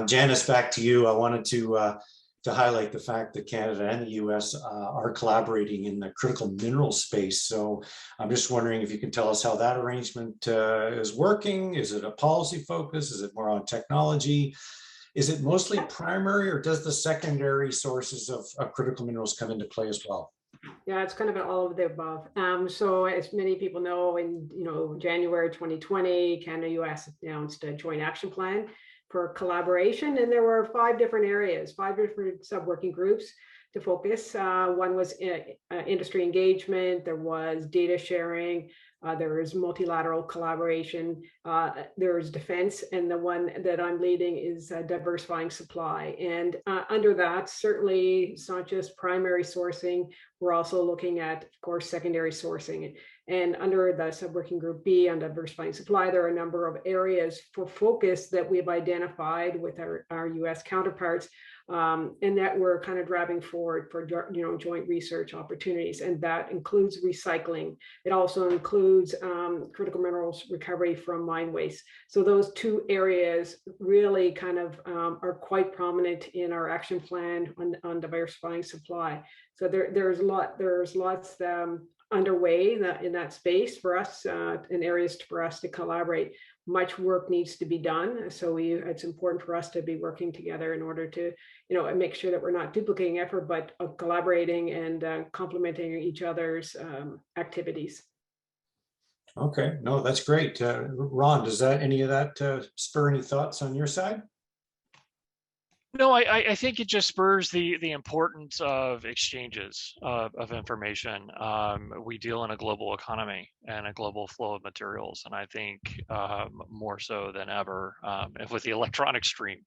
Janice, back to you. I wanted to to highlight the fact that Canada and the US are collaborating in the critical mineral space. So I'm just wondering if you can tell us how that arrangement is working. Is it a policy focus? Is it more on technology? Is it mostly primary, or does the secondary sources of critical minerals come into play as well? Yeah, it's kind of all of the above. So as many people know, in January 2020, Canada US announced a joint action plan for collaboration, and there were 5 different areas, 5 different sub-working groups to focus. One was industry engagement, there was data sharing, there was multilateral collaboration, there is defense, and the one that I'm leading is diversifying supply. And under that, certainly it's not just primary sourcing, we're also looking at, of course, secondary sourcing. And under the sub-working group B on diversifying supply, there are a number of areas for focus that we've identified with our US counterparts, and that we're kind of driving forward for joint research opportunities. And that includes recycling. It also includes critical minerals recovery from mine waste. So those 2 areas really kind of are quite prominent in our action plan on diversifying supply. So there's lots underway in that space for us, in areas for us to collaborate. Much work needs to be done. So it's important for us to be working together in order to, make sure that we're not duplicating effort, but collaborating and complementing each other's activities. Okay, no, that's great. Ron, does any of that spur any thoughts on your side? No, I think it just spurs the importance of exchanges of information. We deal in a global economy and a global flow of materials, and I think more so than ever, and with the electronic stream,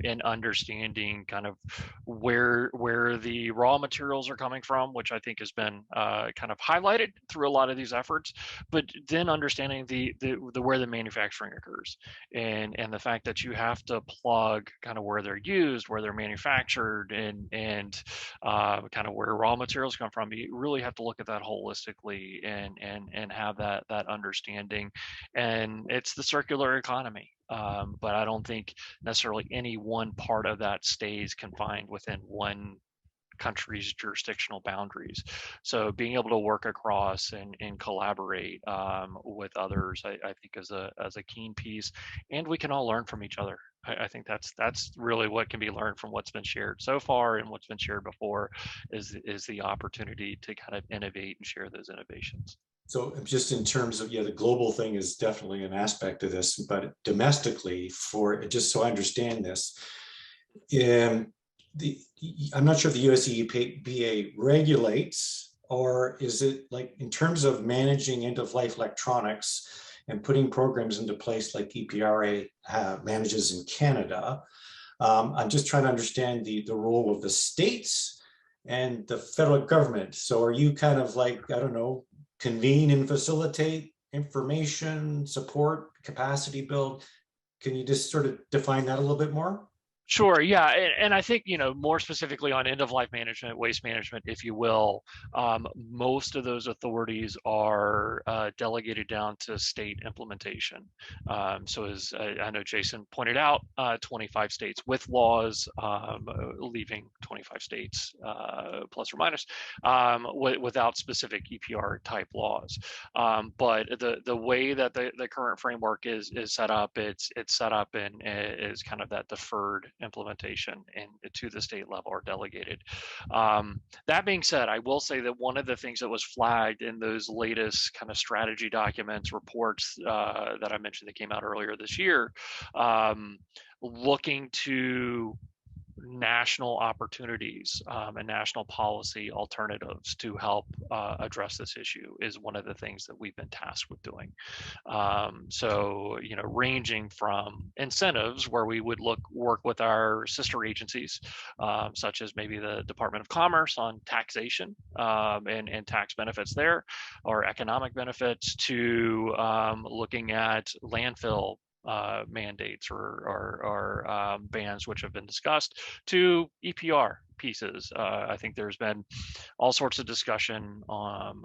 in understanding kind of where the raw materials are coming from, which I think has been kind of highlighted through a lot of these efforts, but then understanding the where the manufacturing occurs, and the fact that you have to plug kind of where they're used, where they're manufactured, and kind of where raw materials come from. You really have to look at that holistically and have that understanding. And it's the circular economy. But I don't think necessarily any one part of that stays confined within one country's jurisdictional boundaries. So being able to work across and collaborate with others, I think is a keen piece, and we can all learn from each other. I think that's really what can be learned from what's been shared so far and what's been shared before is the opportunity to kind of innovate and share those innovations. So just in terms of, the global thing is definitely an aspect of this, but domestically, just so I understand this, I'm not sure if the US EPA regulates, or is it like in terms of managing end-of-life electronics and putting programs into place like EPRA manages in Canada. I'm just trying to understand the role of the states and the federal government. So are you kind of like, I don't know, convene and facilitate information, support, capacity build? Can you just sort of define that a little bit more? Sure. Yeah. And I think, more specifically on end-of-life management, waste management, if you will, most of those authorities are delegated down to state implementation. So as I know Jason pointed out, 25 states with laws, leaving 25 states plus or minus, without specific EPR type laws. But the way that the current framework is set up, it's set up and is kind of that deferred implementation and to the state level or delegated. That being said, I will say that one of the things that was flagged in those latest kind of strategy documents, reports that I mentioned that came out earlier this year, looking to national opportunities and national policy alternatives to help address this issue is one of the things that we've been tasked with doing. So, ranging from incentives where we would work with our sister agencies, such as maybe the Department of Commerce on taxation and tax benefits there, or economic benefits, to looking at landfill mandates or bans which have been discussed, to EPR pieces. I think there's been all sorts of discussion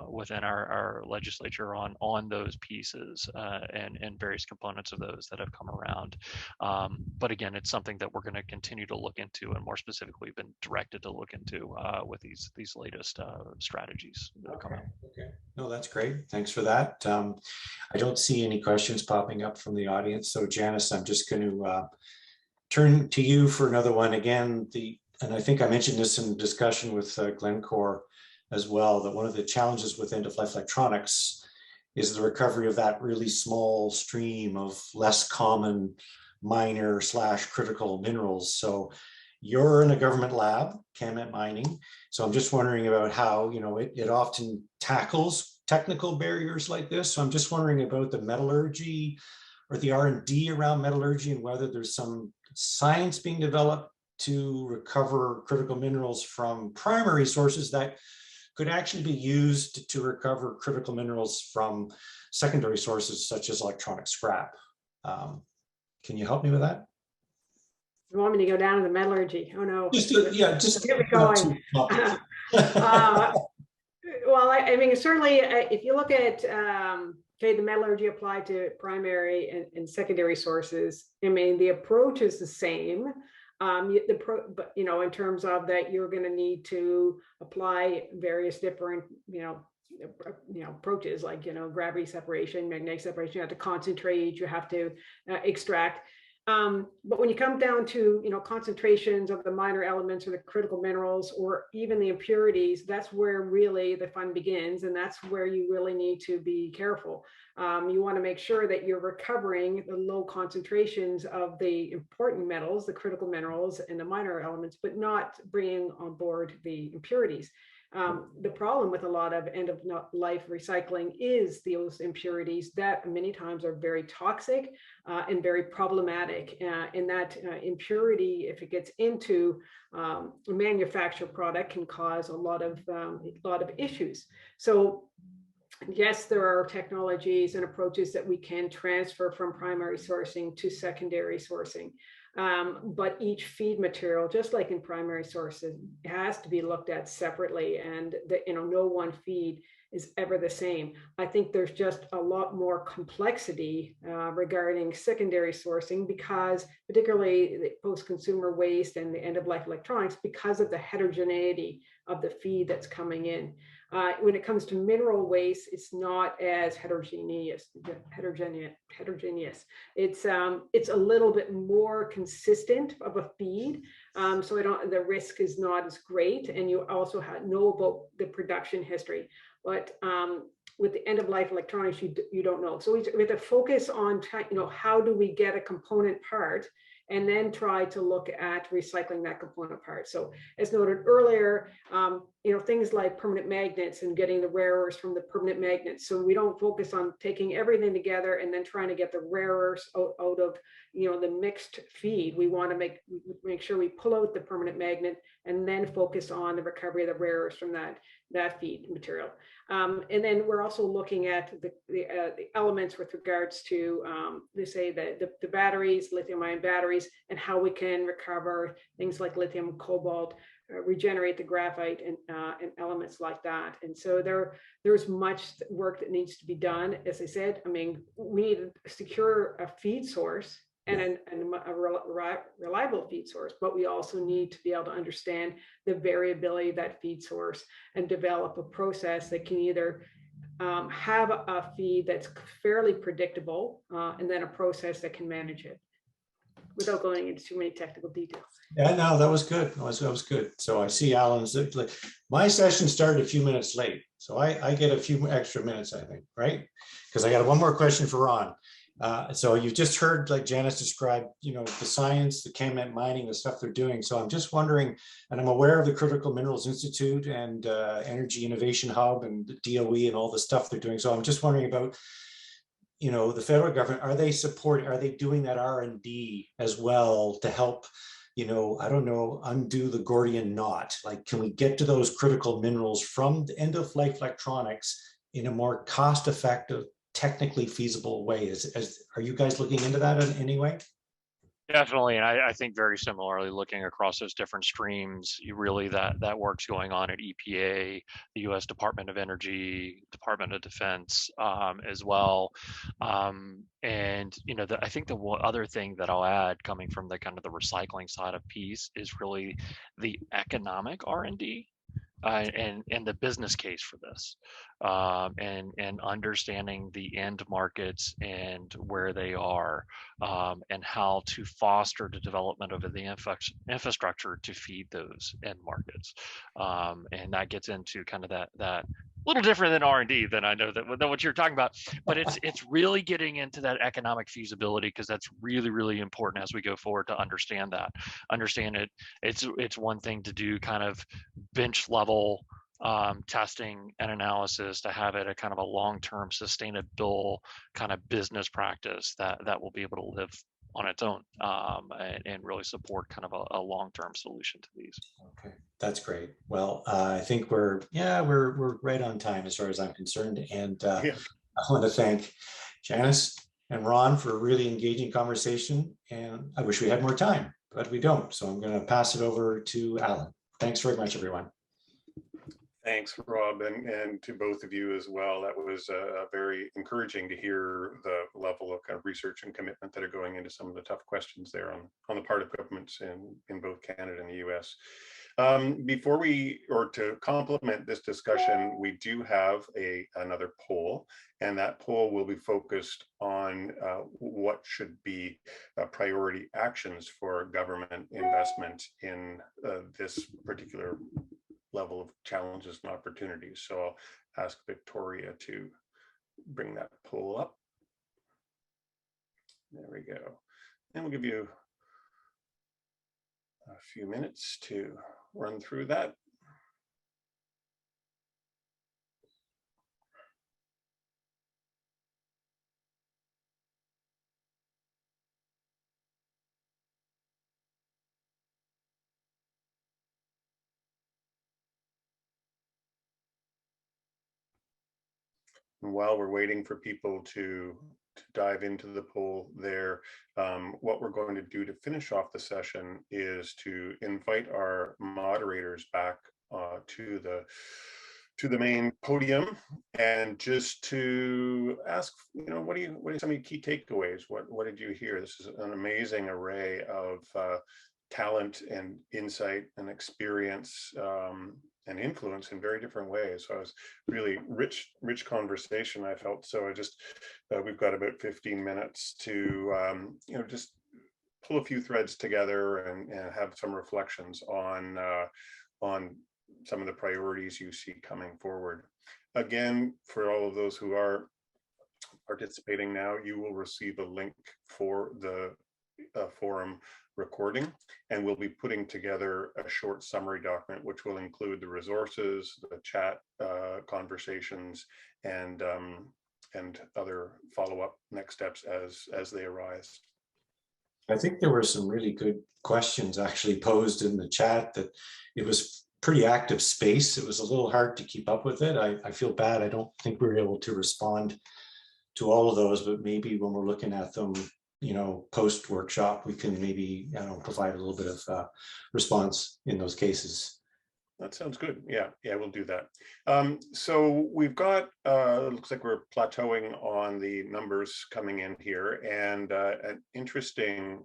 within our legislature on those pieces and various components of those that have come around. But again, it's something that we're going to continue to look into, and more specifically been directed to look into with these latest strategies that have come out. Okay. No, that's great. Thanks for that. I don't see any questions popping up from the audience. So Janice, I'm just going to turn to you for another one. Again, and I think I mentioned this in discussion with Glencore as well, that one of the challenges with end-of-life electronics is the recovery of that really small stream of less common minor / critical minerals. So you're in a government lab, CanMet Mining. So I'm just wondering about how, it often tackles technical barriers like this. So I'm just wondering about the metallurgy or the R&D around metallurgy, and whether there's some science being developed to recover critical minerals from primary sources that could actually be used to recover critical minerals from secondary sources such as electronic scrap. Can you help me with that? You want me to go down to the metallurgy? Oh no. Just get me going. Well, I mean, certainly, if you look at the metallurgy applied to primary and secondary sources, I mean, the approach is the same. But in terms of that, you're going to need to apply various different, approaches like, gravity separation, magnetic separation. You have to concentrate, you have to extract. But when you come down to, concentrations of the minor elements or the critical minerals or even the impurities, that's where really the fun begins. And that's where you really need to be careful. You want to make sure that you're recovering the low concentrations of the important metals, the critical minerals and the minor elements, but not bringing on board the impurities. The problem with a lot of end-of-life recycling is those impurities that many times are very toxic and very problematic. And that impurity, if it gets into a manufactured product, can cause a lot of issues. So yes, there are technologies and approaches that we can transfer from primary sourcing to secondary sourcing. But each feed material, just like in primary sources, has to be looked at separately, and no one feed is ever the same. I think there's just a lot more complexity regarding secondary sourcing, because particularly the post-consumer waste and the end-of-life electronics, because of the heterogeneity of the feed that's coming in. When it comes to mineral waste, it's not as heterogeneous. It's a little bit more consistent of a feed, so the risk is not as great, and you also know about the production history. But with the end-of-life electronics, you don't know. So we have to focus on how do we get a component part, and then try to look at recycling that component part. So as noted earlier, things like permanent magnets and getting the rare earths from the permanent magnets. So we don't focus on taking everything together and then trying to get the rare earths out of the mixed feed. We want to make sure we pull out the permanent magnet and then focus on the recovery of the rare earths from that feed material. And then we're also looking at the elements with regards to, let's say, the batteries, lithium-ion batteries, and how we can recover things like lithium, cobalt, regenerate the graphite, and elements like that. And so there's much work that needs to be done. As I said, I mean, we need to secure a feed source and a reliable feed source, but we also need to be able to understand the variability of that feed source and develop a process that can either have a feed that's fairly predictable and then a process that can manage it without going into too many technical details. Yeah, no, that was good. That was good. So I see Alan's, my session started a few minutes late, so I get a few extra minutes, I think, right? Because I got one more question for Ron. So you've just heard, like Janice described, the science, the CanMet Mining, the stuff they're doing. So I'm just wondering, and I'm aware of the Critical Minerals Institute and Energy Innovation Hub and the DOE and all the stuff they're doing. So I'm just wondering about, the federal government, are they doing that R&D as well to help, I don't know, undo the Gordian knot? Like, can we get to those critical minerals from the end-of-life electronics in a more cost-effective, technically feasible way? Are you guys looking into that in any way? Definitely, and I think very similarly, looking across those different streams, you really that work's going on at EPA, the U.S. Department of Energy, Department of Defense, as well. And I think the other thing that I'll add, coming from the kind of the recycling side of piece, is really the economic R&D. And the business case for this, and understanding the end markets and where they are, and how to foster the development of the infrastructure to feed those end markets, and that gets into kind of that little different than R&D than I know than what you're talking about, but it's really getting into that economic feasibility, because that's really important as we go forward to understand it. It's one thing to do kind of bench level testing and analysis, to have it a kind of a long-term sustainable kind of business practice that will be able to live on its own, and really support kind of a long-term solution to these. Okay, that's great. Well, I think we're right on time as far as I'm concerned. And I want to thank Janice and Ron for a really engaging conversation. And I wish we had more time, but we don't. So I'm going to pass it over to Alan. Thanks very much, everyone. Thanks, Rob, and to both of you as well. That was very encouraging to hear the level of kind of research and commitment that are going into some of the tough questions there on the part of governments in both Canada and the US. To complement this discussion, we do have another poll, and that poll will be focused on what should be priority actions for government investment in this particular level of challenges and opportunities. So I'll ask Victoria to bring that poll up. There we go. And we'll give you a few minutes to run through that. And while we're waiting for people to dive into the poll there, what we're going to do to finish off the session is to invite our moderators back to the main podium, and just to ask, what are some of your key takeaways? What did you hear? This is an amazing array of talent and insight and experience and influence in very different ways. So it was really rich conversation, I felt. So we've got about 15 minutes to just pull a few threads together and have some reflections on some of the priorities you see coming forward. Again, for all of those who are participating now, you will receive a link for the forum recording, and we'll be putting together a short summary document which will include the resources, the chat conversations, and other follow-up next steps as they arise. I think there were some really good questions actually posed in the chat. That it was pretty active space. It was a little hard to keep up with it. I feel bad. I don't think we were able to respond to all of those, but maybe when we're looking at them, post workshop, we can maybe provide a little bit of response in those cases. That sounds good. Yeah, we'll do that. So we've got, looks like we're plateauing on the numbers coming in here, and an interesting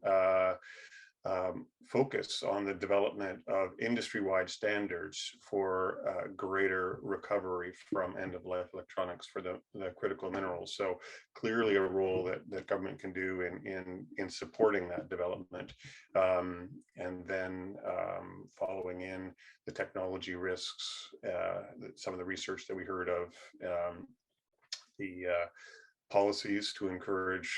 focus on the development of industry-wide standards for greater recovery from end-of-life electronics for the critical minerals. So clearly a role that government can do in supporting that development, and then following in the technology risks, some of the research that we heard of, the policies to encourage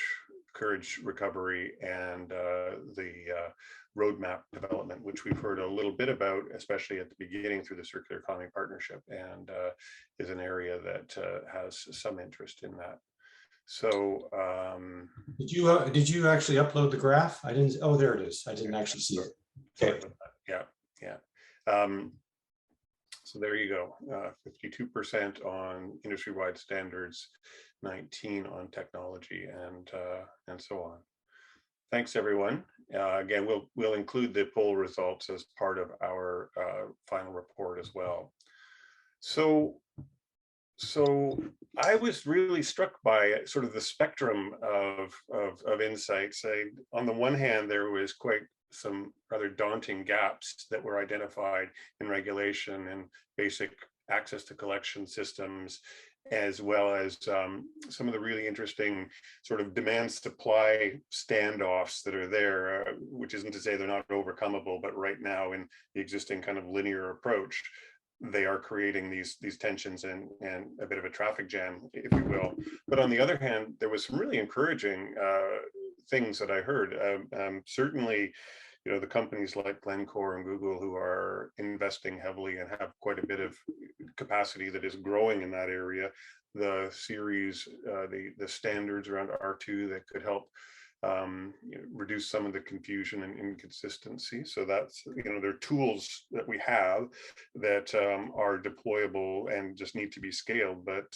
recovery, and the roadmap development, which we've heard a little bit about, especially at the beginning through the Circular Economy Partnership, and is an area that has some interest in that. So did you actually upload the graph? I didn't. Oh, there it is. I didn't actually see it. Okay. Yeah. So there you go. 52% on industry-wide standards, 19 on technology, and so on. thanks everyone. Again, we'll include the poll results as part of our final report as well. So I was really struck by sort of the spectrum of insights. On the one hand, there was quite some rather daunting gaps that were identified in regulation and basic access to collection systems, as well as some of the really interesting sort of demand supply standoffs that are there, which isn't to say they're not overcomable, but right now in the existing kind of linear approach, they are creating these tensions and a bit of a traffic jam, if you will. But on the other hand, there was some really encouraging things that I heard. Certainly, you know, the companies like Glencore and Google who are investing heavily and have quite a bit of capacity that is growing in that area. The series, the standards around R2 that could help reduce some of the confusion and inconsistency. So that's, you know, they're tools that we have that are deployable and just need to be scaled. But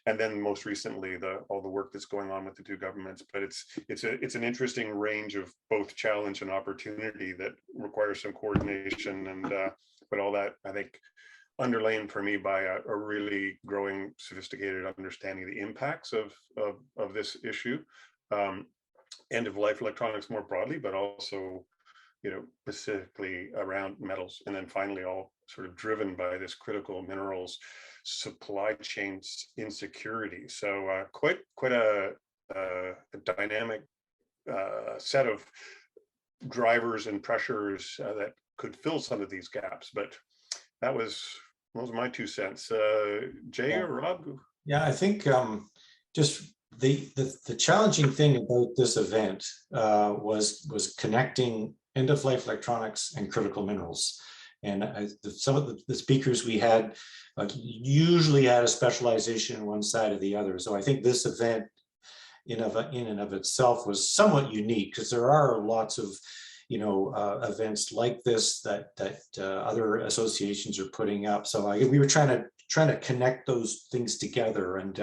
and then most recently, all the work that's going on with the two governments. But it's an interesting range of both challenge and opportunity that requires some coordination, and but all that, I think, underlain for me by a really growing, sophisticated understanding of the impacts of this issue. End of life electronics more broadly, but also, you know, specifically around metals, and then finally all sort of driven by this critical minerals supply chain insecurity. So quite a dynamic set of drivers and pressures that could fill some of these gaps. But those are my 2 cents. Jay or Rob? Yeah, I think just the challenging thing about this event was connecting end-of-life electronics and critical minerals. And some of the speakers we had usually had a specialization in one side or the other. So I think this event in and of itself was somewhat unique, because there are lots of, you know, events like this that other associations are putting up. So we were trying to connect those things together, and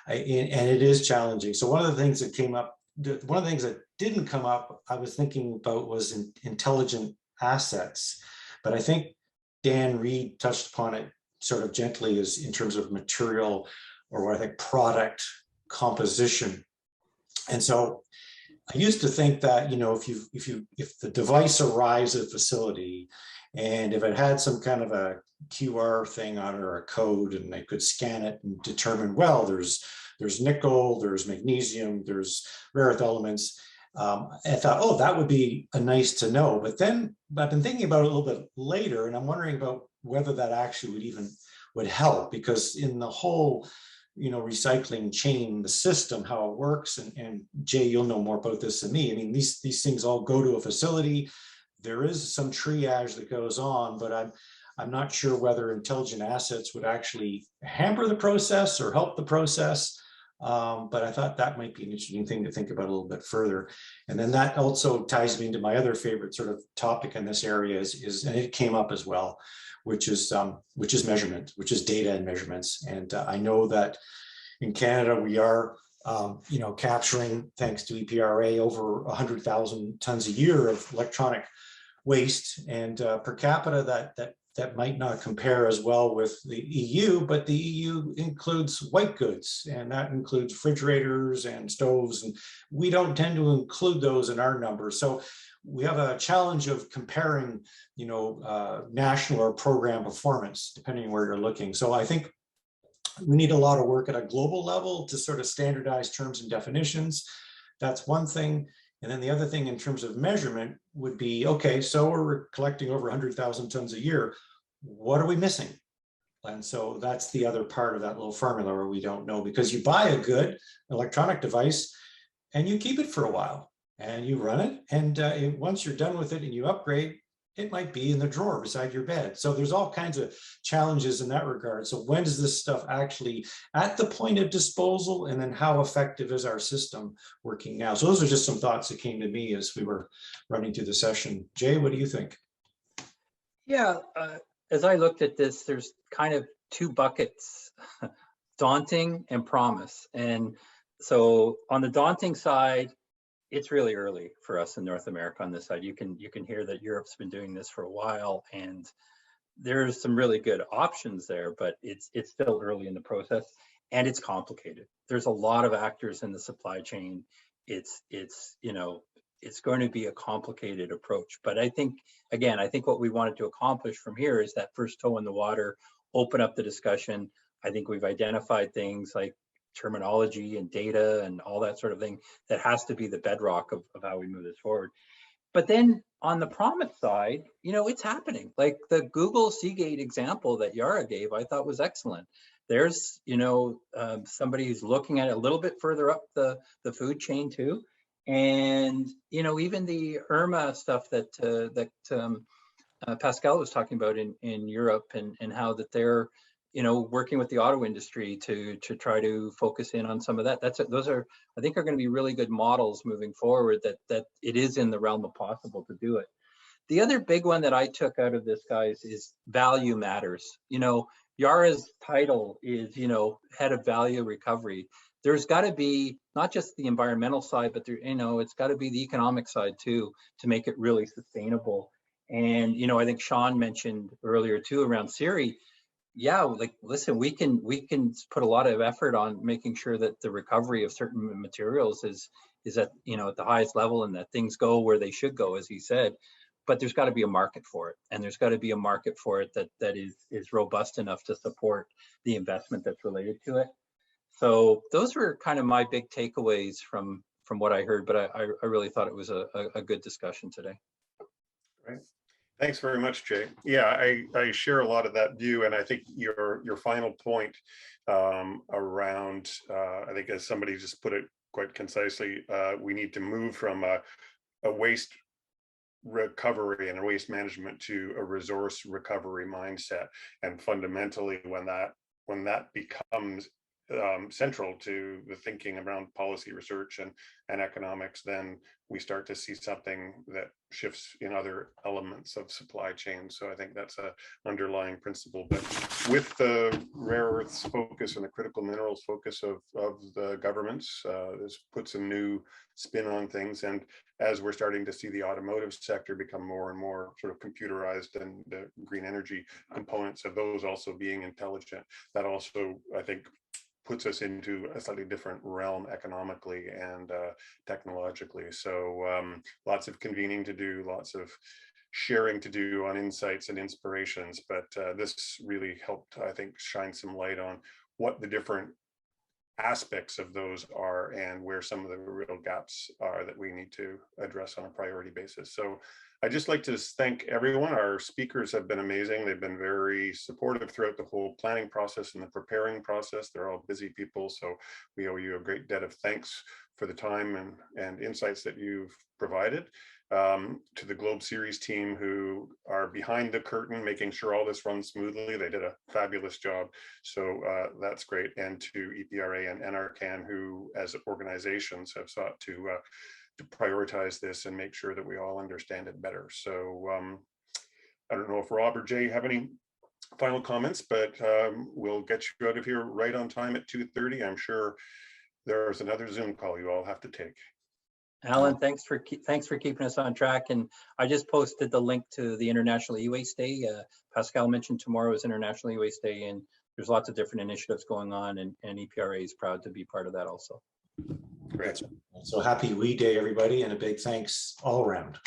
it is challenging. So one of the things that came up, one of the things that didn't come up, I was thinking about was intelligent assets. But I think Dan Reed touched upon it sort of gently, as in terms of material, or what I think product composition. And so I used to think that, you know, if the device arrives at a facility, and if it had some kind of a QR thing on it or a code, and they could scan it and determine, well, there's nickel, there's magnesium, there's rare earth elements. I thought, oh, that would be a nice to know. But then I've been thinking about it a little bit later, and I'm wondering about whether that actually would help, because in the whole, you know, recycling chain, the system, how it works, and Jay, you'll know more about this than me. I mean, these things all go to a facility. There is some triage that goes on, but I'm not sure whether intelligent assets would actually hamper the process or help the process. But I thought that might be an interesting thing to think about a little bit further. And then that also ties me into my other favorite sort of topic in this area is and it came up as well, which is measurement, which is data and measurements. And I know that in Canada, we are, you know, capturing, thanks to EPRA, over 100,000 tons a year of electronic waste, and per capita that might not compare as well with the EU, but the EU includes white goods, and that includes refrigerators and stoves, and we don't tend to include those in our numbers. So we have a challenge of comparing, you know, national or program performance, depending where you're looking. So I think we need a lot of work at a global level to sort of standardize terms and definitions. That's one thing. And then the other thing in terms of measurement would be, okay, so we're collecting over 100,000 tons a year. What are we missing? And so that's the other part of that little formula where we don't know, because you buy a good electronic device and you keep it for a while and you run it. And once you're done with it and you upgrade, it might be in the drawer beside your bed. So there's all kinds of challenges in that regard. So when is this stuff actually at the point of disposal? And then how effective is our system working now? So those are just some thoughts that came to me as we were running through the session. Jay, what do you think? Yeah, as I looked at this, there's kind of two buckets, daunting and promise. And so on the daunting side, it's really early for us in North America on this side. You can hear that Europe's been doing this for a while, and there's some really good options there, but it's still early in the process, and it's complicated. There's a lot of actors in the supply chain. It's you know, it's going to be a complicated approach. But I think, again, I think what we wanted to accomplish from here is that first toe in the water, open up the discussion. I think we've identified things like terminology and data and all that sort of thing that has to be the bedrock of how we move this forward. But then on the promise side, you know, it's happening. Like the Google Seagate example that Yara gave, I thought was excellent. There's, you know, somebody who's looking at it a little bit further up the food chain too. And, you know, even the IRMA stuff that Pascal was talking about in Europe, and how that they're, you know, working with the auto industry to try to focus in on some of that. Those are, I think, are going to be really good models moving forward, that it is in the realm of possible to do it. The other big one that I took out of this, guys, is value matters. You know, Yara's title is, you know, head of value recovery. There's got to be not just the environmental side, but there, you know, it's got to be the economic side too, to make it really sustainable. And, you know, I think Sean mentioned earlier too around CIRI. Yeah, like, listen, we can put a lot of effort on making sure that the recovery of certain materials is at, you know, at the highest level, and that things go where they should go, as he said. But there's got to be a market for it, and there's got to be a market for it that is robust enough to support the investment that's related to it. So those were kind of my big takeaways from what I heard, but I really thought it was a good discussion today. Right. Thanks very much, Jay. Yeah, I share a lot of that view, and I think your final point around, I think as somebody just put it quite concisely, we need to move from a waste recovery and a waste management to a resource recovery mindset. And fundamentally, when that becomes central to the thinking around policy research and economics, then we start to see something that shifts in other elements of supply chain. So I think that's a underlying principle. But with the rare earths focus and the critical minerals focus of the governments, this puts a new spin on things. And as we're starting to see the automotive sector become more and more sort of computerized, and the green energy components of those also being intelligent, that also, I think, puts us into a slightly different realm economically and technologically. So lots of convening to do, lots of sharing to do on insights and inspirations. But this really helped, I think, shine some light on what the different aspects of those are, and where some of the real gaps are that we need to address on a priority basis. So I'd just like to thank everyone. Our speakers have been amazing. They've been very supportive throughout the whole planning process and the preparing process. They're all busy people, so we owe you a great debt of thanks for the time and insights that you've provided. To the Globe Series team, who are behind the curtain, making sure all this runs smoothly. They did a fabulous job. So that's great. And to EPRA and NRCan, who as organizations have sought to prioritize this and make sure that we all understand it better. So I don't know if Rob or Jay have any final comments, but we'll get you out of here right on time at 2:30. I'm sure there's another Zoom call you all have to take. Alan, thanks for keeping us on track. And I just posted the link to the International E-Waste Day. Pascal mentioned tomorrow is International E-Waste Day, and there's lots of different initiatives going on, and EPRA is proud to be part of that also. Great. So happy We Day, everybody, and a big thanks all around.